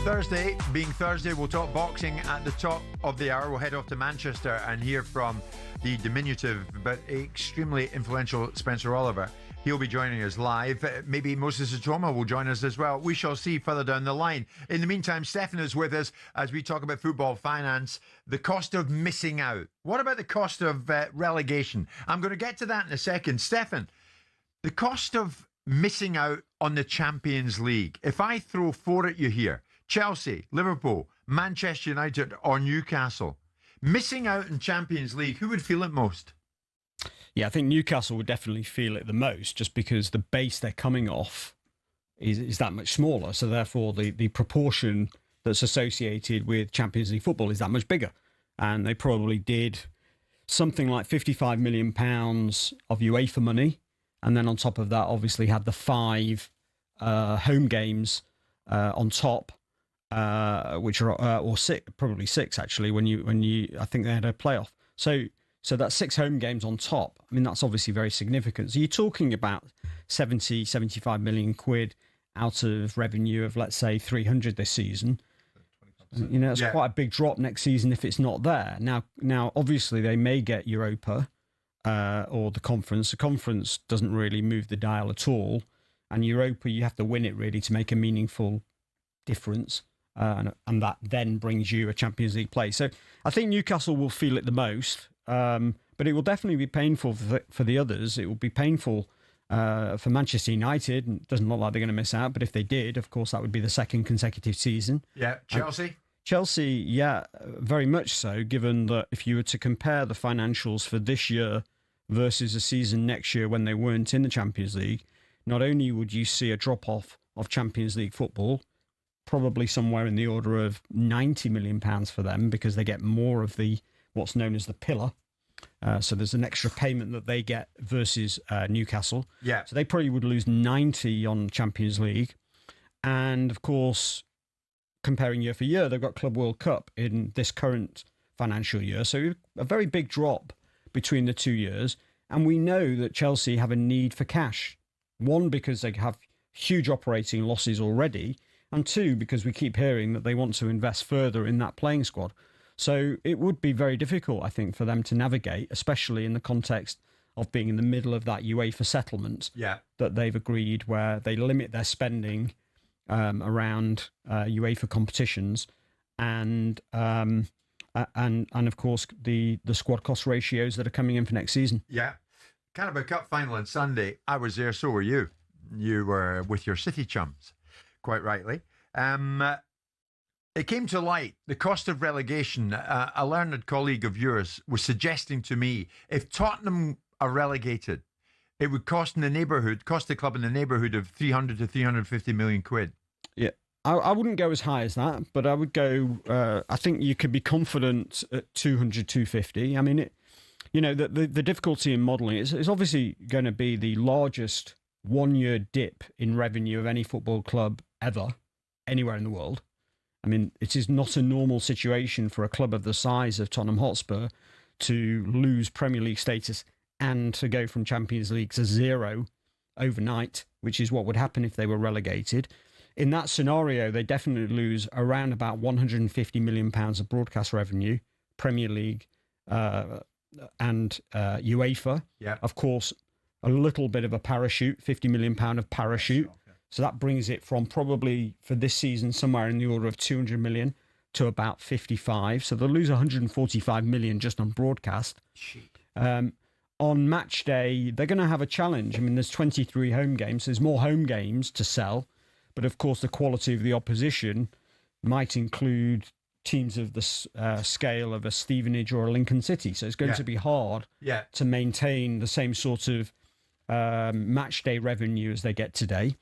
Thursday, being Thursday, we'll talk boxing at the top of the hour. We'll head off to Manchester and hear from the diminutive but extremely influential Spencer Oliver. He'll be joining us live. Maybe Moses Ituma will join us as well. We shall see further down the line. In the meantime, Stefan is with us as we talk about football finance, the cost of missing out. What about the cost of relegation? I'm going to get to that in a second. Stefan, the cost of missing out on the Champions League. If I throw four at you here, Chelsea, Liverpool, Manchester United or Newcastle, missing out in Champions League, who would feel it most? Yeah, I think Newcastle would definitely feel it the most, just because the base they're coming off is that much smaller. So therefore, the proportion that's associated with Champions League football is that much bigger. And they probably did something like £55 million of UEFA money. And then on top of that, obviously had the 5 home games on top, which are or 6, probably 6 actually. When you, I think they had a playoff. So that's 6 home games on top. I mean, that's obviously very significant. So you're talking about 75 million quid out of revenue of, let's say, 300 this season. You know, it's quite a big drop next season if it's not there. Now, obviously, they may get Europa or the conference. The conference doesn't really move the dial at all. And Europa, you have to win it really to make a meaningful difference. And that then brings you a Champions League place. So I think Newcastle will feel it the most. But it will definitely be painful for the others. It will be painful for Manchester United. It doesn't look like they're going to miss out. But if they did, of course, that would be the 2nd consecutive season. Yeah, Chelsea? Chelsea, yeah, very much so, given that if you were to compare the financials for this year versus a season next year when they weren't in the Champions League, not only would you see a drop-off of Champions League football, probably somewhere in the order of £90 million for them because they get more of the what's known as the pillar. So there's an extra payment that they get versus Newcastle. Yeah. So they probably would lose 90 on Champions League. And of course, comparing year for year, they've got Club World Cup in this current financial year. So a very big drop between the 2 years. And we know that Chelsea have a need for cash. 1, because they have huge operating losses already. And 2, because we keep hearing that they want to invest further in that playing squad. So it would be very difficult, I think, for them to navigate, especially in the context of being in the middle of that UEFA settlement that they've agreed, where they limit their spending around UEFA competitions, and of course the squad cost ratios that are coming in for next season. Yeah, Carabao Cup final on Sunday. I was there, so were you. You were with your City chums, quite rightly. It came to light, the cost of relegation. A learned colleague of yours was suggesting to me, if Tottenham are relegated, it would cost the club in the neighbourhood of 300 to 350 million quid. Yeah, I wouldn't go as high as that, but I would go, I think you could be confident at 200, 250. I mean, the difficulty in modelling is obviously going to be the largest one-year dip in revenue of any football club ever, anywhere in the world. I mean, it is not a normal situation for a club of the size of Tottenham Hotspur to lose Premier League status and to go from Champions League to 0 overnight, which is what would happen if they were relegated. In that scenario, they definitely lose around about £150 million of broadcast revenue, Premier League and UEFA. Yeah. Of course, a little bit of a parachute, £50 million of parachute. So that brings it from probably for this season somewhere in the order of 200 million to about 55. So they'll lose 145 million just on broadcast. On match day, they're going to have a challenge. I mean, there's 23 home games. There's more home games to sell. But of course, the quality of the opposition might include teams of the scale of a Stevenage or a Lincoln City. So it's going to be hard to maintain the same sort of match day revenue as they get today.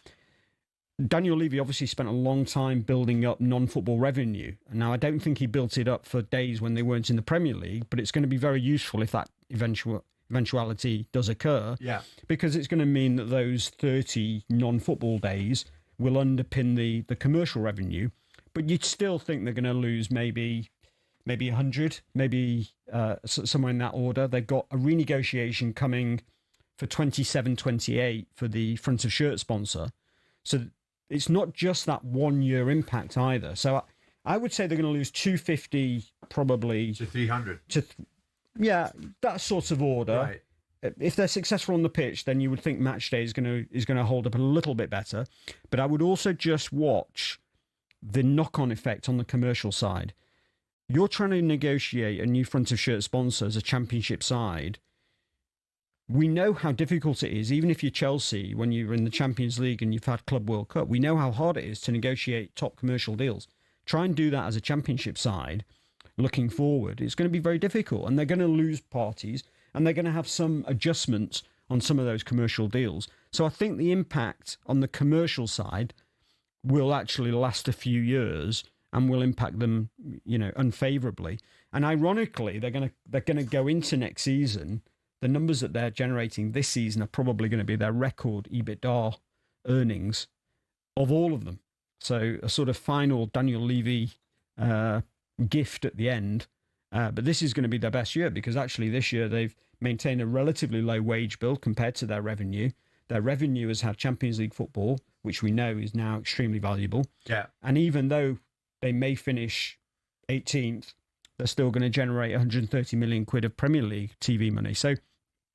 Daniel Levy obviously spent a long time building up non-football revenue. Now, I don't think he built it up for days when they weren't in the Premier League, but it's going to be very useful if that eventuality does occur. Yeah. Because it's going to mean that those 30 non-football days will underpin the commercial revenue. But you'd still think they're going to lose maybe 100, maybe somewhere in that order. They've got a renegotiation coming for 27-28 for the front of shirt sponsor. So it's not just that 1 year impact either. So I would say they're going to lose 250 probably to 300. That sort of order. Right. If they're successful on the pitch, then you would think match day is going to hold up a little bit better. But I would also just watch the knock-on effect on the commercial side. You're trying to negotiate a new front of shirt sponsor as a championship side. We know how difficult it is, even if you're Chelsea, when you're in the Champions League and you've had Club World Cup, we know how hard it is to negotiate top commercial deals. Try and do that as a championship side looking forward. It's going to be very difficult, and they're going to lose parties, and they're going to have some adjustments on some of those commercial deals. So I think the impact on the commercial side will actually last a few years and will impact them, unfavourably. And ironically, they're going to go into next season. The numbers that they're generating this season are probably going to be their record EBITDA earnings of all of them. So a sort of final Daniel Levy gift at the end. But this is going to be their best year, because actually this year they've maintained a relatively low wage bill compared to their revenue. Their revenue has had Champions League football, which we know is now extremely valuable. Yeah. And even though they may finish 18th, they're still going to generate 130 million quid of Premier League TV money. So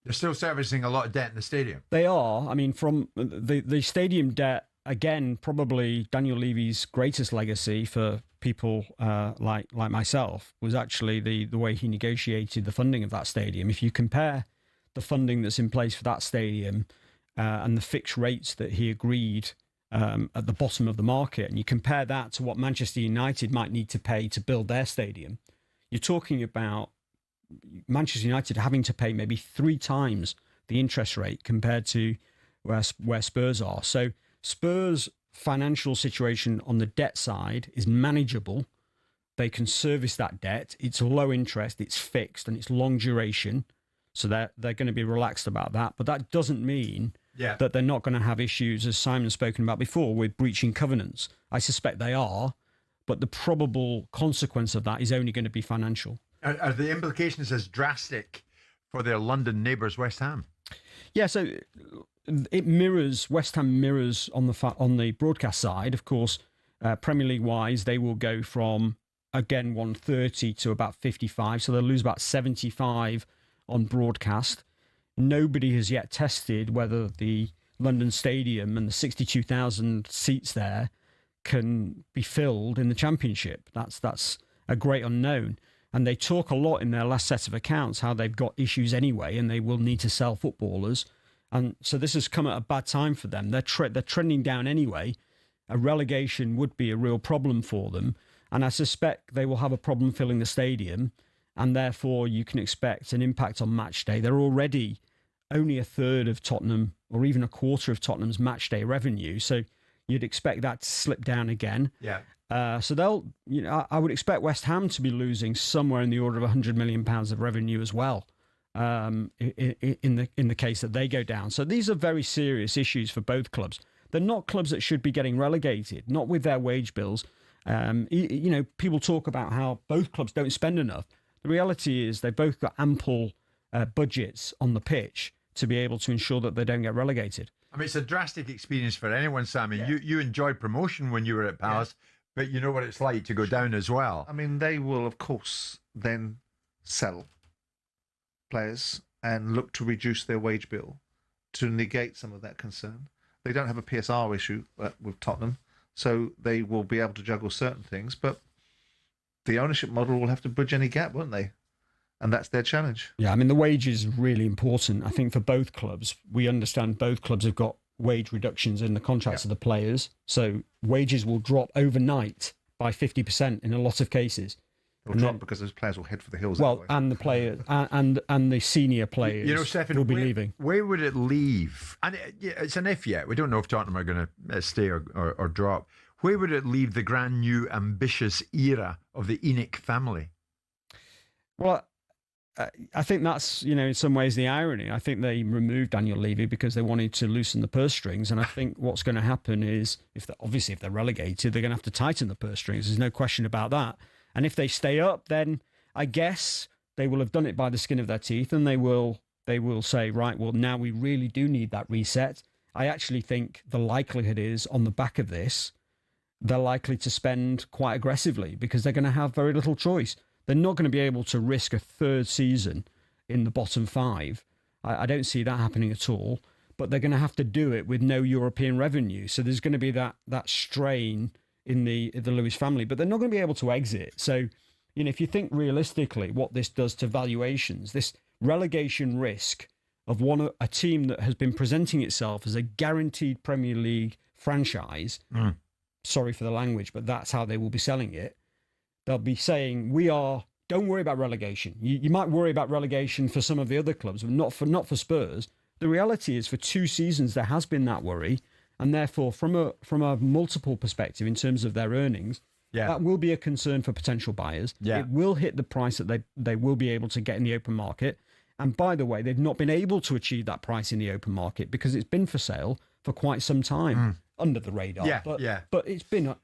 they're still servicing a lot of debt in the stadium. They are. I mean, from the stadium debt, again, probably Daniel Levy's greatest legacy for people like myself was actually the way he negotiated the funding of that stadium. If you compare the funding that's in place for that stadium and the fixed rates that he agreed at the bottom of the market, and you compare that to what Manchester United might need to pay to build their stadium, you're talking about Manchester United having to pay maybe 3 times the interest rate compared to where Spurs are. So Spurs' financial situation on the debt side is manageable. They can service that debt. It's low interest, it's fixed, and it's long duration. So they're going to be relaxed about that. But that doesn't mean that they're not going to have issues, as Simon's spoken about before, with breaching covenants. I suspect they are, but the probable consequence of that is only going to be financial. Are the implications as drastic for their London neighbours, West Ham? Yeah, so it mirrors, West Ham mirrors on the broadcast side. Of course, Premier League-wise, they will go from, again, 130 to about 55, so they'll lose about 75 on broadcast. Nobody has yet tested whether the London Stadium and the 62,000 seats there can be filled in the Championship. That's a great unknown. And they talk a lot in their last set of accounts how they've got issues anyway and they will need to sell footballers. And so this has come at a bad time for them. They're trending down anyway. A relegation would be a real problem for them. And I suspect they will have a problem filling the stadium. And therefore, you can expect an impact on match day. They're already only a third of Tottenham or even a quarter of Tottenham's match day revenue. So you'd expect that to slip down again. Yeah. So they'll, I would expect West Ham to be losing somewhere in the order of £100 million of revenue as well, in the case that they go down. So these are very serious issues for both clubs. They're not clubs that should be getting relegated, not with their wage bills. People talk about how both clubs don't spend enough. The reality is they've both got ample budgets on the pitch to be able to ensure that they don't get relegated. I mean, it's a drastic experience for anyone, Sammy. Yeah. You enjoyed promotion when you were at Palace. Yeah. But you know what it's like to go down as well. I mean, they will, of course, then sell players and look to reduce their wage bill to negate some of that concern. They don't have a PSR issue with Tottenham, so they will be able to juggle certain things. But the ownership model will have to bridge any gap, won't they? And that's their challenge. Yeah, I mean, the wage is really important. I think for both clubs, we understand both clubs have got wage reductions in the contracts of the players. So wages will drop overnight by 50% in a lot of cases. It'll drop because those players will head for the hills. Well, anyway. and the players and the senior players, You know, Stefan, will be leaving. Where would it leave? And it's an if yet. We don't know if Tottenham are going to stay or drop. Where would it leave the grand new ambitious era of the ENIC family? Well, I think that's, in some ways the irony. I think they removed Daniel Levy because they wanted to loosen the purse strings. And I think what's going to happen is, if they're relegated, they're going to have to tighten the purse strings. There's no question about that. And if they stay up, then I guess they will have done it by the skin of their teeth, and they will say, right, well, now we really do need that reset. I actually think the likelihood is, on the back of this, they're likely to spend quite aggressively because they're going to have very little choice. They're not going to be able to risk a third season in the bottom 5. I don't see that happening at all. But they're going to have to do it with no European revenue. So there's going to be that strain in the Lewis family, but they're not going to be able to exit. So, if you think realistically what this does to valuations, this relegation risk of a team that has been presenting itself as a guaranteed Premier League franchise, sorry for the language, but that's how they will be selling it. They'll be saying, don't worry about relegation. You might worry about relegation for some of the other clubs, but not for Spurs. The reality is, for 2 seasons, there has been that worry. And therefore, from a multiple perspective in terms of their earnings, that will be a concern for potential buyers. Yeah. It will hit the price that they will be able to get in the open market. And by the way, they've not been able to achieve that price in the open market because it's been for sale for quite some time, under the radar. But it's been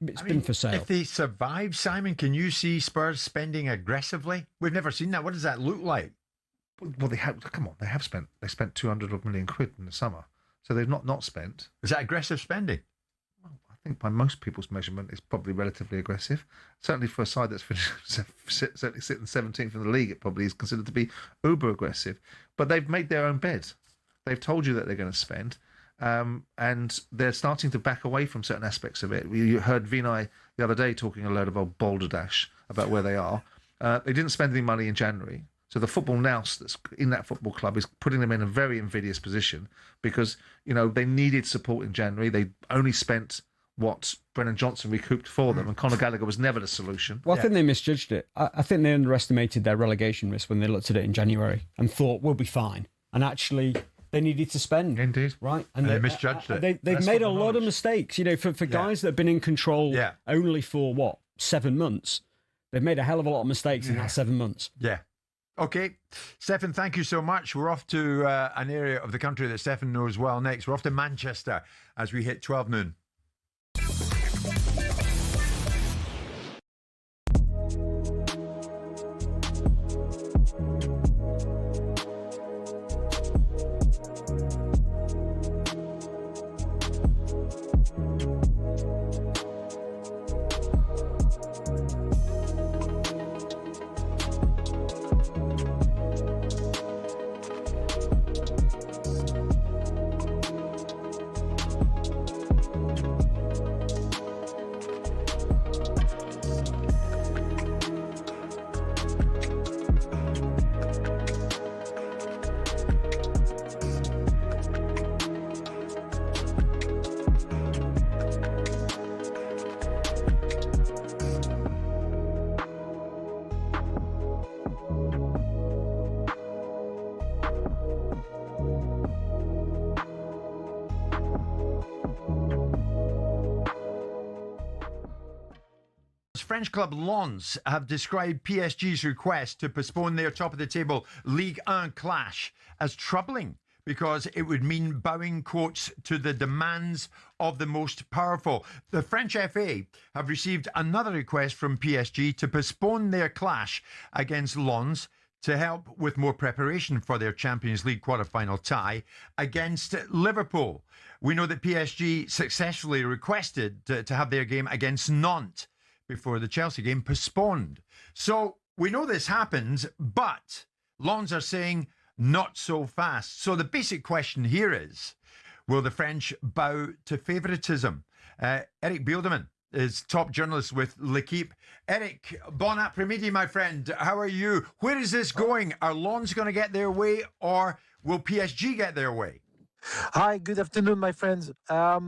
for sale. If they survive, Simon, can you see Spurs spending aggressively? We've never seen that. What does that look like? Well, they have. Come on, they spent 200 million quid in the summer. So they've not spent. Is that aggressive spending? Well, I think by most people's measurement, it's probably relatively aggressive. Certainly for a side that's finished, certainly sitting 17th in the league, it probably is considered to be uber aggressive. But they've made their own bed. They've told you that they're going to spend, and they're starting to back away from certain aspects of it. You heard Vinay the other day talking a load of old balderdash about where they are. They didn't spend any money in January. So the football nous that's in that football club is putting them in a very invidious position because, they needed support in January. They only spent what Brennan Johnson recouped for them, and Conor Gallagher was never the solution. Well, I think they misjudged it. I think they underestimated their relegation risk when they looked at it in January and thought, we'll be fine. And actually, they needed to spend. Indeed. Right? And they misjudged it. They've made a lot of mistakes. For guys that have been in control only for, 7 months, they've made a hell of a lot of mistakes in that 7 months. Yeah. Okay, Stefan, thank you so much. We're off to an area of the country that Stefan knows well next. We're off to Manchester as we hit 12 noon. French club Lens have described PSG's request to postpone their top-of-the-table Ligue 1 clash as troubling because it would mean bowing, quotes, to the demands of the most powerful. The French FA have received another request from PSG to postpone their clash against Lens to help with more preparation for their Champions League quarter-final tie against Liverpool. We know that PSG successfully requested to have their game against Nantes before the Chelsea game postponed. So we know this happens, but Lens are saying not so fast. So the basic question here is, will the French bow to favouritism? Eric Bieldeman is top journalist with L'Equipe. Eric, bon après-midi, my friend. How are you? Where is this going? Are Lens going to get their way, or will PSG get their way? Hi, good afternoon, my friends. I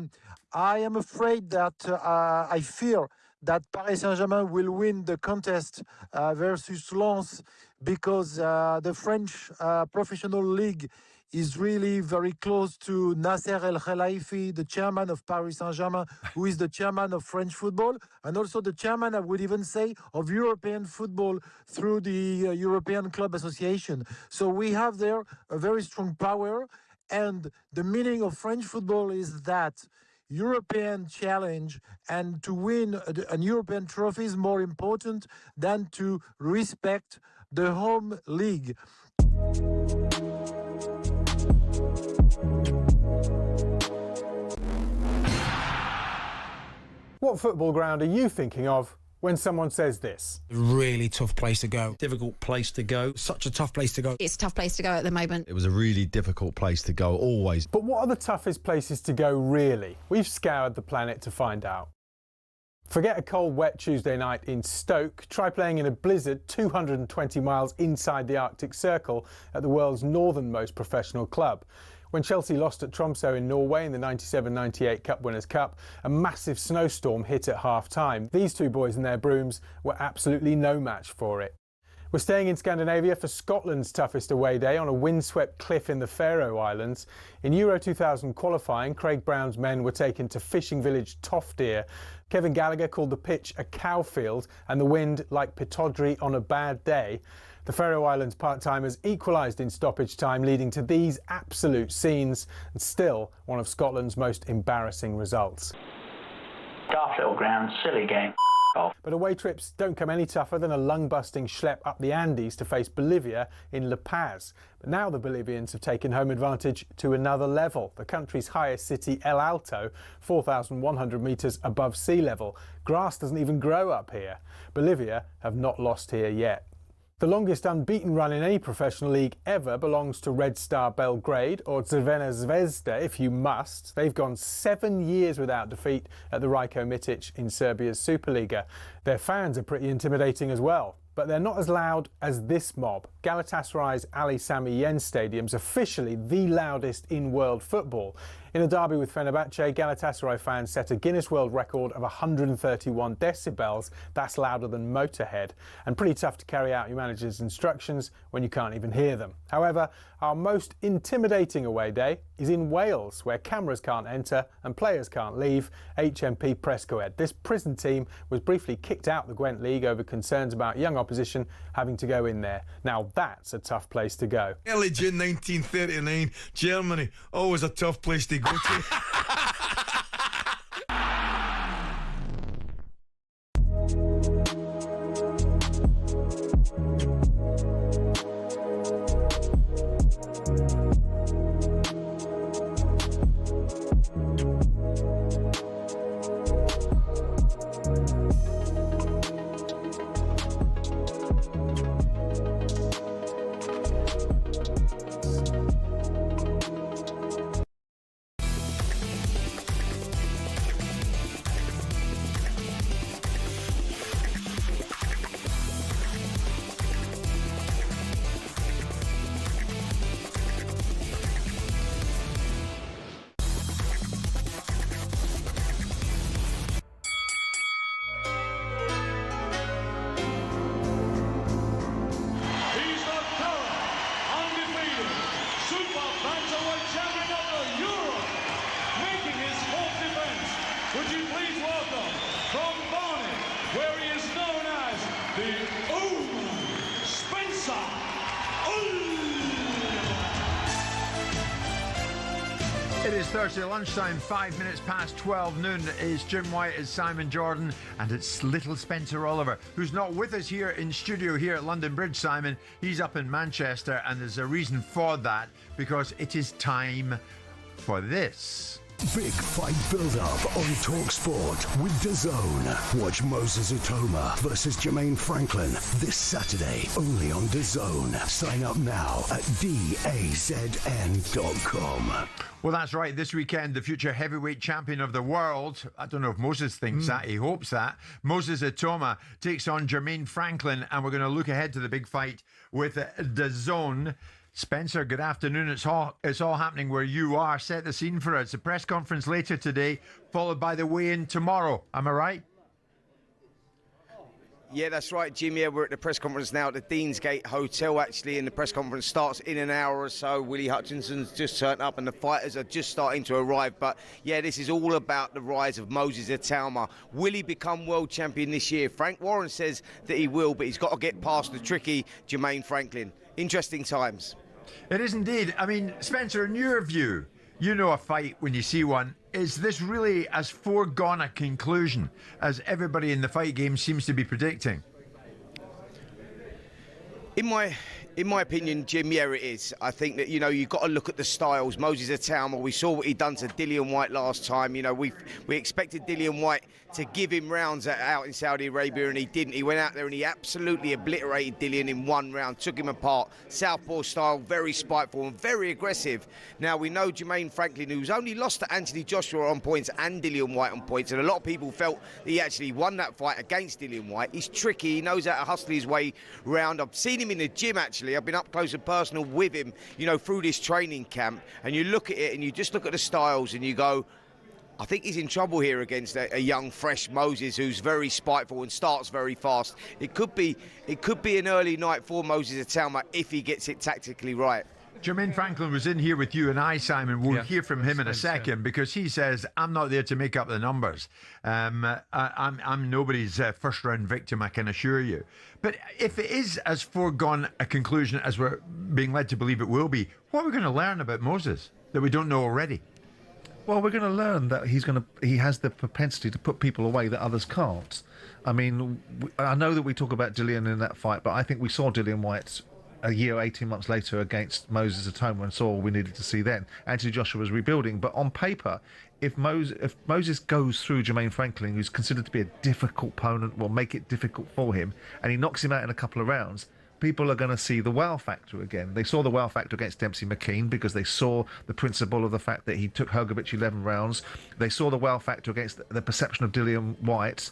am afraid that I fear that Paris Saint-Germain will win the contest versus Lens because the French professional league is really very close to Nasser El Khelaifi, the chairman of Paris Saint-Germain, who is the chairman of French football, and also the chairman, I would even say, of European football through the European Club Association. So we have there a very strong power. And the meaning of French football is that European challenge, and to win an European trophy is more important than to respect the home league. What football ground are you thinking of when someone says this? Really tough place to go. Difficult place to go. Such a tough place to go. It's a tough place to go at the moment. It was a really difficult place to go, always. But what are the toughest places to go, really? We've scoured the planet to find out. Forget a cold, wet Tuesday night in Stoke. Try playing in a blizzard 220 miles inside the Arctic Circle at the world's northernmost professional club. When Chelsea lost at Tromsø in Norway in the 97-98 Cup Winners' Cup, a massive snowstorm hit at half-time. These two boys and their brooms were absolutely no match for it. We're staying in Scandinavia for Scotland's toughest away day on a windswept cliff in the Faroe Islands. In Euro 2000 qualifying, Craig Brown's men were taken to fishing village Toftir. Kevin Gallagher called the pitch a cowfield and the wind like Pittodrie on a bad day. The Faroe Islands part-timers equalised in stoppage time, leading to these absolute scenes, and still one of Scotland's most embarrassing results. Daft little ground, silly game. But away trips don't come any tougher than a lung-busting schlep up the Andes to face Bolivia in La Paz. But now the Bolivians have taken home advantage to another level. The country's highest city, El Alto, 4,100 metres above sea level. Grass doesn't even grow up here. Bolivia have not lost here yet. The longest unbeaten run in any professional league ever belongs to Red Star Belgrade, or Crvena Zvezda if you must. They've gone 7 years without defeat at the Rajko Mitic in Serbia's Superliga. Their fans are pretty intimidating as well, but they're not as loud as this mob. Galatasaray's Ali Sami Yen Stadium's officially the loudest in world football. In a derby with Fenerbahce, Galatasaray fans set a Guinness World Record of 131 decibels. That's louder than Motorhead, and pretty tough to carry out your manager's instructions when you can't even hear them. However, our most intimidating away day is in Wales, where cameras can't enter and players can't leave. HMP Prescoed. This prison team was briefly kicked out the Gwent League over concerns about young opposition having to go in there. Now that's a tough place to go. Early June 1939, Germany. Always a tough place to go to. It is Thursday lunchtime, 5 minutes past 12 noon. It's Jim White, it's Simon Jordan, and it's little Spencer Oliver, who's not with us here in studio here at London Bridge, Simon. He's up in Manchester, and there's a reason for that, because it is time for this. Big fight build-up on talkSPORT with DAZN. Watch Moses Ituma versus Jermaine Franklin this Saturday, only on DAZN. Sign up now at DAZN.com. Well, that's right. This weekend, the future heavyweight champion of the world, I don't know if Moses thinks that, he hopes that, Moses Ituma takes on Jermaine Franklin, and we're going to look ahead to the big fight with DAZN. Spencer, good afternoon. It's all happening where you are. Set the scene for us. The press conference later today, followed by the weigh-in tomorrow. Am I right? Yeah, that's right, Jim. Yeah, we're at the press conference now at the Deansgate Hotel, actually, and the press conference starts in an hour or so. Willie Hutchinson's just turned up and the fighters are just starting to arrive. But, yeah, this is all about the rise of Moses Ituma. Will he become world champion this year? Frank Warren says that he will, but he's got to get past the tricky Jermaine Franklin. Interesting times. It is indeed. I mean, Spencer, in your view, you know a fight when you see one. Is this really as foregone a conclusion as everybody in the fight game seems to be predicting? In my opinion, Jim, yeah, it is. I think that, you've got to look at the styles. Moses Ituma, we saw what he'd done to Dillian White last time. We expected Dillian White to give him rounds out in Saudi Arabia, and he didn't. He went out there and he absolutely obliterated Dillian in one round, took him apart. Southpaw style, very spiteful and very aggressive. Now, we know Jermaine Franklin, who's only lost to Anthony Joshua on points and Dillian White on points, and a lot of people felt that he actually won that fight against Dillian White. He's tricky. He knows how to hustle his way round. I've seen him in the gym, actually. I've been up close and personal with him, through this training camp, and you look at it and you just look at the styles and you go, I think he's in trouble here against a young, fresh Moses who's very spiteful and starts very fast. It could be an early night for Moses Ituma if he gets it tactically right. Jermaine Franklin was in here with you and I, Simon. We'll hear from him in a second because he says, I'm not there to make up the numbers. I'm nobody's first-round victim, I can assure you. But if it is as foregone a conclusion as we're being led to believe it will be, what are we going to learn about Moses that we don't know already? Well, we're going to learn that he has the propensity to put people away that others can't. I mean, I know that we talk about Dillian in that fight, but I think we saw Dillian White a year, 18 months later against Moses Ituma and saw all we needed to see then. Anthony Joshua was rebuilding, but on paper, if Moses goes through Jermaine Franklin, who's considered to be a difficult opponent, will make it difficult for him, and he knocks him out in a couple of rounds, people are going to see the wow factor again. They saw the wow factor against Dempsey McKean because they saw the principle of the fact that he took Hrgovic 11 rounds. They saw the wow factor against the perception of Dillian White.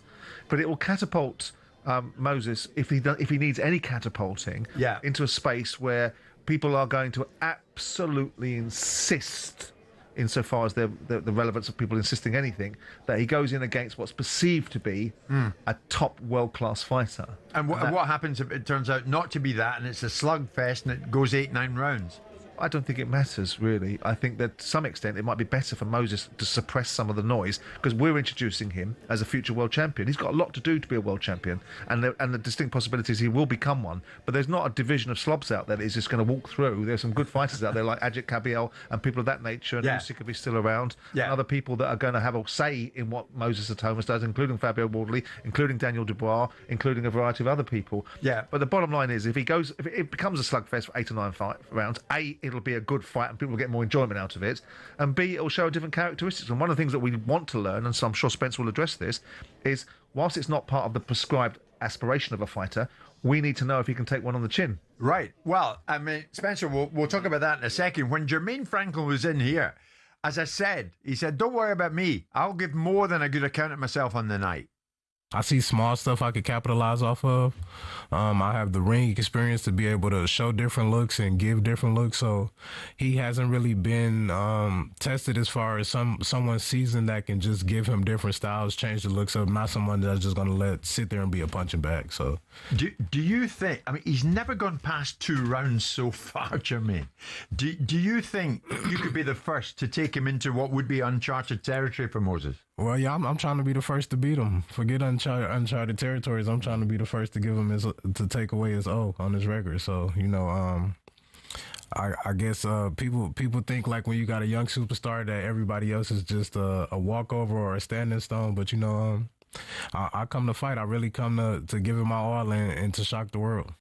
But it will catapult Moses, if he needs any catapulting, into a space where people are going to absolutely insist, insofar as the relevance of people insisting anything, that he goes in against what's perceived to be a top world-class fighter. And what happens if it turns out not to be that and it's a slugfest and it goes 8-9 rounds? I don't think it matters, really. I think that to some extent it might be better for Moses to suppress some of the noise because we're introducing him as a future world champion. He's got a lot to do to be a world champion, and the distinct possibilities he will become one. But there's not a division of slobs out there that is just going to walk through. There's some good fighters out there like Ajit Kabiel and people of that nature, and Usyk could be still around, and other people that are going to have a say in what Moses Ituma does, including Fabio Wardley, including Daniel Dubois, including a variety of other people. But the bottom line is, if it becomes a slugfest for 8 or 9 rounds, A, it'll be a good fight and people will get more enjoyment out of it, and B, it'll show different characteristics. And one of the things that we want to learn, and so I'm sure Spencer will address this, is whilst it's not part of the prescribed aspiration of a fighter, we need to know if he can take one on the chin. Right. Well, I mean, Spencer, we'll talk about that in a second. When Jermaine Franklin was in here, as I said, he said, don't worry about me. I'll give more than a good account of myself on the night. I see small stuff I could capitalize off of. I have the ring experience to be able to show different looks and give different looks. So he hasn't really been tested as far as someone seasoned that can just give him different styles, change the looks of, not someone that's just going to let sit there and be a punching bag. So do you think, I mean, he's never gone past 2 rounds so far, Jermaine. Do you think you could be the first to take him into what would be uncharted territory for Moses? Well, yeah, I'm trying to be the first to beat him. Forget uncharted territories. I'm trying to be the first to give him to take away his O on his record. So, I guess people think like when you got a young superstar that everybody else is just a walkover or a standing stone. But, I come to fight. I really come to give it my all and to shock the world.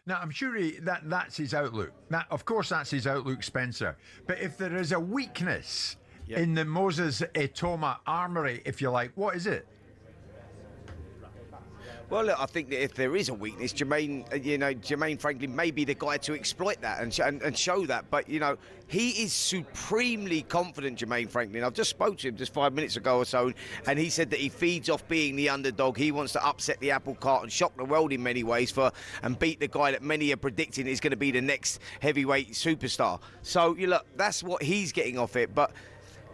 Now, I'm sure that's his outlook. Of course, that's his outlook, Spencer. But if there is a weakness in the Moses Ituma armory, if you like, what is it? Well, look, I think that if there is a weakness, Jermaine Franklin may be the guy to exploit that and show that. But, he is supremely confident, Jermaine Franklin. I've just spoke to him just 5 minutes ago or so, and he said that he feeds off being the underdog. He wants to upset the apple cart and shock the world in many ways and beat the guy that many are predicting is going to be the next heavyweight superstar. So, that's what he's getting off it. But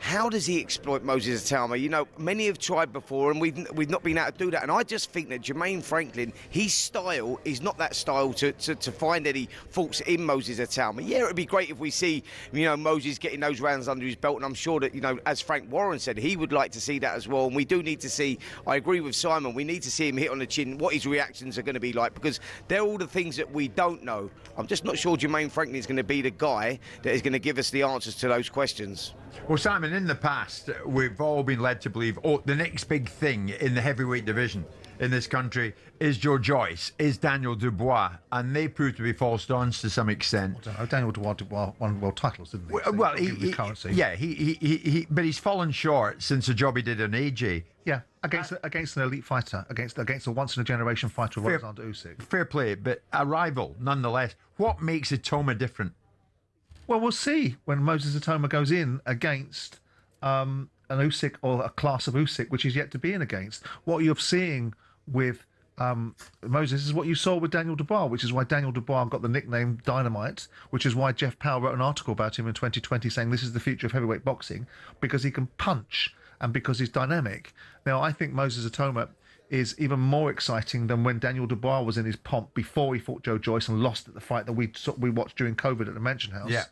how does he exploit Moses Ituma? Many have tried before, and we've not been able to do that. And I just think that Jermaine Franklin, his style is not that style to find any faults in Moses Ituma. Yeah, it would be great if we see, Moses getting those rounds under his belt, and I'm sure that, as Frank Warren said, he would like to see that as well. And we do need to see, I agree with Simon, we need to see him hit on the chin, what his reactions are going to be like, because they're all the things that we don't know. I'm just not sure Jermaine Franklin is going to be the guy that is going to give us the answers to those questions. Well, Simon, in the past, we've all been led to believe, the next big thing in the heavyweight division in this country is Joe Joyce, is Daniel Dubois, and they proved to be false dawns to some extent. Daniel Dubois won world titles, didn't he? Well, but he's fallen short since the job he did on AJ. Yeah, against an elite fighter, against a once-in-a-generation fighter, Alexander Usyk. Fair play, but a rival nonetheless. What makes Ituma different? Well, we'll see when Moses Ituma goes in against an Usyk or a class of Usyk, which is yet to be in against. What you're seeing with Moses is what you saw with Daniel Dubois, which is why Daniel Dubois got the nickname Dynamite, which is why Jeff Powell wrote an article about him in 2020 saying this is the future of heavyweight boxing, because he can punch and because he's dynamic. Now, I think Moses Ituma is even more exciting than when Daniel Dubois was in his pomp before he fought Joe Joyce and lost at the fight that we watched during COVID at the Mansion House. Yeah.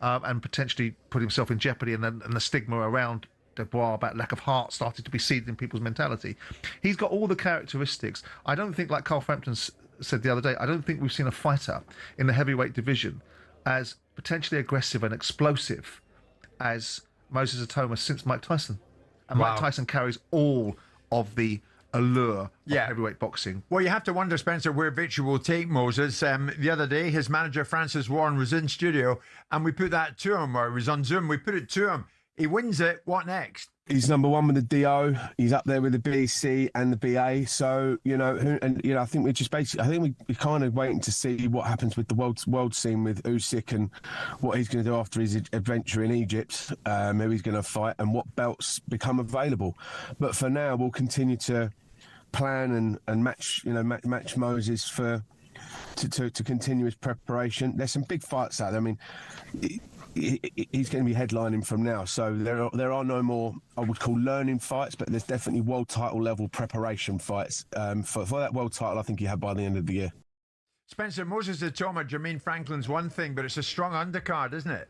And potentially put himself in jeopardy, and the stigma around Dubois about lack of heart started to be seeded in people's mentality. He's got all the characteristics. I don't think, like Carl Frampton said the other day, I don't think we've seen a fighter in the heavyweight division as potentially aggressive and explosive as Moses Ituma since Mike Tyson. And Mike Tyson carries all of the allure of heavyweight boxing. Well, you have to wonder, Spencer, where victory will take Moses. The other day, his manager, Francis Warren, was in studio, and we put that to him, or it was on Zoom. We put it to him. He wins it. What next? He's number one with the DO. He's up there with the BC and the BA. So, I think we're just basically, we're kind of waiting to see what happens with the world scene with Usyk and what he's going to do after his adventure in Egypt, who he's going to fight and what belts become available. But for now, we'll continue to plan and match Moses to continue his preparation. There's some big fights out there. I mean, he's going to be headlining from now, so there are no more, I would call, learning fights, but there's definitely world title level preparation fights for that world title. I think you have by the end of the year. Spencer, Moses Ituma, Jermaine Franklin's one thing, but it's a strong undercard, isn't it?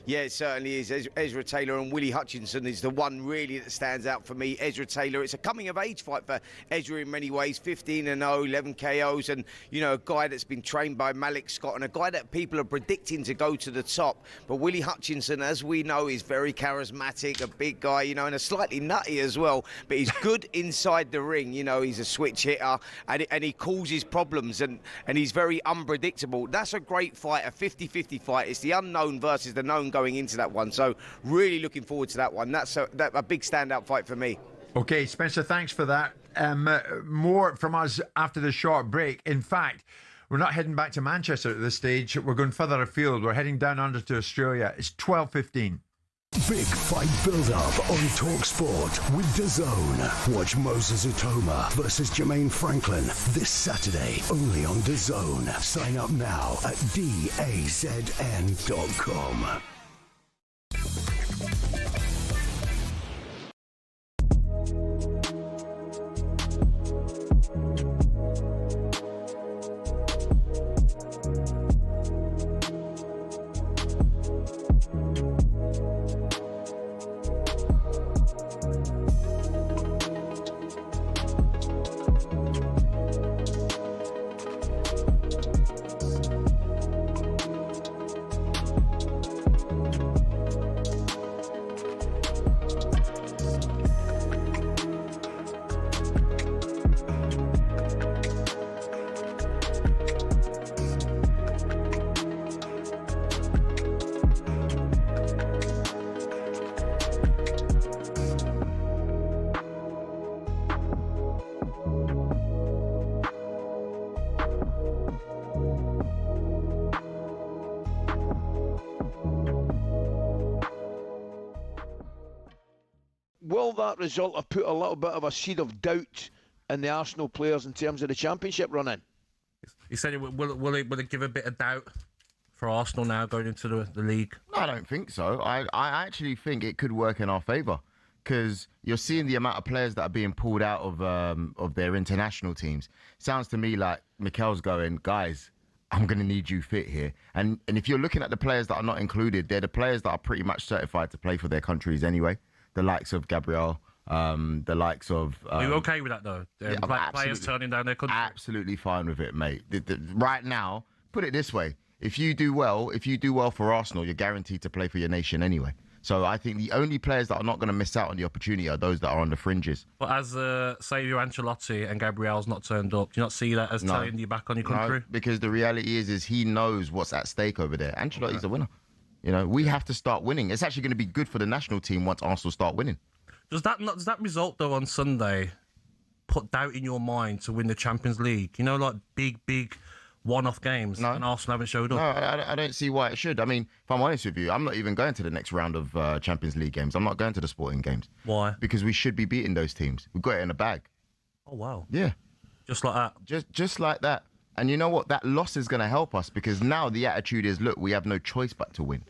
Yeah, it certainly is. Ezra Taylor and Willie Hutchinson is the one really that stands out for me. Ezra Taylor, it's a coming-of-age fight for Ezra in many ways. 15-0, 11 KOs, and, a guy that's been trained by Malik Scott and a guy that people are predicting to go to the top. But Willie Hutchinson, as we know, is very charismatic, a big guy, and a slightly nutty as well. But he's good inside the ring. He's a switch hitter, and he causes problems, and he's very unpredictable. That's a great fight, a 50-50 fight. It's the unknown versus the known going into that one, so really looking forward to that one. That's a big standout fight for me. Okay, Spencer, thanks for that. More from us after the short break. In fact, we're not heading back to Manchester at this stage. We're going further afield. We're heading down under to Australia. It's 12:15. Big fight build-up on talkSPORT with DAZN. Watch Moses Ituma versus Jermaine Franklin this Saturday, only on DAZN. Sign up now at DAZN.com. will that result have put a little bit of a seed of doubt in the Arsenal players in terms of the Championship run-in? He said, will it give a bit of doubt for Arsenal now going into the league? No, I don't think so. I actually think it could work in our favour, because you're seeing the amount of players that are being pulled out of their international teams. Sounds to me like Mikel's going, guys, I'm going to need you fit here. And if you're looking at the players that are not included, they're the players that are pretty much certified to play for their countries anyway. The likes of Gabriel, the likes of... Are you okay with that, though? Players turning down their country? Absolutely fine with it, mate. Right now, put it this way. If you do well for Arsenal, you're guaranteed to play for your nation anyway. So I think the only players that are not going to miss out on the opportunity are those that are on the fringes. But as Savio Ancelotti and Gabriel's not turned up, do you not see that as turning you back on your country? No, because the reality is he knows what's at stake over there. Ancelotti's the winner. You know, we have to start winning. It's actually going to be good for the national team once Arsenal start winning. Does that result, though, on Sunday put doubt in your mind to win the Champions League? You know, like big one-off games, and Arsenal haven't showed up. No, I don't see why it should. I mean, if I'm honest with you, I'm not even going to the next round of Champions League games. I'm not going to the Sporting games. Why? Because we should be beating those teams. We've got it in the bag. Oh, wow. Yeah. Just like that? Just like that. And you know what? That loss is going to help us, because now the attitude is, look, we have no choice but to win.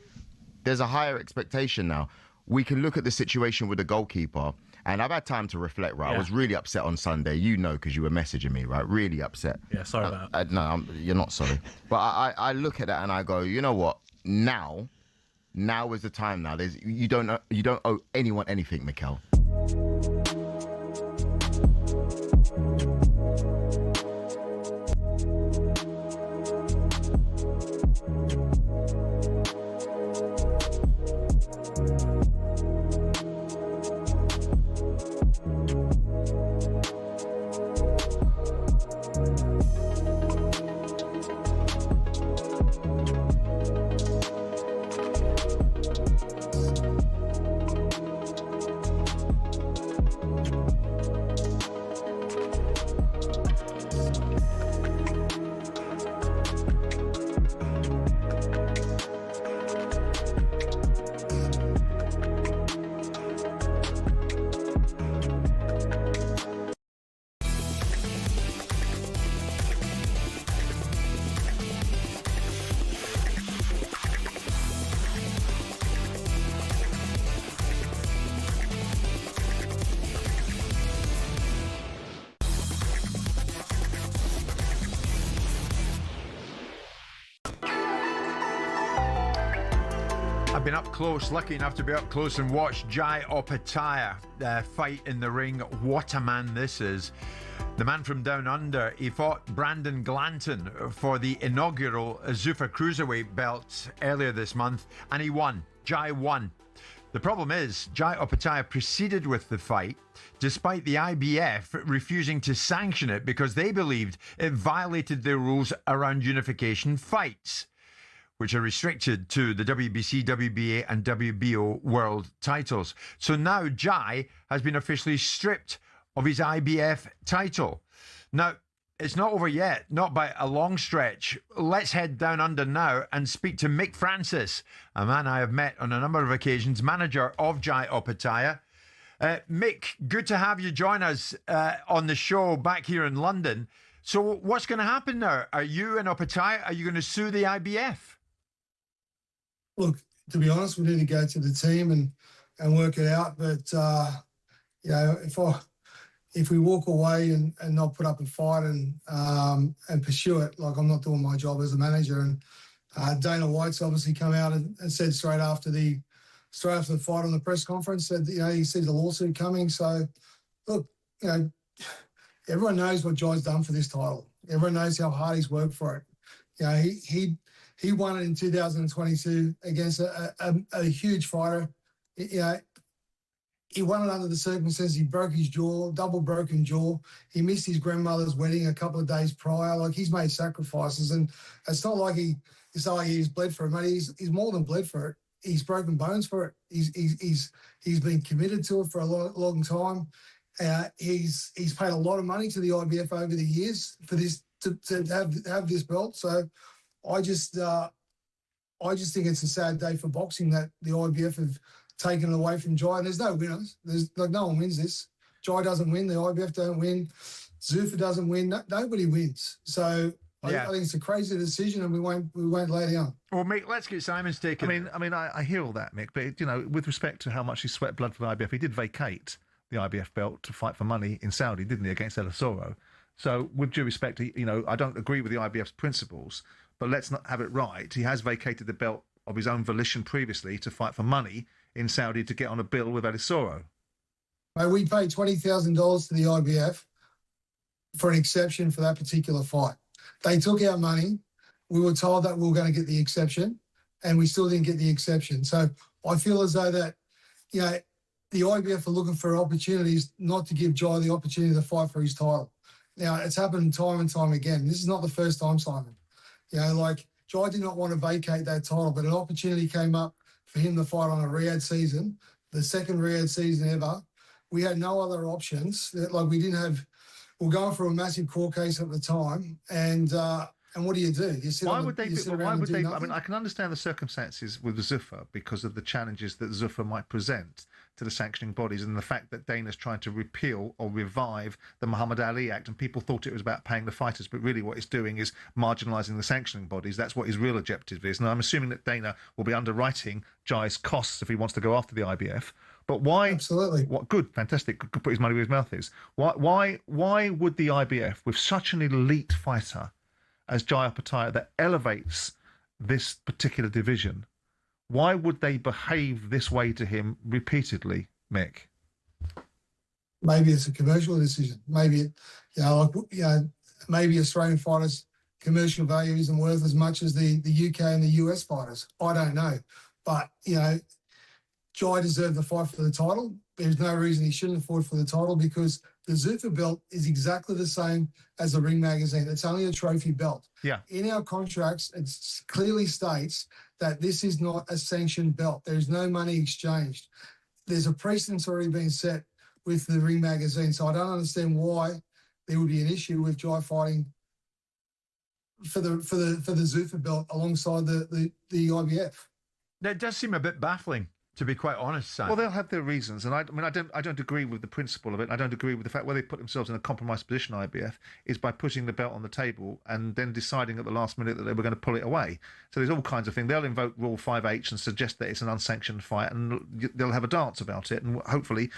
There's a higher expectation now. We can look at the situation with the goalkeeper, and I've had time to reflect, right? Yeah. I was really upset on Sunday, you know, because you were messaging me, right? Really upset. Yeah, sorry about that. No, you're not sorry. But I look at that and I go, you know what? Now is the time now. You don't owe anyone anything, Mikel. I've been up close, lucky enough to be up close and watch Jai Opetaia fight in the ring. What a man this is. The man from down under, he fought Brandon Glanton for the inaugural Zuffa Cruiserweight belt earlier this month, and he won. Jai won. The problem is, Jai Opetaia proceeded with the fight despite the IBF refusing to sanction it because they believed it violated their rules around unification fights, which are restricted to the WBC, WBA and WBO world titles. So now Jai has been officially stripped of his IBF title. Now, it's not over yet, not by a long stretch. Let's head down under now and speak to Mick Francis, a man I have met on a number of occasions, manager of Jai Opetaia. Mick, good to have you join us on the show back here in London. So what's going to happen now? Are you and Opetaia, are you going to sue the IBF? Look, to be honest, we need to go to the team and work it out. But, you know, if we walk away and not put up a fight and pursue it, like I'm not doing my job as a manager. And Dana White's obviously come out and said straight after the fight on the press conference, said, you know, he sees the lawsuit coming. So, look, you know, everyone knows what Jai's done for this title. Everyone knows how hard he's worked for it. You know, he won it in 2022 against a huge fighter. You know, he won it under the circumstances. He broke his jaw, double broken jaw. He missed his grandmother's wedding a couple of days prior. Like, he's made sacrifices, and it's not like he's bled for it, mate. He's more than bled for it. He's broken bones for it. He's been committed to it for a long time. He's paid a lot of money to the IBF over the years for this to have this belt. So I just think it's a sad day for boxing that the IBF taken away from Jai. And there's no winners. There's like no one wins this. Jai doesn't win. The IBF don't win. Zuffa doesn't win. Nobody wins. So I think it's a crazy decision, and we won't lay down. Well, Mick, let's get Simon's take. I hear all that, Mick, but with respect to how much he sweat blood for the IBF, he did vacate the IBF belt to fight for money in Saudi, didn't he, against El Asoro? So, with due respect, I don't agree with the IBF's principles, but let's not have it right. He has vacated the belt of his own volition previously to fight for money in Saudi to get on a bill with El Asoro. Mate, we paid $20,000 to the IBF for an exception for that particular fight. They took our money. We were told that we were going to get the exception, and we still didn't get the exception. So I feel as though that, the IBF are looking for opportunities not to give Jai the opportunity to fight for his title. Now, it's happened time and time again. This is not the first time, Simon. Jai did not want to vacate that title, but an opportunity came up for him to fight on a Riyadh season, the second Riyadh season ever. We had no other options. We didn't have. We're going for a massive court case at the time, and what do? Why would they? I can understand the circumstances with Zuffa because of the challenges that Zuffa might present to the sanctioning bodies, and the fact that Dana's trying to repeal or revive the Muhammad Ali Act, and people thought it was about paying the fighters, but really what it's doing is marginalising the sanctioning bodies. That's what his real objective is. And I'm assuming that Dana will be underwriting Jai's costs if he wants to go after the IBF. But why? Absolutely. What good, fantastic. Could put his money where his mouth is. Why would the IBF, with such an elite fighter as Jai Opetaia that elevates this particular division, why would they behave this way to him repeatedly, Mick? Maybe it's a commercial decision. Maybe, maybe Australian fighters' commercial value isn't worth as much as the UK and the US fighters. I don't know, but Jai deserved the fight for the title. There's no reason he shouldn't have fought for the title because the Zuffa belt is exactly the same as the Ring magazine. It's only a trophy belt. Yeah. In our contracts, it clearly states that this is not a sanctioned belt. There's no money exchanged. There's a precedence already been set with the Ring magazine, so I don't understand why there would be an issue with Jai fighting for the Zuffa belt alongside the IBF. That does seem a bit baffling, to be quite honest, Sam. Well, they'll have their reasons, and I don't agree with the principle of it. I don't agree with the fact where they put themselves in a compromised position. IBF is by putting the belt on the table and then deciding at the last minute that they were going to pull it away. So there's all kinds of things. They'll invoke Rule 5H and suggest that it's an unsanctioned fight, and they'll have a dance about it. And hopefully,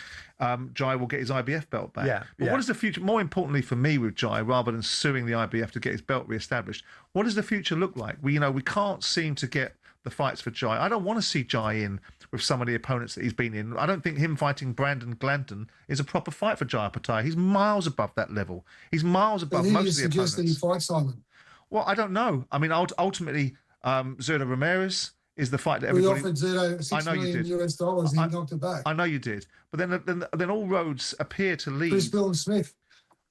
Jai will get his IBF belt back. But what is the future? More importantly for me with Jai, rather than suing the IBF to get his belt re-established, what does the future look like? We can't seem to get the fights for Jai. I don't want to see Jai in with some of the opponents that he's been in. I don't think him fighting Brandon Glanton is a proper fight for Jai Opetaia. He's miles above that level. He's miles above most of the opponents. That he fights, Simon? Well, I don't know. I mean, ultimately, Zurdo Ramirez is the fight that everybody... We offered Zurdo $6 million US, and he knocked it back. I know you did. But then all roads appear to lead... Chris Bill Smith.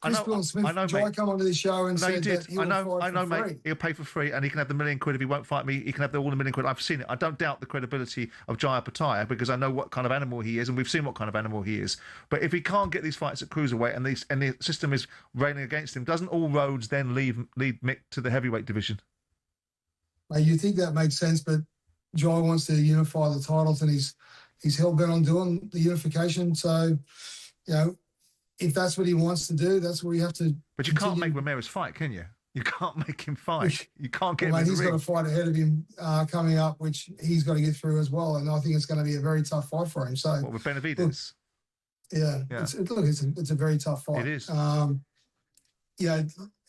Jai come onto the show and said that he'll fight for free. Mate. He'll pay for free, and he can have the £1 million if he won't fight me. He can have all the £1 million. I've seen it. I don't doubt the credibility of Jai Opetaia because I know what kind of animal he is, and we've seen what kind of animal he is. But if he can't get these fights at cruiserweight, and the system is raining against him, doesn't all roads then lead Mick to the heavyweight division? Mate, you think that makes sense, but Jai wants to unify the titles, and he's hell bent on doing the unification. So, if that's what he wants to do, that's what we have to. But you can't make Ramirez fight, can you? You can't make him fight. You can't get him in the he's ring. got a fight ahead of him coming up, which he's got to get through as well. And I think it's going to be a very tough fight for him. So, what with Benavidez? It's a very tough fight. It is.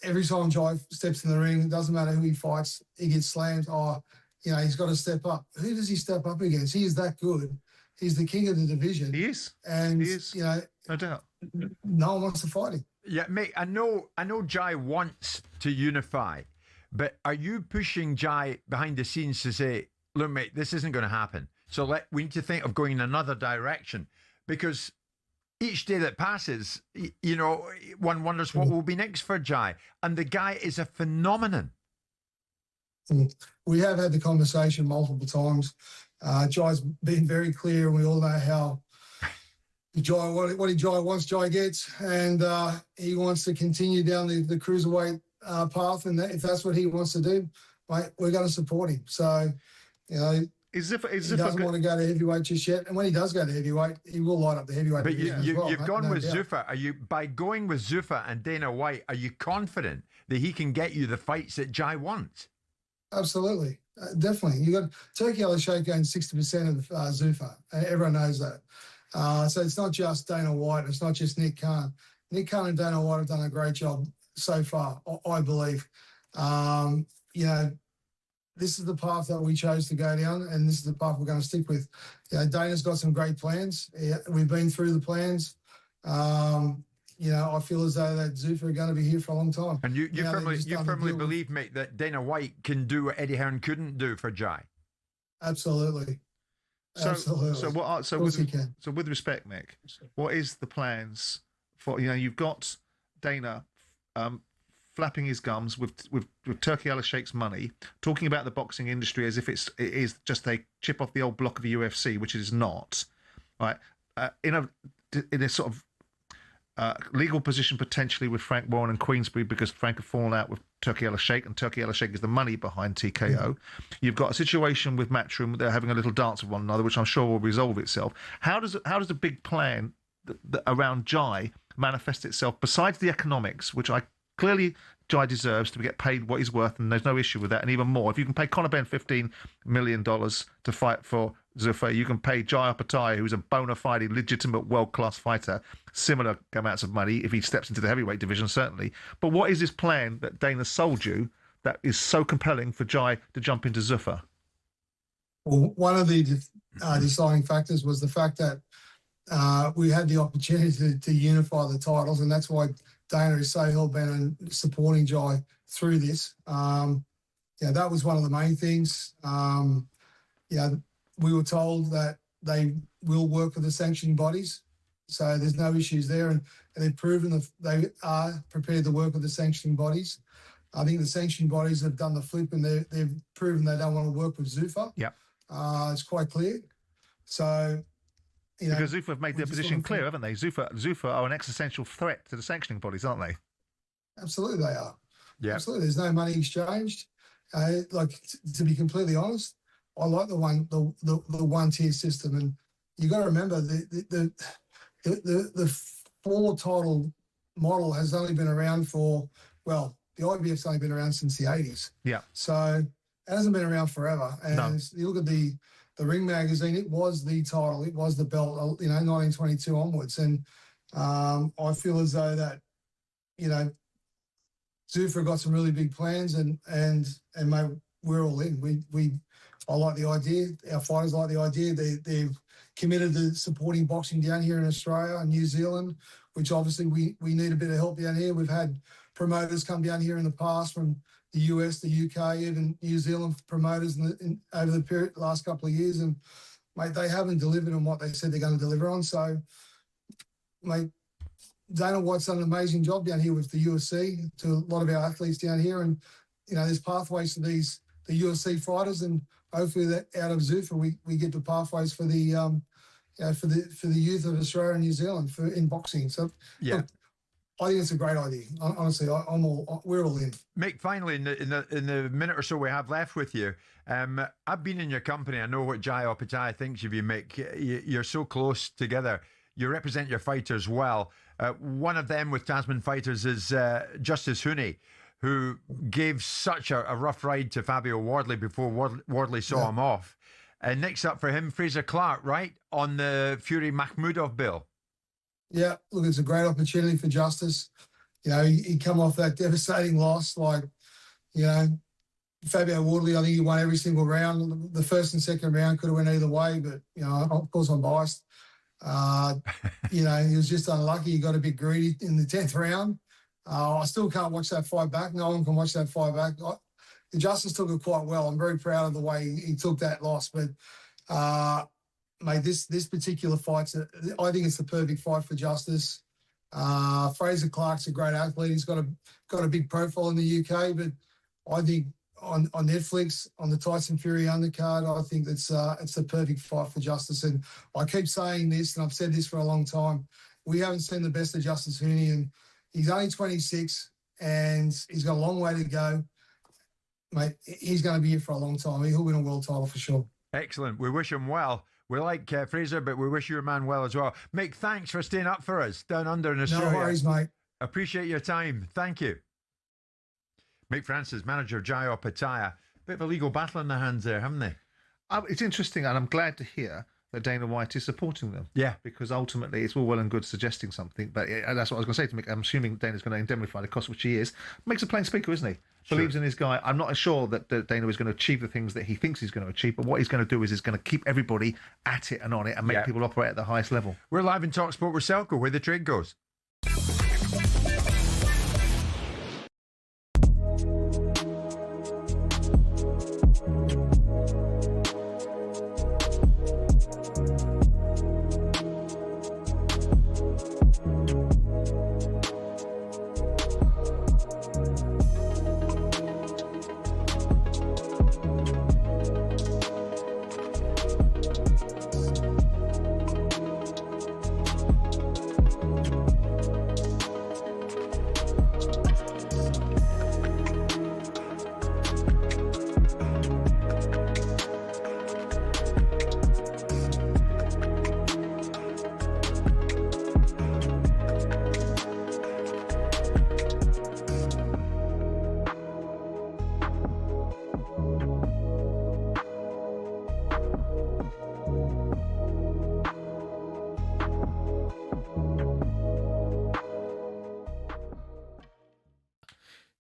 Every time Jai steps in the ring, it doesn't matter who he fights, he gets slammed. He's got to step up. Who does he step up against? He is that good. He's the king of the division. He is. And he is. No doubt. No one wants to fight him. Yeah, mate, I know Jai wants to unify, but are you pushing Jai behind the scenes to say, look, mate, this isn't going to happen. So we need to think of going in another direction, because each day that passes, one wonders what will be next for Jai. And the guy is a phenomenon. We have had the conversation multiple times. Jai's been very clear, and we all know how Jai, what Jai wants, Jai gets, and he wants to continue down the cruiserweight path, and if that's what he wants to do, mate, we're going to support him. So, he doesn't want to go to heavyweight just yet. And when he does go to heavyweight, he will light up the heavyweight But division as well. You've gone no with doubt. Zuffa. By going with Zuffa and Dana White, are you confident that he can get you the fights that Jai wants? Absolutely. Definitely. You got Turkey Al-Sheikh owns 60% of Zuffa. Everyone knows that. So it's not just Dana White. It's not just Nick Khan. Nick Khan and Dana White have done a great job so far, I believe. You know, this is the path that we chose to go down, and this is the path we're going to stick with. You know, Dana's got some great plans. We've been through the plans. You know, I feel as though that Zuffa are going to be here for a long time. And you firmly believe, mate, that Dana White can do what Eddie Hearn couldn't do for Jai? Absolutely. So with respect, Mick, what is the plans for, you know, you've got Dana flapping his gums with Turkey Al-Sheikh's money, talking about the boxing industry as if it is just a chip off the old block of the UFC, which it is not, right? In a sort of legal position potentially with Frank Warren and Queensberry, because Frank have fallen out with Turkey Al-Sheikh, and Turkey Al-Sheikh is the money behind TKO. Mm-hmm. You've got a situation with Matchroom; they're having a little dance with one another, which I'm sure will resolve itself. How does the big plan around Jai manifest itself, besides the economics, which I clearly Jai deserves to get paid what he's worth, and there's no issue with that, and even more. If you can pay Conor Benn $15 million to fight for Zuffa, you can pay Jai Opetaia, who's a bona fide, legitimate, world-class fighter, similar amounts of money if he steps into the heavyweight division, certainly. But what is this plan that Dana sold you that is so compelling for Jai to jump into Zuffa? Well, one of the deciding factors was the fact that we had the opportunity to unify the titles, and that's why Dana is so hell-bent on supporting Jai through this. Yeah, that was one of the main things. Yeah, we were told that they will work with the sanctioning bodies, so there's no issues there, and they've proven that they are prepared to work with the sanctioning bodies. I think the sanctioning bodies have done the flip, and they've proven they don't want to work with Zuffa. Yeah, it's quite clear. So, you know, because Zuffa have made their position clear, haven't they? Zuffa are an existential threat to the sanctioning bodies, aren't they? Absolutely, they are. Yeah, absolutely. There's no money exchanged. Like, to be completely honest, I like the one tier system, and you got to remember the four title model has only been around for, well, the IBF's only been around since the 80s. Yeah. So it hasn't been around forever. And you look at the Ring magazine, it was the title, it was the belt, 1922 onwards. And I feel as though that, Zuffa got some really big plans, and mate, we're all in. I like the idea. Our fighters like the idea. They've committed to supporting boxing down here in Australia and New Zealand, which obviously we need a bit of help down here. We've had promoters come down here in the past from the US, the UK, even New Zealand promoters over the last couple of years, and mate, they haven't delivered on what they said they're going to deliver on. So, mate, Dana White's done an amazing job down here with the UFC to a lot of our athletes down here, and there's pathways to the UFC fighters, and hopefully that out of Zuffa we get the pathways for the for the youth of Australia and New Zealand in boxing. So yeah. Look, I think it's a great idea. Honestly, we're all in. Mick, finally, in the minute or so we have left with you, I've been in your company. I know what Jai Opetaia thinks of you, Mick. You're so close together. You represent your fighters well. One of them with Tasman Fighters is Justice Hooney, who gave such a rough ride to Fabio Wardley before Wardley saw him off. And next up for him, Fraser Clark, right, on the Fury Makhmudov bill. Yeah, look, it's a great opportunity for Justice. He come off that devastating loss. Fabio Wardley, I think he won every single round. The first and second round could have went either way, but, of course I'm biased. He was just unlucky. He got a bit greedy in the 10th round. I still can't watch that fight back. No one can watch that fight back. The Justice took it quite well. I'm very proud of the way he took that loss. But, mate, this particular fight, I think it's the perfect fight for Justice. Fraser Clark's a great athlete. He's got a big profile in the UK. But I think on Netflix, on the Tyson Fury undercard, I think it's the perfect fight for Justice. And I keep saying this, and I've said this for a long time. We haven't seen the best of Justice Hooney, and he's only 26, and he's got a long way to go. Mate, he's going to be here for a long time. He'll win a world title for sure. Excellent. We wish him well. We like Fraser, but we wish your man well as well. Mick, thanks for staying up for us down under in Australia. No worries, mate. Appreciate your time. Thank you. Mick Francis, manager of Jai Opetaia. Bit of a legal battle in their hands there, haven't they? It's interesting, and I'm glad to hear that Dana White is supporting them. Yeah. Because ultimately it's all well and good suggesting something, but that's what I was going to say to Mick. I'm assuming Dana's going to indemnify the cost, which he is. Makes a plain speaker, isn't he? Sure. Believes in his guy. I'm not sure that Dana is going to achieve the things that he thinks he's going to achieve, but what he's going to do is he's going to keep everybody at it and on it and make people operate at the highest level. We're live in talkSPORT with Selco, where the trade goes.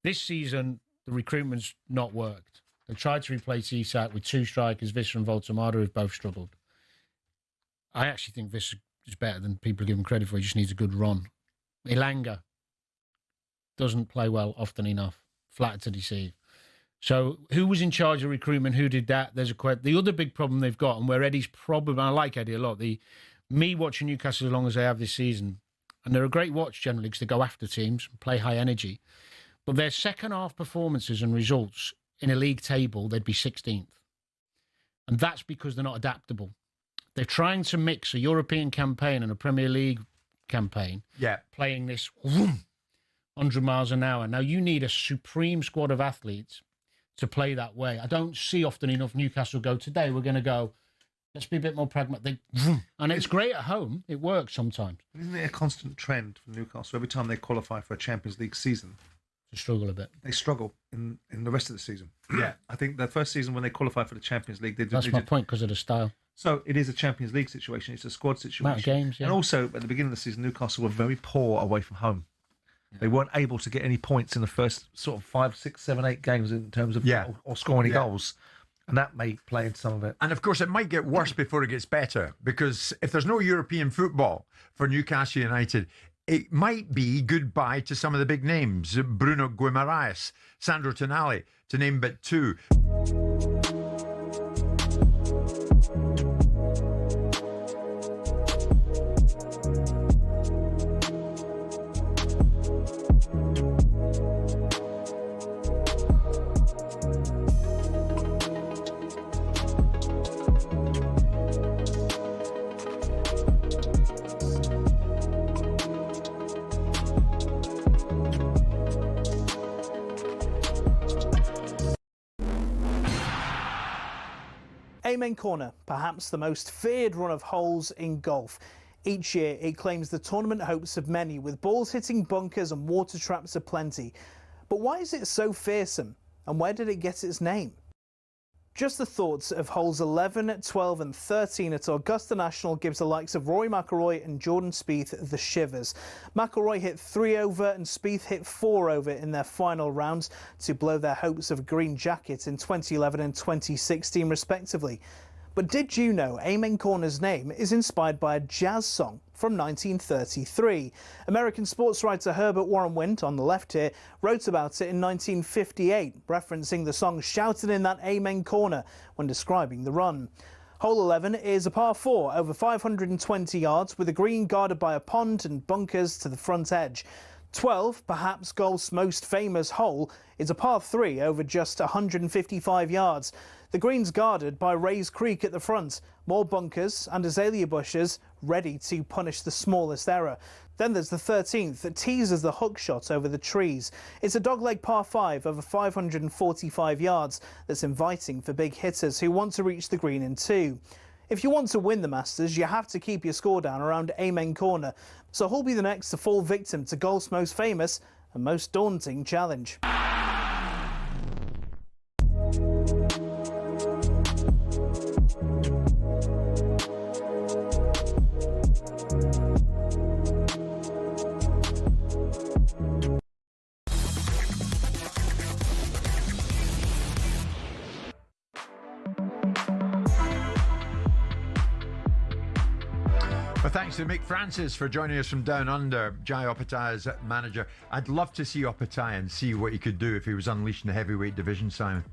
This season, the recruitment's not worked. They tried to replace Isak with two strikers, Visser and Voltamada, who've both struggled. I actually think Visser is better than people give him credit for. He just needs a good run. Ilanga doesn't play well often enough, flat to deceive. So who was in charge of recruitment? Who did that? There's the other big problem they've got, and where Eddie's problem, I like Eddie a lot, me watching Newcastle as long as I have this season, and they're a great watch generally because they go after teams, play high energy. But their second half performances and results in a league table, they'd be 16th. And that's because they're not adaptable. They're trying to mix a European campaign and a Premier League campaign, playing this 100 miles an hour. Now, you need a supreme squad of athletes to play that way. I don't see often enough Newcastle go, today we're going to go, let's be a bit more pragmatic. And it's great at home. It works sometimes. Isn't it a constant trend for Newcastle? Every time they qualify for a Champions League season, to struggle a bit. They struggle in the rest of the season. Yeah. I think the first season when they qualified for the Champions League, That's my point, because of the style. So it is a Champions League situation. It's a squad situation. Amount of games, yeah. And also, at the beginning of the season, Newcastle were very poor away from home. They weren't able to get any points in the first sort of 5, 6, 7, 8 games in terms of or score any goals. And that may play into some of it. And of course, it might get worse before it gets better, because if there's no European football for Newcastle United, it might be goodbye to some of the big names. Bruno Guimaraes, Sandro Tonali, to name but two. Amen Corner, perhaps the most feared run of holes in golf. Each year it claims the tournament hopes of many, with balls hitting bunkers and water traps aplenty. But why is it so fearsome, and where did it get its name? Just the thoughts of holes 11, 12 and 13 at Augusta National gives the likes of Rory McIlroy and Jordan Spieth the shivers. McIlroy hit 3 over and Spieth hit 4 over in their final rounds to blow their hopes of a green jacket in 2011 and 2016 respectively. But did you know Amen Corner's name is inspired by a jazz song from 1933? American sports writer Herbert Warren Wint, on the left here, wrote about it in 1958, referencing the song shouted in that Amen Corner when describing the run. Hole 11 is a par 4 over 520 yards with a green guarded by a pond and bunkers to the front edge. 12, perhaps golf's most famous hole, is a par 3 over just 155 yards. The green's guarded by Rays Creek at the front, more bunkers and azalea bushes ready to punish the smallest error. Then there's the 13th that teases the hook shot over the trees. It's a dogleg par 5 over 545 yards that's inviting for big hitters who want to reach the green in 2. If you want to win the Masters, you have to keep your score down around Amen Corner. So who'll be the next to fall victim to golf's most famous and most daunting challenge? Well, thanks to Mick Francis for joining us from down under, Jai Opetaia's manager. I'd love to see Opetaia and see what he could do if he was unleashed in the heavyweight division, Simon.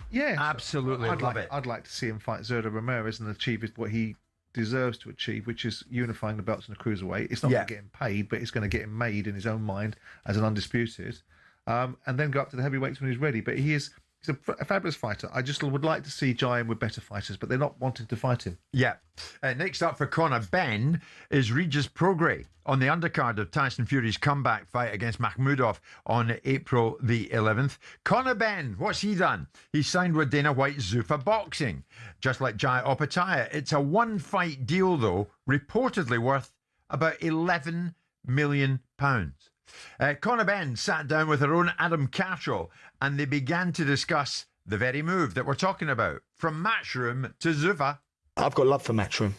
Yeah, absolutely. Love it. I'd like to see him fight Zurdo Ramirez and achieve what he deserves to achieve, which is unifying the belts in the cruiserweight. It's not going to get him paid, but it's going to get him made in his own mind as an undisputed, and then go up to the heavyweights when he's ready. But he's a fabulous fighter. I just would like to see Giant with better fighters, but they're not wanting to fight him. Yeah. Next up for Conor Benn is Regis Prograis on the undercard of Tyson Fury's comeback fight against Makhmudov on April the 11th. Conor Benn, what's he done? He signed with Dana White's Zuffa Boxing, just like Jai Opetaia. It's a one-fight deal, though, reportedly worth about £11 million. Conor Benn sat down with her own Adam Cattrall and they began to discuss the very move that we're talking about, from Matchroom to Zuffa. I've got love for Matchroom.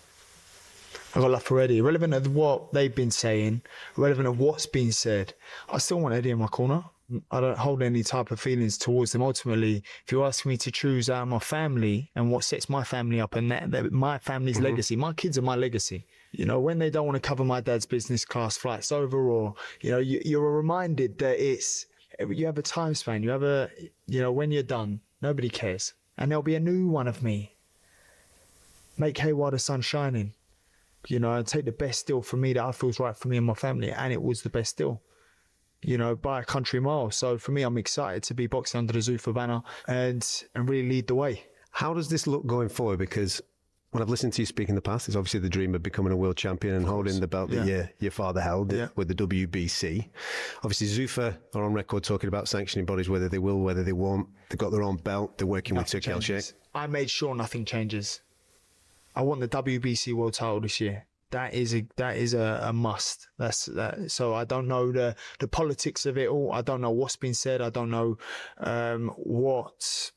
I've got love for Eddie. Irrelevant of what they've been saying, irrelevant of what's been said, I still want Eddie in my corner. I don't hold any type of feelings towards them. Ultimately, if you ask me to choose out of my family and what sets my family up and that my family's legacy, my kids are my legacy. You know, when they don't want to cover my dad's business class flights over, or, you know, you're reminded that you have a time span, you have when you're done, nobody cares. And there'll be a new one of me. Make hay while the sun's shining. You know, and take the best deal for me that I feels right for me and my family. And it was the best deal, you know, by a country mile. So for me, I'm excited to be boxing under the Zuffa banner and really lead the way. How does this look going forward? Because when I've listened to you speak in the past, it's obviously the dream of becoming a world champion and holding the belt that your father held with the WBC. Obviously, Zuffa are on record talking about sanctioning bodies, whether they will, whether they won't. They've got their own belt. They're working with Tuchel. I made sure nothing changes. I want the WBC world title this year. That is a must. So I don't know the politics of it all. I don't know what's been said. I don't know what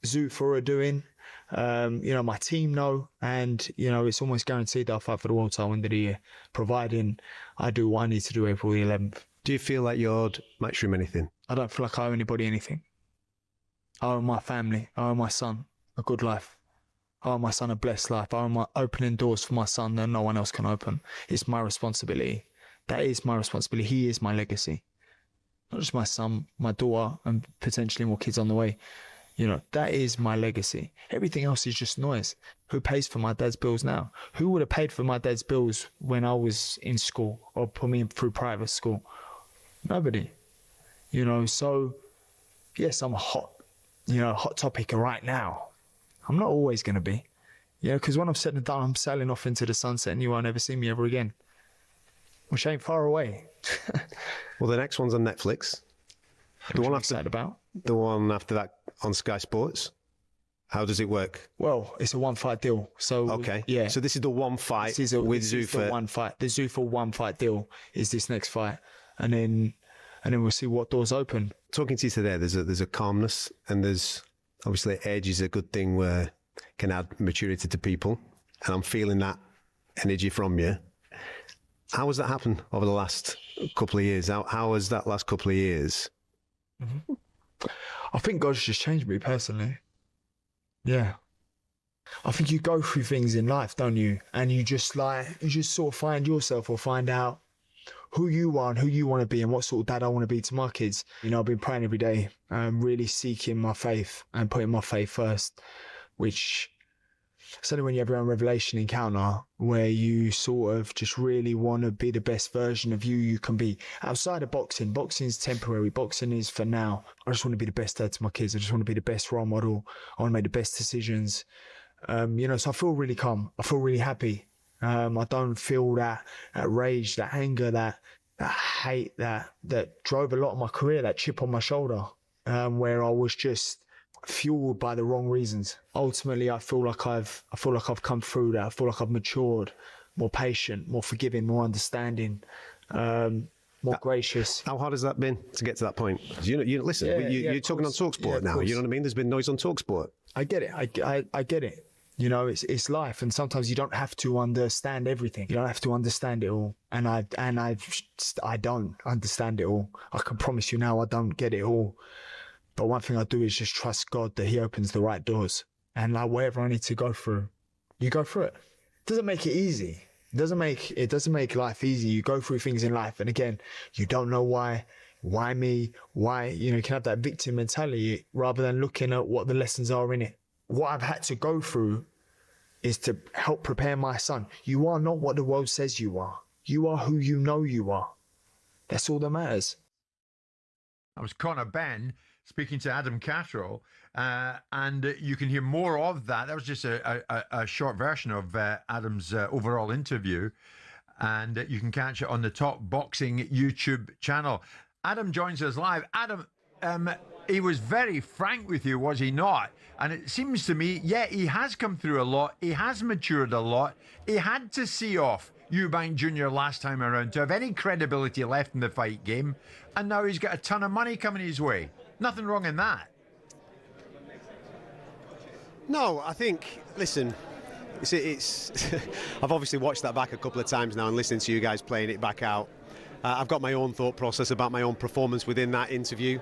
Zuffa are doing. You know, my team know, and you know, it's almost guaranteed that I'll fight for the world title end of the year, providing I do what I need to do April the 11th. Do you feel like you're Matchroom anything? I don't feel like I owe anybody anything. I owe my family, I owe my son a good life. I owe my son a blessed life. I owe my opening doors for my son that no one else can open. It's my responsibility. That is my responsibility. He is my legacy. Not just my son, my daughter, and potentially more kids on the way. You know, that is my legacy. Everything else is just noise. Who pays for my dad's bills now? Who would have paid for my dad's bills when I was in school or put me through private school? Nobody. You know, so yes, I'm a hot topic right now. I'm not always going to be. Yeah, because when I'm said and done, I'm sailing off into the sunset and you won't ever see me ever again. Which ain't far away. Well, the next one's on Netflix. The one I'm excited about. The one after that on Sky Sports. How does it work? Well, it's a one-fight deal. So okay, yeah. So this is the one fight with Zuffa. The one fight. The Zuffa one-fight deal is this next fight, and then we'll see what doors open. Talking to you today, there's a calmness, and there's obviously age is a good thing where can add maturity to people, and I'm feeling that energy from you. How has that happened over the last couple of years? How has that last couple of years? Mm-hmm. I think God's just changed me personally. Yeah. I think you go through things in life, don't you? And you just sort of find yourself or find out who you are and who you want to be and what sort of dad I want to be to my kids. You know, I've been praying every day, really seeking my faith and putting my faith first, which it's only when you have your own revelation encounter where you sort of just really want to be the best version of you can be. Outside of boxing, boxing's temporary. Boxing is for now. I just want to be the best dad to my kids. I just want to be the best role model. I want to make the best decisions. So I feel really calm. I feel really happy. I don't feel that rage, that anger, that hate that drove a lot of my career, that chip on my shoulder, where I was just fueled by the wrong reasons. Ultimately, I feel like I've come through that. I feel like I've matured, more patient, more forgiving, more understanding, more gracious. How hard has that been to get to that point? Listen, you're talking on talkSPORT now. You know what I mean? There's been noise on talkSPORT. I get it. I get it. It's life, and sometimes you don't have to understand everything. You don't have to understand it all, and I don't understand it all. I can promise you now, I don't get it all. But one thing I do is just trust God that He opens the right doors, and like whatever I need to go through, you go through it. It doesn't make it easy. It doesn't make life easy. You go through things in life, and again, you don't know why me, why. You can have that victim mentality rather than looking at what the lessons are in it. What I've had to go through is to help prepare my son. You are not what the world says you are. You are who you know you are. That's all that matters. That was Conor Benn speaking to Adam Catterall, and you can hear more of that. That was just a short version of Adam's overall interview, and you can catch it on the Talk Boxing YouTube channel. Adam joins us live. Adam, he was very frank with you, was he not? And it seems to me, he has come through a lot. He has matured a lot. He had to see off Eubank Jr. last time around to have any credibility left in the fight game. And now he's got a ton of money coming his way. Nothing wrong in that. No, I think, listen, it's I've obviously watched that back a couple of times now and listening to you guys playing it back out. I've got my own thought process about my own performance within that interview.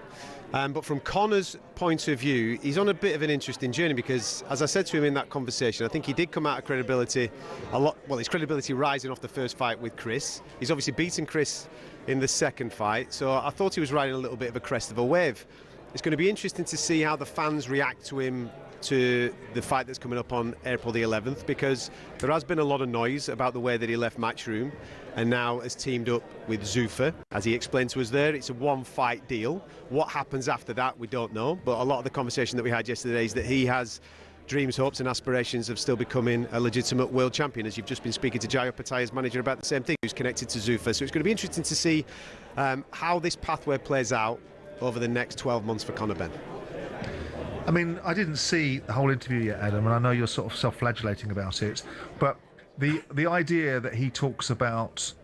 But from Conor's point of view, he's on a bit of an interesting journey because, as I said to him in that conversation, I think he did come out of credibility a lot. Well, his credibility rising off the first fight with Chris. He's obviously beaten Chris in the second fight, so I thought he was riding a little bit of a crest of a wave. It's going to be interesting to see how the fans react to him to the fight that's coming up on April the 11th, because there has been a lot of noise about the way that he left Matchroom and now has teamed up with Zuffa. As he explained to us there, it's a one-fight deal. What happens after that, we don't know, but a lot of the conversation that we had yesterday is that he has dreams, hopes and aspirations of still becoming a legitimate world champion, as you've just been speaking to Jai Opetaia's manager about the same thing, who's connected to Zuffa. So it's going to be interesting to see how this pathway plays out over the next 12 months for Conor Benn. I mean, I didn't see the whole interview yet, Adam, and I know you're sort of self-flagellating about it, but the idea that he talks about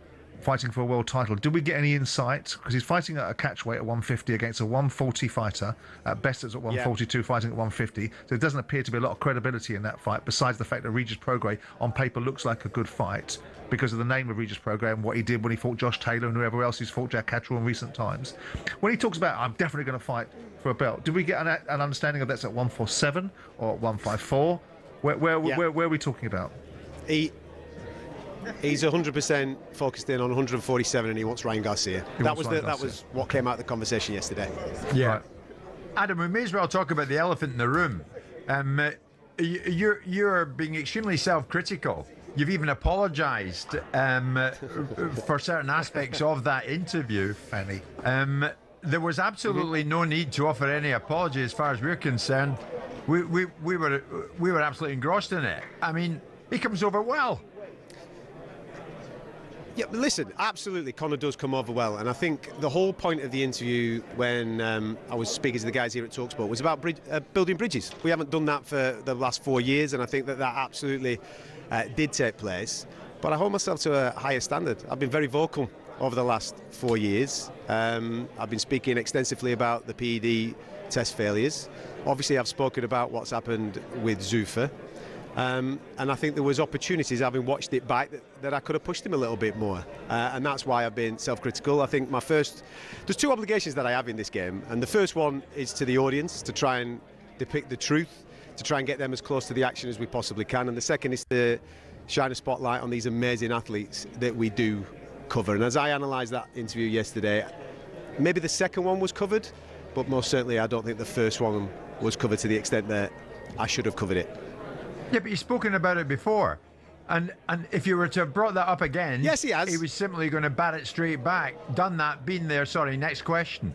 fighting for a world title, did we get any insight? Because he's fighting at a catchweight at 150 against a 140 fighter, at best it's at 142, fighting at 150, so there doesn't appear to be a lot of credibility in that fight, besides the fact that Regis Prograis on paper looks like a good fight because of the name of Regis Prograis and what he did when he fought Josh Taylor and whoever else he's fought Jack Catterall in recent times. When he talks about, I'm definitely going to fight for a belt, did we get an understanding of that's at 147 or at 154? Where are we talking about? He's 100% focused in on 147 and he wants Ryan Garcia. That was what came out of the conversation yesterday. Yeah. Right. Adam, we may as well talk about the elephant in the room. You're being extremely self-critical. You've even apologised for certain aspects of that interview. Fanny. There was absolutely no need to offer any apology as far as we're concerned. We were absolutely engrossed in it. I mean, he comes over well. Yeah, but listen, absolutely, Conor does come over well, and I think the whole point of the interview when I was speaking to the guys here at talkSPORT was about building bridges. We haven't done that for the last 4 years, and I think that absolutely did take place. But I hold myself to a higher standard. I've been very vocal over the last 4 years. I've been speaking extensively about the PED test failures. Obviously, I've spoken about what's happened with Zuffa. And I think there was opportunities, having watched it back, that I could have pushed him a little bit more. And that's why I've been self-critical. I think there's two obligations that I have in this game. And the first one is to the audience, to try and depict the truth, to try and get them as close to the action as we possibly can. And the second is to shine a spotlight on these amazing athletes that we do cover. And as I analysed that interview yesterday, maybe the second one was covered, but most certainly I don't think the first one was covered to the extent that I should have covered it. Yeah, but you've spoken about it before. And if you were to have brought that up again... Yes, he has. He was simply going to bat it straight back. Done that, been there. Sorry, next question.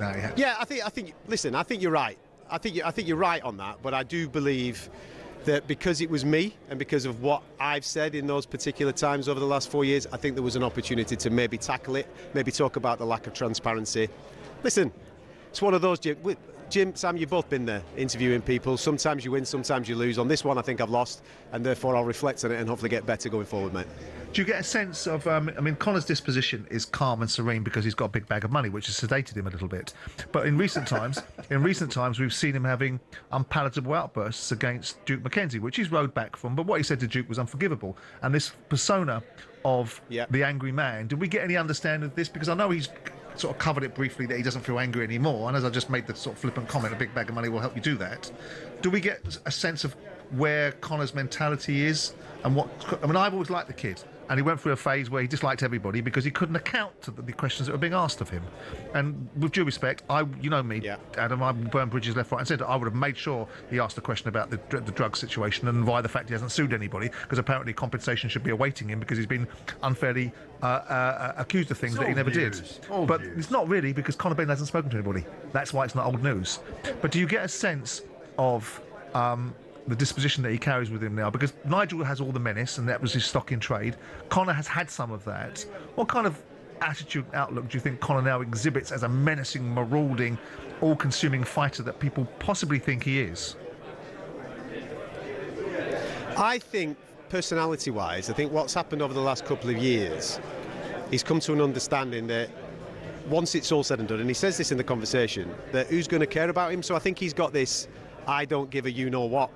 No, yeah, I think. Listen, I think you're right. I think you're right on that. But I do believe that because it was me and because of what I've said in those particular times over the last 4 years, I think there was an opportunity to maybe tackle it, maybe talk about the lack of transparency. Listen, it's one of those, Jim, Sam, you've both been there interviewing people. Sometimes you win, sometimes you lose. On this one, I think I've lost, and therefore I'll reflect on it and hopefully get better going forward, mate. Do you get a sense of, Conor's disposition is calm and serene because he's got a big bag of money, which has sedated him a little bit. But in recent times, we've seen him having unpalatable outbursts against Duke McKenzie, which he's rode back from. But what he said to Duke was unforgivable. And this persona of the angry man, did we get any understanding of this? Because I know he's sort of covered it briefly that he doesn't feel angry anymore, and as I just made the sort of flippant comment, a big bag of money will help you do that. Do we get a sense of where Conor's mentality is and what? I mean, I've always liked the kid, and he went through a phase where he disliked everybody because he couldn't account to the questions that were being asked of him. And with due respect, you know me, Adam, I burn bridges left, right and centre. I would have made sure he asked a question about the drug situation and why the fact he hasn't sued anybody, because apparently compensation should be awaiting him because he's been unfairly accused of things that he never did. But it's not really, because Conor Benn hasn't spoken to anybody. That's why it's not old news. But do you get a sense of the disposition that he carries with him now? Because Nigel has all the menace, and that was his stock in trade. Conor has had some of that. What kind of attitude, outlook do you think Conor now exhibits as a menacing, marauding, all-consuming fighter that people possibly think he is? I think, personality-wise, I think what's happened over the last couple of years, he's come to an understanding that once it's all said and done, and he says this in the conversation, that who's going to care about him? So I think he's got this I don't give a you-know-what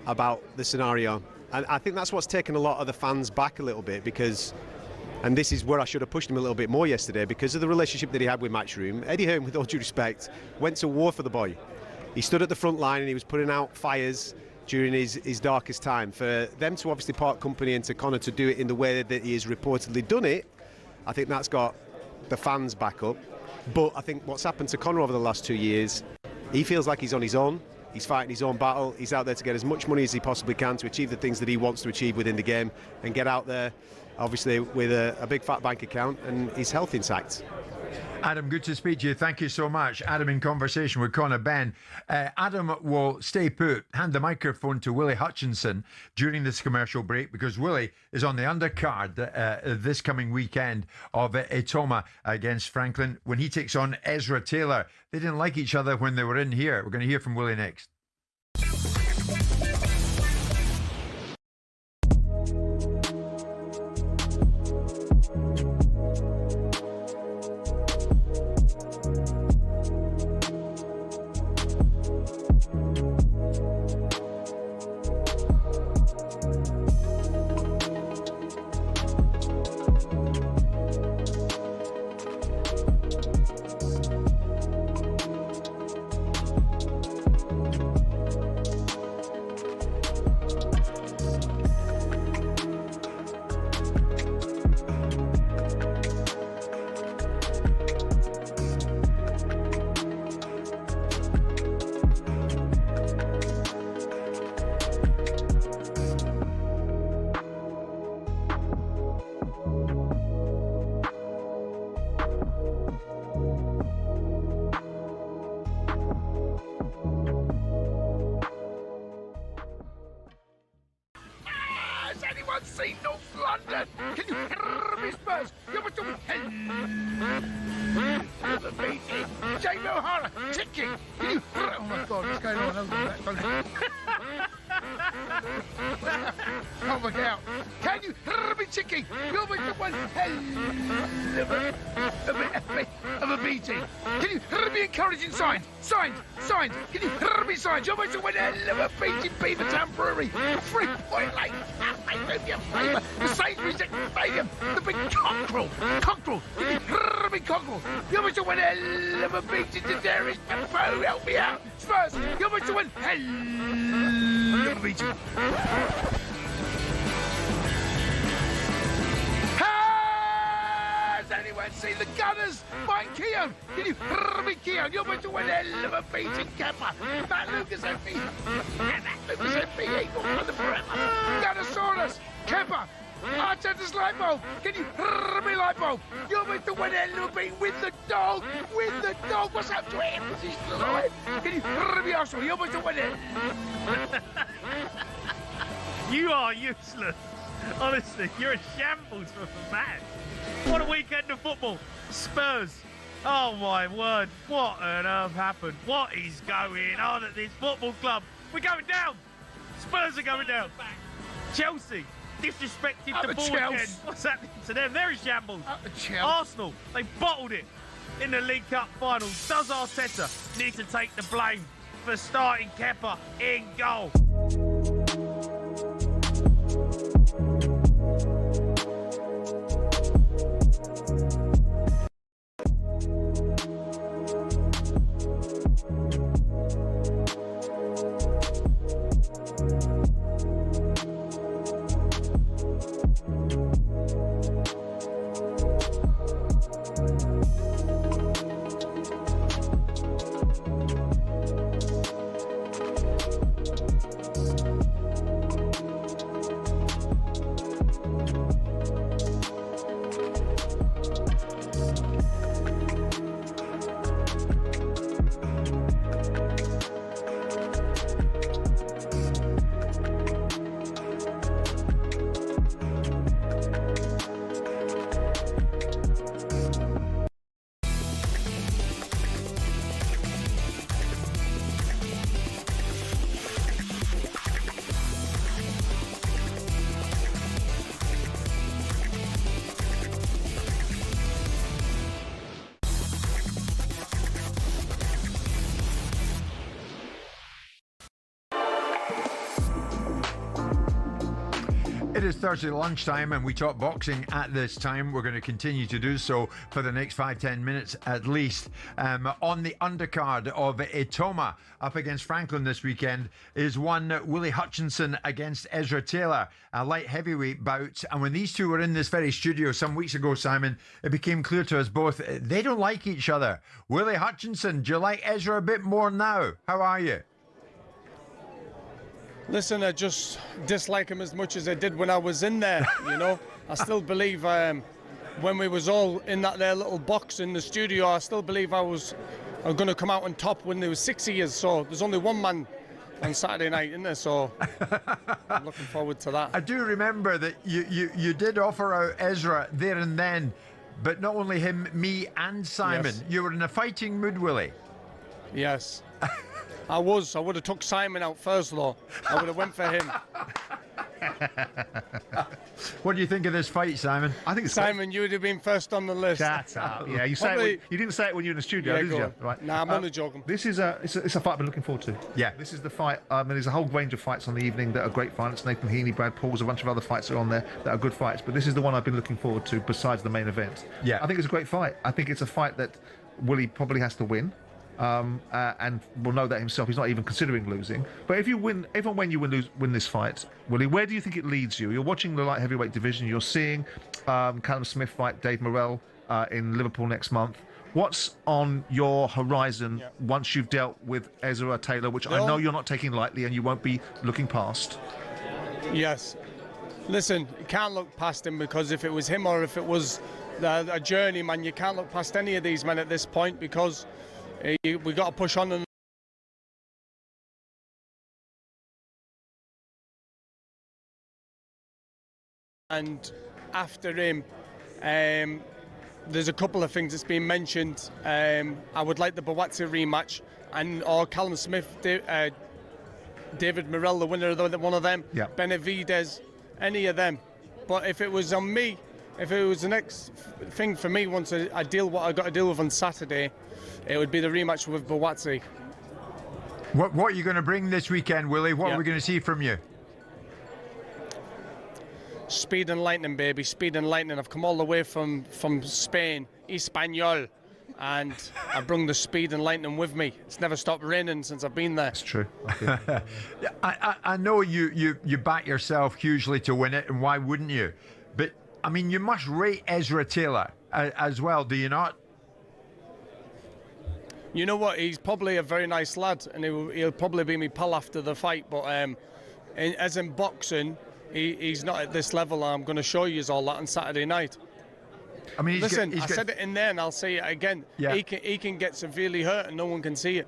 about the scenario. And I think that's what's taken a lot of the fans back a little bit, because, and this is where I should have pushed him a little bit more yesterday, because of the relationship that he had with Matchroom. Eddie Hearn, with all due respect, went to war for the boy. He stood at the front line and he was putting out fires during his darkest time. For them to obviously part company and to Conor to do it in the way that he has reportedly done it, I think that's got the fans back up. But I think what's happened to Conor over the last 2 years, he feels like he's on his own. He's fighting his own battle. He's out there to get as much money as he possibly can to achieve the things that he wants to achieve within the game and get out there, obviously, with a big fat bank account and his health intact. Adam, good to speak to you. Thank you so much. Adam in conversation with Conor Benn. Adam will stay put, hand the microphone to Willie Hutchinson during this commercial break, because Willie is on the undercard this coming weekend of Ituma against Franklin when he takes on Ezra Taylor. They didn't like each other when they were in here. We're going to hear from Willie next. and see the Gunners. Mike Keown. Can you hear me, Keown? You're going to win a hell of a beating, Kepper. That Lucas MP. And that Lucas MP ain't going to forever. Gunnosaurus. Kepper. Arteta's light bulb. Can you hear me, light bulb? You're going to win a hell of a beat with the dog. With the dog. What's up to him? He's alive. Can you hear me, Arsenal? You're going to win it. You are useless. Honestly, you're a shambles for a man. What a weekend of football. Spurs. Oh my word. What on earth happened? What is going on at this football club? We're going down. Spurs are going down. Chelsea disrespected the ball again. What's happening to them? They're in shambles. Arsenal, they bottled it in the League Cup final. Does Arteta need to take the blame for starting Kepa in goal? It is Thursday lunchtime and we talk boxing at this time. We're going to continue to do so for the next 5-10 minutes at least. On the undercard of Ituma up against Franklin this weekend is one Willie Hutchinson against Ezra Taylor, a light heavyweight bout. And when these two were in this very studio some weeks ago, Simon, it became clear to us both they don't like each other. Willie Hutchinson, do you like Ezra a bit more now? How are you? Listen, I just dislike him as much as I did when I was in there, you know. I still believe when we was all in that there little box in the studio, I still believe I'm going to come out on top when there was 6 years. So there's only one man on Saturday night, isn't there? So I'm looking forward to that. I do remember that you did offer out Ezra there and then, but not only him, me and Simon. Yes. You were in a fighting mood, Willie. Yes. I would have took Simon out first, though. I would have went for him. What do you think of this fight, Simon? I think Simon, you would have been first on the list. Shut up. Yeah, you didn't say it when you were in the studio, did you? Right. Nah, I'm only joking. This is it's a fight I've been looking forward to. Yeah. This is the fight. There's a whole range of fights on the evening that are great fights. Nathan Heaney, Brad Pauls, a bunch of other fights are on there that are good fights. But this is the one I've been looking forward to besides the main event. Yeah. I think it's a great fight. I think it's a fight that Willie probably has to win. And will know that himself. He's not even considering losing. But if you win, even when you win this fight, Willie, where do you think it leads you? You're watching the light heavyweight division. You're seeing Callum Smith fight Dave Morrell in Liverpool next month. What's on your horizon once you've dealt with Ezra Taylor, which I know you're not taking lightly and you won't be looking past? Yes. Listen, you can't look past him, because if it was him or if it was a journeyman, you can't look past any of these men at this point, because we got to push on. And after him, there's a couple of things that's been mentioned. I would like the Bawatsi rematch, or Callum Smith, David Morrell, the winner of one of them, Benavidez, any of them. But if it was on me, if it was the next thing for me, once I deal what I got to deal with on Saturday, it would be the rematch with Bawatsi. What are you going to bring this weekend, Willie? What are we going to see from you? Speed and lightning, baby. Speed and lightning. I've come all the way from Spain, Español, and I bring the speed and lightning with me. It's never stopped raining since I've been there. That's true. Okay. I know you back yourself hugely to win it, and why wouldn't you? But I mean, you must rate Ezra Taylor. as well, do you not? You know what? He's probably a very nice lad, and he'll probably be my pal after the fight. But as in boxing, he's not at this level. I'm going to show you all that on Saturday night. I mean, listen, I said it in there, and I'll say it again. Yeah. He can get severely hurt, and no one can see it.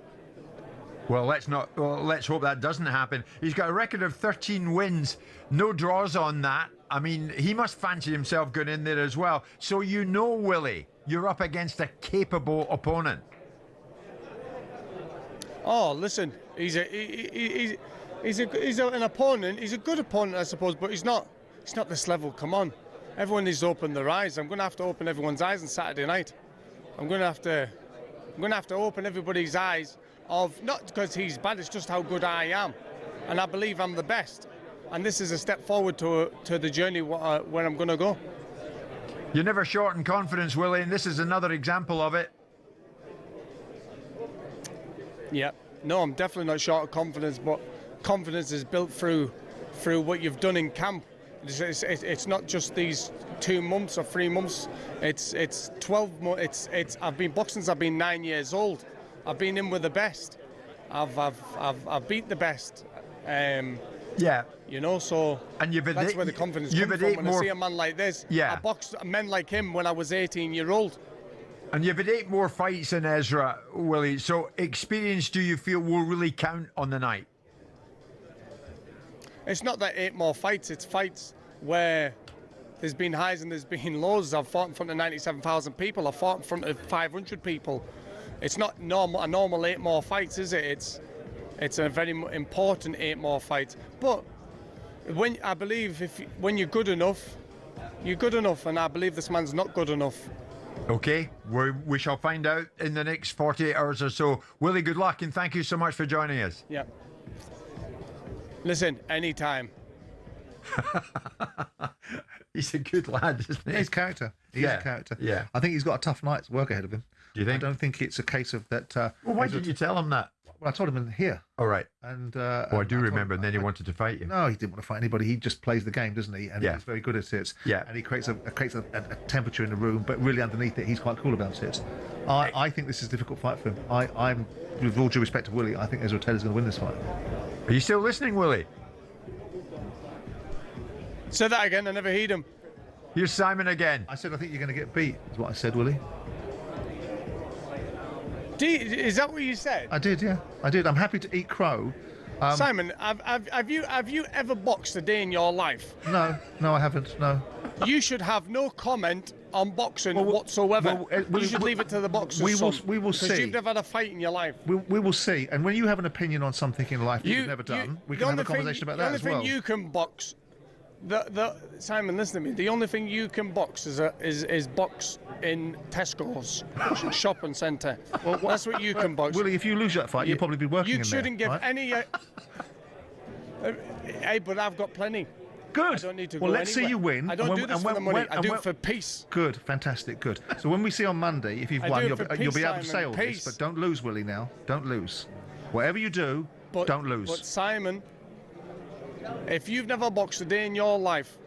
Well, let's hope that doesn't happen. He's got a record of 13 wins, no draws on that. I mean, he must fancy himself going in there as well. So you know, Willie, you're up against a capable opponent. Oh, listen, he's an opponent. He's a good opponent, I suppose, but he's not this level. Come on, everyone needs to open their eyes. I'm going to have to open everyone's eyes on Saturday night. I'm going to have to open everybody's eyes of, not because he's bad, it's just how good I am, and I believe I'm the best. And this is a step forward to the journey where I'm going to go. You're never short in confidence, Willie, and this is another example of it. Yeah, no, I'm definitely not short of confidence, but confidence is built through what you've done in camp. It's not just these 2 months or 3 months. It's 12 months. I've been boxing since I've been 9 years old. I've been in with the best. I've beat the best. Yeah. You know, so and that's where the confidence comes from. When I see a man like this, I boxed men like him when I was 18-year-old. And you've had 8 more fights in Ezra, Willie. So experience, do you feel, will really count on the night? It's not that 8 more fights. It's fights where there's been highs and there's been lows. I've fought in front of 97,000 people. I've fought in front of 500 people. It's not a normal 8 more fights, is it? It's a very important 8 more fights. But I believe when you're good enough, you're good enough. And I believe this man's not good enough. Okay, we shall find out in the next 48 hours or so. Willie, good luck and thank you so much for joining us. Yeah. Listen, anytime. He's a good lad, isn't he? He's character. He's a character. Yeah. I think he's got a tough night's work ahead of him. Do you think? I don't think it's a case of that. Well, why didn't you tell him that? Well, I told him in here. All right. And I do remember. And then he wanted to fight you. No, he didn't want to fight anybody. He just plays the game, doesn't he? And he's very good at it. Yeah. And he creates a temperature in the room, but really underneath it, he's quite cool about it. I think this is a difficult fight for him. I'm, with all due respect to Willie, I think Ezra Taylor's going to win this fight. Are you still listening, Willie? Say that again. I never heard him. Here's Simon again. I said I think you're going to get beat. Is what I said, Willie. Is that what you said? I did, yeah. I did. I'm happy to eat crow. Simon, have you ever boxed a day in your life? No, I haven't. No. You should have no comment on boxing whatsoever. You should leave it to the boxers. We will because see. You've never had a fight in your life. We will see. And when you have an opinion on something in life that you've never done, we can have a conversation about that as well. The only thing you can box. Simon, listen to me. The only thing you can box is box in Tesco's shopping centre. Well, that's what you can box. Willie, if you lose that fight, you'll probably be working in there. You shouldn't give right? any. Hey, but I've got plenty. Good. I don't need to well, go let's anywhere. see you win. I don't do this for the money. I do it for peace. Good, fantastic, good. So when we see on Monday, if you've won, you'll be able to say all this. But don't lose, Willie. Now, don't lose. Whatever you do, don't lose. But Simon, if you've never boxed a day in your life,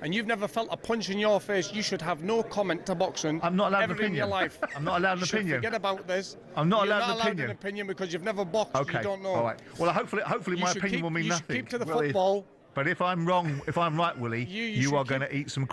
and you've never felt a punch in your face, you should have no comment to boxing. I'm not allowed ever an opinion. In your life. I'm not allowed an opinion. Forget about this. I'm not You're allowed not an opinion. An opinion because you've never boxed. Okay. You don't know. All right. Well, hopefully my opinion will mean nothing. You should keep to the football. But if I'm wrong, if I'm right, Willie, you are going to eat some.